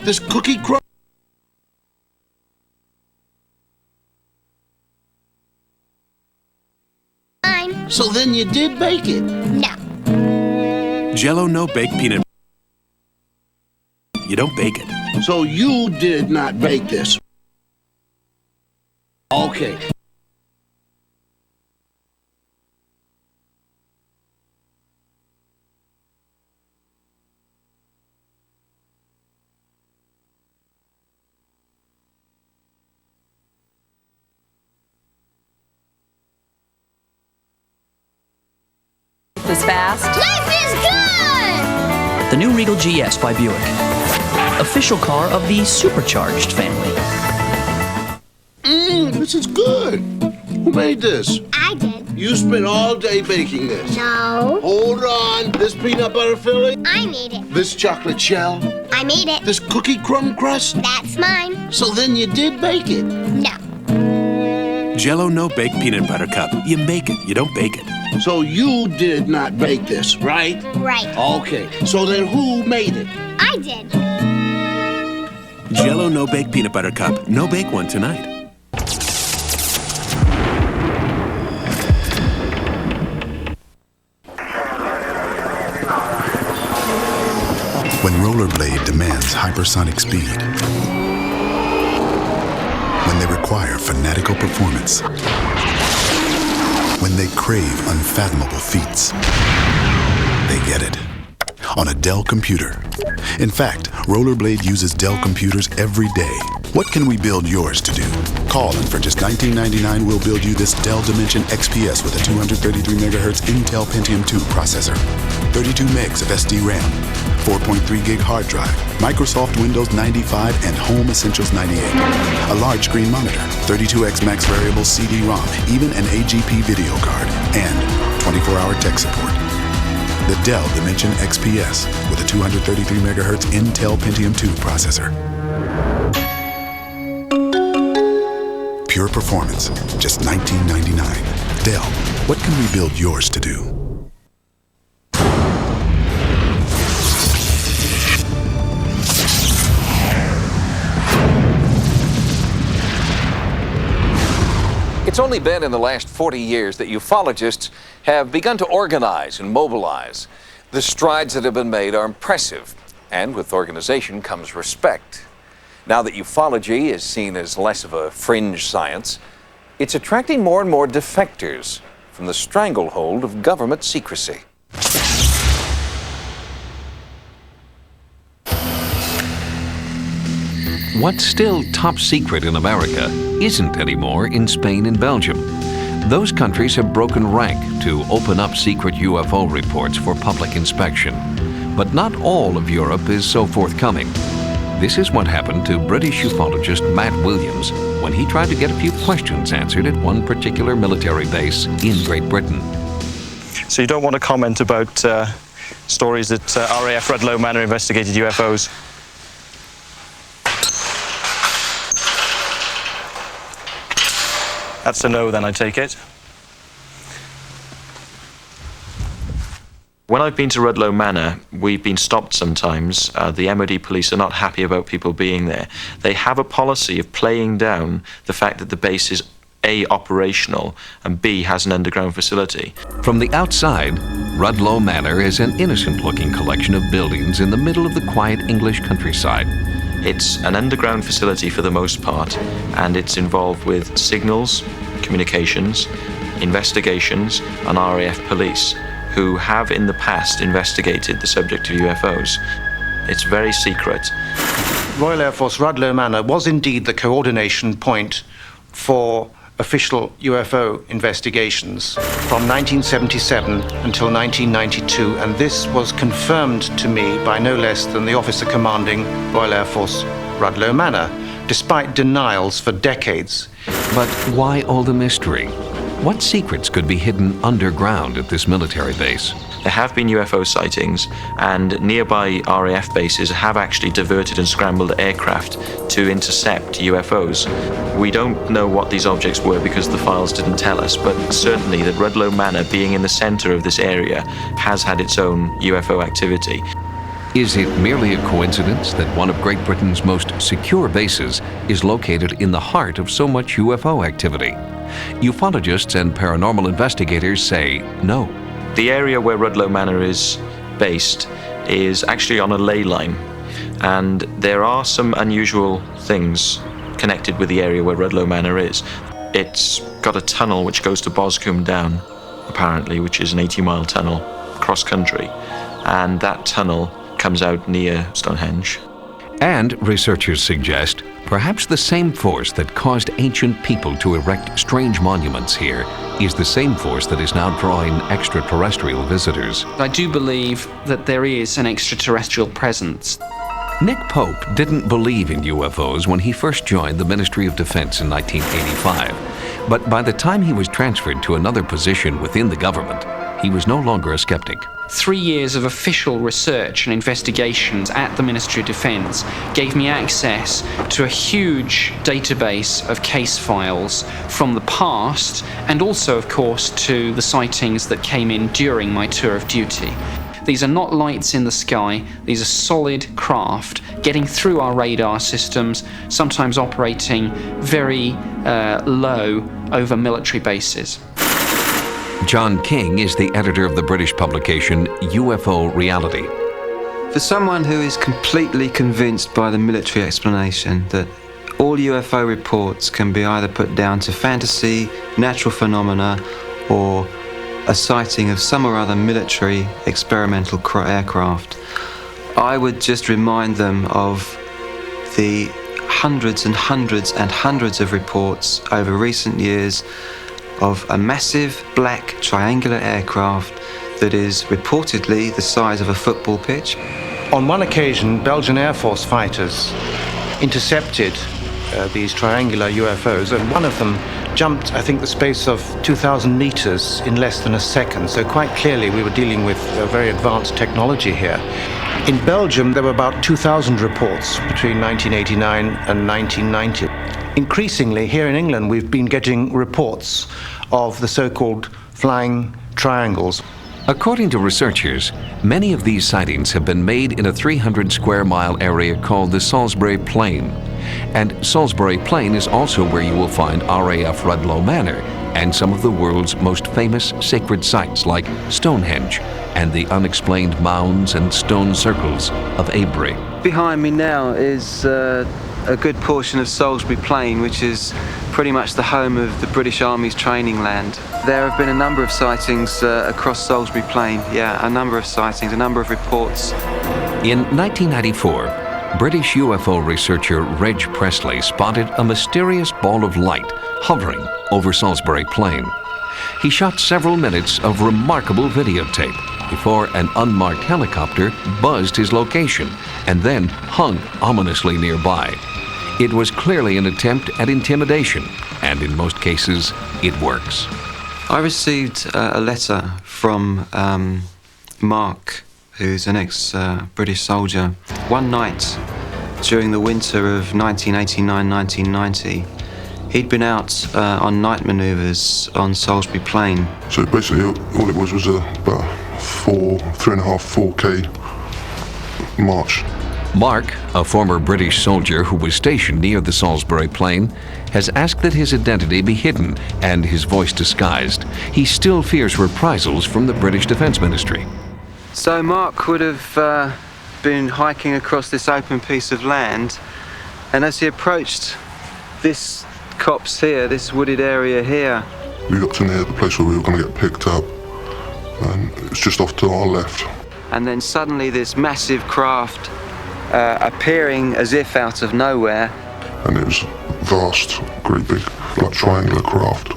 This cookie crumb. Mine. So then you did bake it? No. Jell-O no bake peanut. You don't bake it. So you did not bake this? Okay. Is fast. Life is good! The new Regal GS by Buick. Official car of the supercharged family. This is good. Who made this? I did. You spent all day baking this? No. Hold on. This peanut butter filling? I made it. This chocolate shell? I made it. This cookie crumb crust? That's mine. So then you did bake it? No. Jell-O no bake peanut butter cup. You make it. You don't bake it. So you did not bake this, right? Right. Okay. So then who made it? I did. Jell-O no bake peanut butter cup. No bake one tonight. When rollerblade demands hypersonic speed, when they require fanatical performance, when they crave unfathomable feats, they get it on a Dell computer. In fact, Rollerblade uses Dell computers every day. What can we build yours to do? Call and for just $19.99 we'll build you this Dell Dimension XPS with a 233 MHz Intel Pentium 2 processor, 32 megs of SD RAM, 4.3 gig hard drive, Microsoft Windows 95 and Home Essentials 98, a large screen monitor, 32x max variable CD-ROM, even an AGP video card, and 24-hour tech support. The Dell Dimension XPS with a 233 MHz Intel Pentium 2 processor. Pure performance, just $19.99. Dell, what can we build yours to do? It's only been in the last 40 years that ufologists have begun to organize and mobilize. The strides that have been made are impressive, and with organization comes respect. Now that ufology is seen as less of a fringe science, it's attracting more and more defectors from the stranglehold of government secrecy. What's still top secret in America isn't anymore in Spain and Belgium. Those countries have broken rank to open up secret UFO reports for public inspection. But not all of Europe is so forthcoming. This is what happened to British ufologist Matt Williams when he tried to get a few questions answered at one particular military base in Great Britain. So you don't want to comment about stories that RAF Rudloe Manor investigated UFOs? That's a no then, I take it. When I've been to Rudloe Manor, we've been stopped sometimes. The MOD police are not happy about people being there. They have a policy of playing down the fact that the base is A, operational, and B, has an underground facility. From the outside, Rudloe Manor is an innocent-looking collection of buildings in the middle of the quiet English countryside. It's an underground facility for the most part, and it's involved with signals, communications, investigations, and RAF police, who have in the past investigated the subject of UFOs. It's very secret. Royal Air Force Rudloe Manor was indeed the coordination point for official UFO investigations from 1977 until 1992, and this was confirmed to me by no less than the officer commanding Royal Air Force Rudloe Manor, despite denials for decades. But why all the mystery? What secrets could be hidden underground at this military base? There have been UFO sightings, and nearby RAF bases have actually diverted and scrambled aircraft to intercept UFOs. We don't know what these objects were because the files didn't tell us, but certainly that Rudloe Manor, being in the center of this area, has had its own UFO activity. Is it merely a coincidence that one of Great Britain's most secure bases is located in the heart of so much UFO activity? Ufologists and paranormal investigators say no. The area where Rudloe Manor is based is actually on a ley line, and there are some unusual things connected with the area where Rudloe Manor is. It's got a tunnel which goes to Boscombe Down, apparently, which is an 80-mile tunnel cross country, and that tunnel comes out near Stonehenge. And researchers suggest perhaps the same force that caused ancient people to erect strange monuments here is the same force that is now drawing extraterrestrial visitors. I do believe that there is an extraterrestrial presence. Nick Pope didn't believe in UFOs when he first joined the Ministry of Defense in 1985. But by the time he was transferred to another position within the government, he was no longer a skeptic. 3 years of official research and investigations at the Ministry of Defence gave me access to a huge database of case files from the past, and also, of course, to the sightings that came in during my tour of duty. These are not lights in the sky, these are solid craft getting through our radar systems, sometimes operating very low over military bases. John King is the editor of the British publication UFO Reality. For someone who is completely convinced by the military explanation that all UFO reports can be either put down to fantasy, natural phenomena, or a sighting of some or other military experimental aircraft, I would just remind them of the hundreds and hundreds and hundreds of reports over recent years of a massive black triangular aircraft that is reportedly the size of a football pitch. On one occasion, Belgian Air Force fighters intercepted these triangular UFOs, and one of them jumped, I think, the space of 2,000 meters in less than a second. So quite clearly we were dealing with very advanced technology here. In Belgium, there were about 2,000 reports between 1989 and 1990. Increasingly, here in England, we've been getting reports of the so-called flying triangles. According to researchers, many of these sightings have been made in a 300-square-mile area called the Salisbury Plain. And Salisbury Plain is also where you will find RAF Rudloe Manor and some of the world's most famous sacred sites like Stonehenge and the unexplained mounds and stone circles of Avebury. Behind me now is a good portion of Salisbury Plain, which is pretty much the home of the British Army's training land. There have been a number of sightings across Salisbury Plain, a number of sightings, a number of reports. In 1994, British UFO researcher Reg Presley spotted a mysterious ball of light hovering over Salisbury Plain. He shot several minutes of remarkable videotape. before an unmarked helicopter buzzed his location and then hung ominously nearby. It was clearly an attempt at intimidation, and in most cases, it works. I received a letter from Mark, who's an ex-British soldier. One night during the winter of 1989-1990, he'd been out on night manoeuvres on Salisbury Plain. So basically all it was about 4K march. Mark, a former British soldier who was stationed near the Salisbury Plain, has asked that his identity be hidden and his voice disguised. He still fears reprisals from the British Defence Ministry. So Mark would have been hiking across this open piece of land, and as he approached this copse here, this wooded area here, We got to near the place where we were going to get picked up, and it's just off to our left. and then suddenly this massive craft appearing as if out of nowhere. And it was vast, great big, like triangular craft,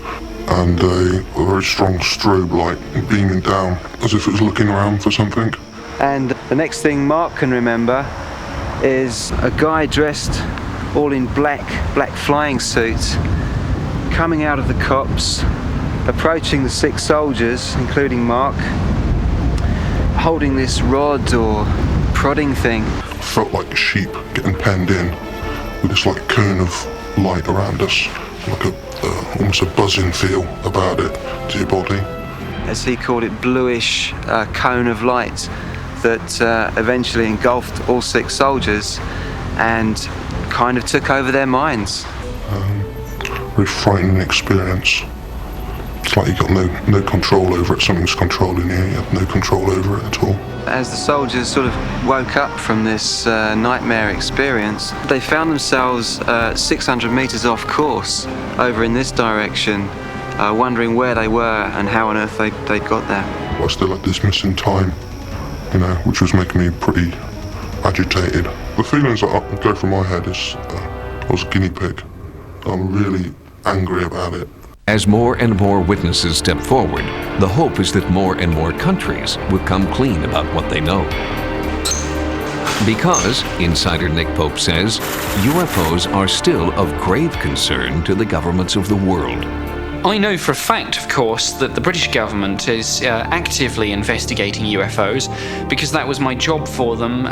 and a very strong strobe light beaming down, as if it was looking around for something. And the next thing Mark can remember is a guy dressed all in black flying suits, coming out of the copse, approaching the 6 soldiers, including Mark, holding this rod or prodding thing. Felt like sheep getting penned in, with this like cone of light around us, like almost a buzzing feel about it to your body. As he called it, bluish cone of light that eventually engulfed all 6 soldiers and kind of took over their minds. Very frightening experience. It's like you got no control over it. Something's controlling you. You have no control over it at all. As the soldiers sort of woke up from this nightmare experience, they found themselves 600 meters off course over in this direction, wondering where they were and how on earth they'd got there. I still had this missing time, which was making me pretty agitated. The feelings that go through my head is I was a guinea pig. I'm really angry about it. As more and more witnesses step forward, the hope is that more and more countries will come clean about what they know. Because, insider Nick Pope says, UFOs are still of grave concern to the governments of the world. I know for a fact, of course, that the British government is actively investigating UFOs because that was my job for them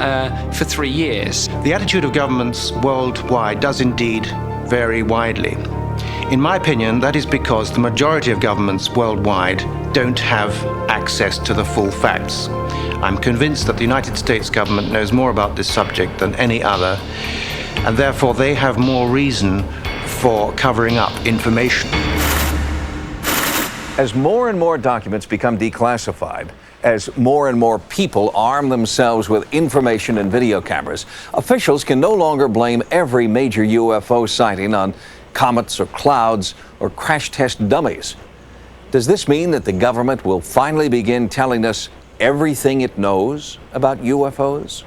for 3 years. The attitude of governments worldwide does indeed vary widely. In my opinion, that is because the majority of governments worldwide don't have access to the full facts. I'm convinced that the United States government knows more about this subject than any other, and therefore they have more reason for covering up information. As more and more documents become declassified, as more and more people arm themselves with information and video cameras, officials can no longer blame every major UFO sighting on comets or clouds or crash test dummies. Does this mean that the government will finally begin telling us everything it knows about UFOs?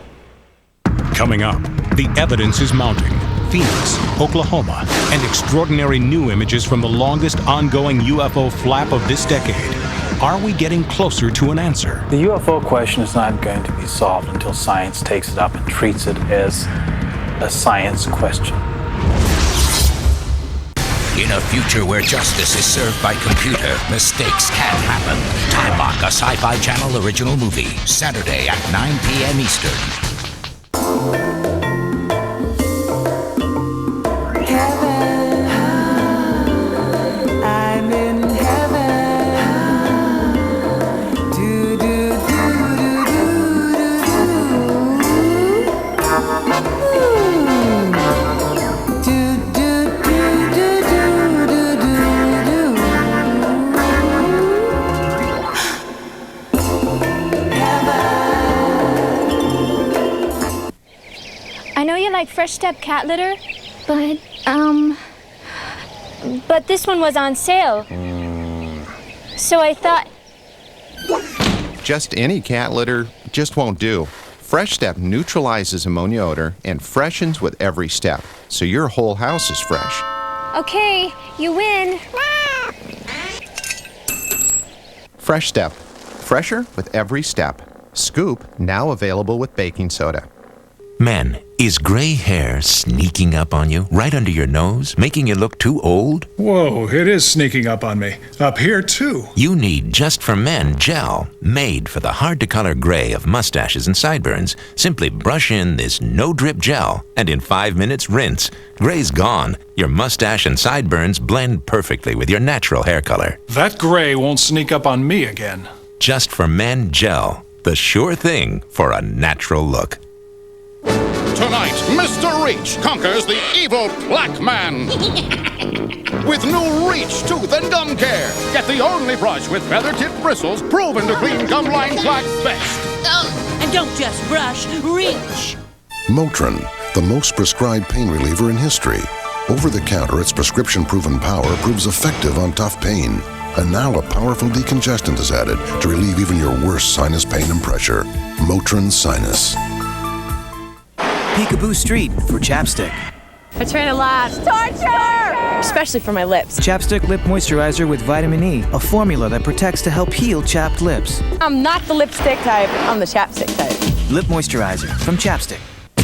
Coming up, the evidence is mounting. Phoenix, Oklahoma, and extraordinary new images from the longest ongoing UFO flap of this decade. Are we getting closer to an answer? The UFO question is not going to be solved until science takes it up and treats it as a science question. In a future where justice is served by computer, mistakes can happen. Time Lock, a Sci-Fi Channel original movie. Saturday at 9 p.m. Eastern. I'm in heaven. Do do do do do do do I know you like Fresh Step cat litter, but this one was on sale. So I thought... Just any cat litter just won't do. Fresh Step neutralizes ammonia odor and freshens with every step, so your whole house is fresh. Okay, you win. Fresh Step. fresher with every step. Scoop, now available with baking soda. Men, is gray hair sneaking up on you, right under your nose, making you look too old? Whoa, it is sneaking up on me. Up here, too. You need Just for Men gel, made for the hard-to-color gray of mustaches and sideburns. Simply brush in this no-drip gel, and in 5 minutes, rinse. Gray's gone. Your mustache and sideburns blend perfectly with your natural hair color. That gray won't sneak up on me again. Just for Men gel, the sure thing for a natural look. Tonight, Mr. Reach conquers the evil Black Man. With new Reach tooth and gum care. Get the only brush with feather-tipped bristles proven to clean gum line plaque best. And don't just brush, reach. Motrin, the most prescribed pain reliever in history. Over the counter, its prescription-proven power proves effective on tough pain. And now a powerful decongestant is added to relieve even your worst sinus pain and pressure. Motrin Sinus. Peekaboo Street for chapstick. I train a lot. Torture! Especially for my lips. Chapstick Lip Moisturizer with vitamin E, a formula that protects to help heal chapped lips. I'm not the lipstick type, I'm the chapstick type. Lip Moisturizer from Chapstick.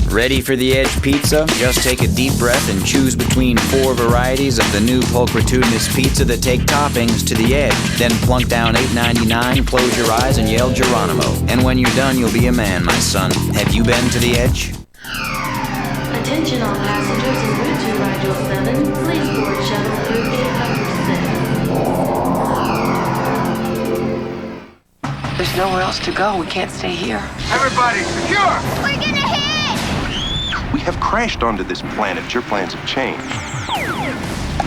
Ready for the Edge pizza? Just take a deep breath and choose between 4 varieties of the new pulchritudinous pizza that take toppings to the edge. Then plunk down $8.99, close your eyes, and yell Geronimo. And when you're done, you'll be a man, my son. Have you been to the Edge? Attention all passengers en route to Rigel 7. Please board shuttle through gate number 6. There's nowhere else to go. We can't stay here. Everybody, secure! We're gonna hit! We have crashed onto this planet. Your plans have changed.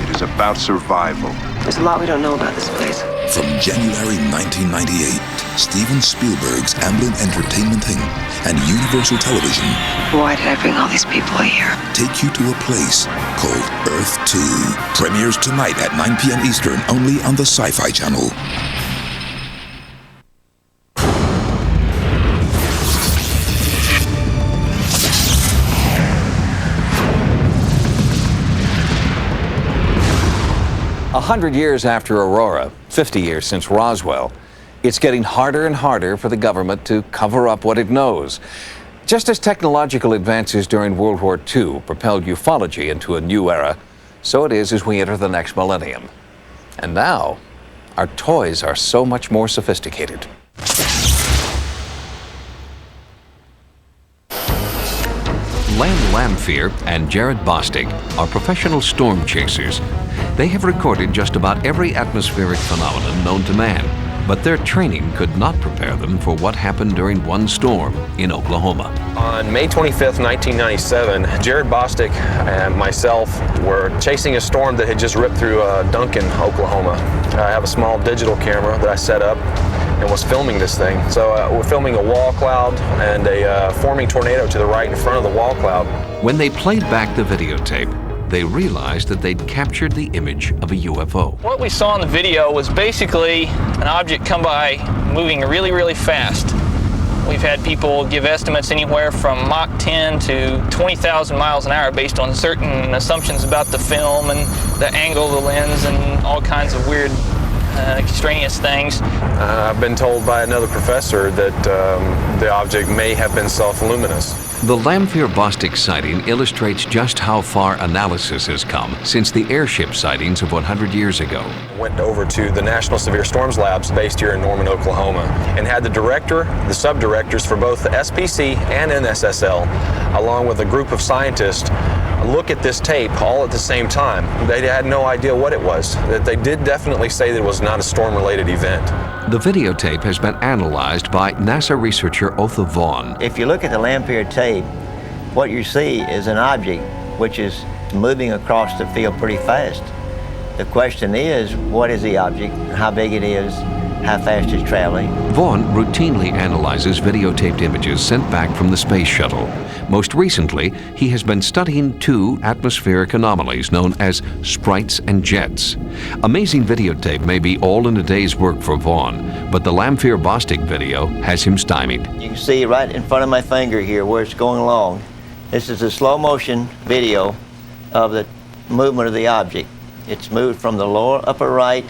It is about survival. There's a lot we don't know about this place. From January 1998, Steven Spielberg's Amblin Entertainment Inc. and Universal Television. Why did I bring all these people here? Take you to a place called Earth 2. Premieres tonight at 9 p.m. Eastern, only on the Sci-Fi Channel. A 100 years after Aurora, 50 years since Roswell, it's getting harder and harder for the government to cover up what it knows. Just as technological advances during World War II propelled ufology into a new era, so it is as we enter the next millennium. And now, our toys are so much more sophisticated. Len Lamphere and Jared Bostic are professional storm chasers. They have recorded just about every atmospheric phenomenon known to man, but their training could not prepare them for what happened during one storm in Oklahoma. On May 25th, 1997, Jared Bostic and myself were chasing a storm that had just ripped through Duncan, Oklahoma. I have a small digital camera that I set up and was filming this thing. So we're filming a wall cloud and a forming tornado to the right in front of the wall cloud. When they played back the videotape, they realized that they'd captured the image of a UFO. What we saw in the video was basically an object come by moving really, really fast. We've had people give estimates anywhere from Mach 10 to 20,000 miles an hour based on certain assumptions about the film and the angle of the lens and all kinds of weird extraneous things. I've been told by another professor that the object may have been self-luminous. The Lamphere-Bostic sighting illustrates just how far analysis has come since the airship sightings of 100 years ago. Went over to the National Severe Storms Labs based here in Norman, Oklahoma, and had the director, the sub-directors for both the SPC and NSSL, along with a group of scientists, look at this tape all at the same time. They had no idea what it was. They did definitely say that it was not a storm-related event. The videotape has been analyzed by NASA researcher Otha Vaughn. If you look at the Lamphere tape, what you see is an object which is moving across the field pretty fast. The question is, what is the object, how big it is, how fast it's traveling. Vaughn routinely analyzes videotaped images sent back from the space shuttle. Most recently, he has been studying two atmospheric anomalies known as sprites and jets. Amazing videotape may be all in a day's work for Vaughn, but the Lamphere-Bostic video has him stymied. You can see right in front of my finger here where it's going along. This is a slow motion video of the movement of the object. It's moved from the lower upper right.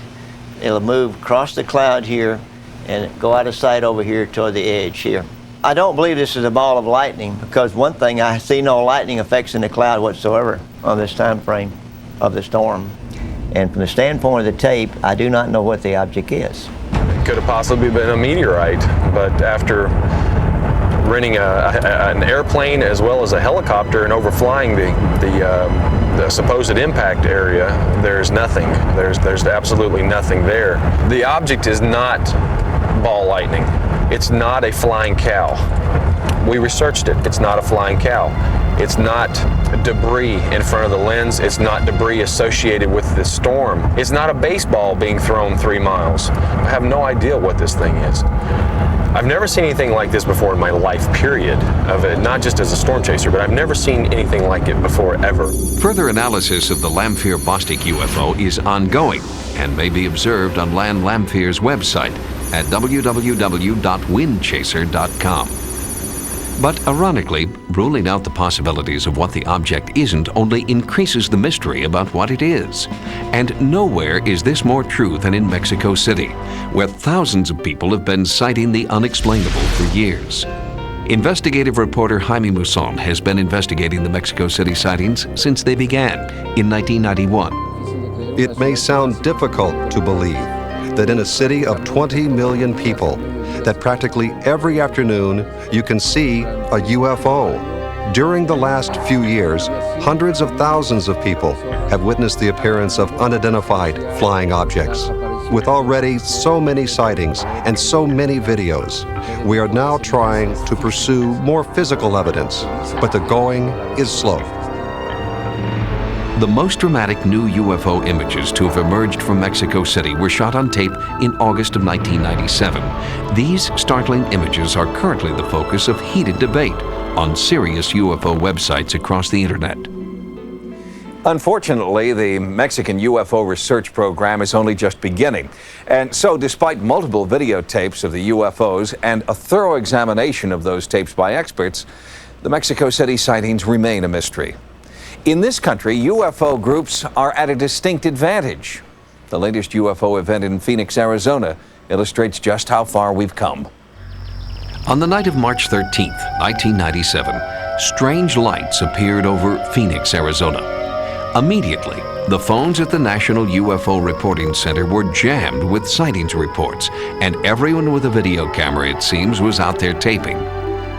It'll move across the cloud here and go out of sight over here toward the edge here. I don't believe this is a ball of lightning, because one thing, I see no lightning effects in the cloud whatsoever on this time frame of the storm. And from the standpoint of the tape, I do not know what the object is. It could have possibly been a meteorite, but after renting an airplane as well as a helicopter and overflying the supposed impact area, there's nothing. There's absolutely nothing there. The object is not ball lightning. It's not a flying cow. We researched it. It's not a flying cow. It's not debris in front of the lens. It's not debris associated with the storm. It's not a baseball being thrown 3 miles. I have no idea what this thing is. I've never seen anything like this before in my life, period, of it, not just as a storm chaser, but I've never seen anything like it before, ever. Further analysis of the Lamphir-Bostic UFO is ongoing and may be observed on Land Lamphir's website at www.windchaser.com. But ironically, ruling out the possibilities of what the object isn't only increases the mystery about what it is. And nowhere is this more true than in Mexico City, where thousands of people have been citing the unexplainable for years. Investigative reporter Jaime Muson has been investigating the Mexico City sightings since they began in 1991. It may sound difficult to believe that in a city of 20 million people, that practically every afternoon you can see a UFO. During the last few years, hundreds of thousands of people have witnessed the appearance of unidentified flying objects. With already so many sightings and so many videos, we are now trying to pursue more physical evidence, but the going is slow. The most dramatic new UFO images to have emerged from Mexico City were shot on tape in August of 1997. These startling images are currently the focus of heated debate on serious UFO websites across the internet. Unfortunately, the Mexican UFO research program is only just beginning. And so, despite multiple videotapes of the UFOs and a thorough examination of those tapes by experts, the Mexico City sightings remain a mystery. In this country, UFO groups are at a distinct advantage. The latest UFO event in Phoenix, Arizona, illustrates just how far we've come. On the night of March 13th, 1997, strange lights appeared over Phoenix, Arizona. Immediately, the phones at the National UFO Reporting Center were jammed with sightings reports, and everyone with a video camera, it seems, was out there taping.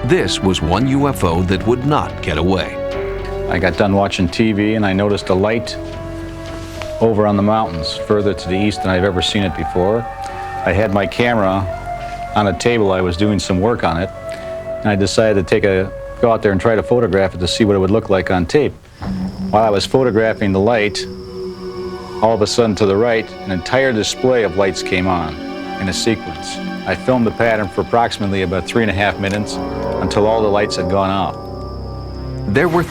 This was one UFO that would not get away. I got done watching TV and I noticed a light over on the mountains, further to the east than I've ever seen it before. I had my camera on a table. I was doing some work on it, and I decided to go out there and try to photograph it to see what it would look like on tape. While I was photographing the light, all of a sudden to the right, an entire display of lights came on in a sequence. I filmed the pattern for approximately about 3.5 minutes until all the lights had gone out. There were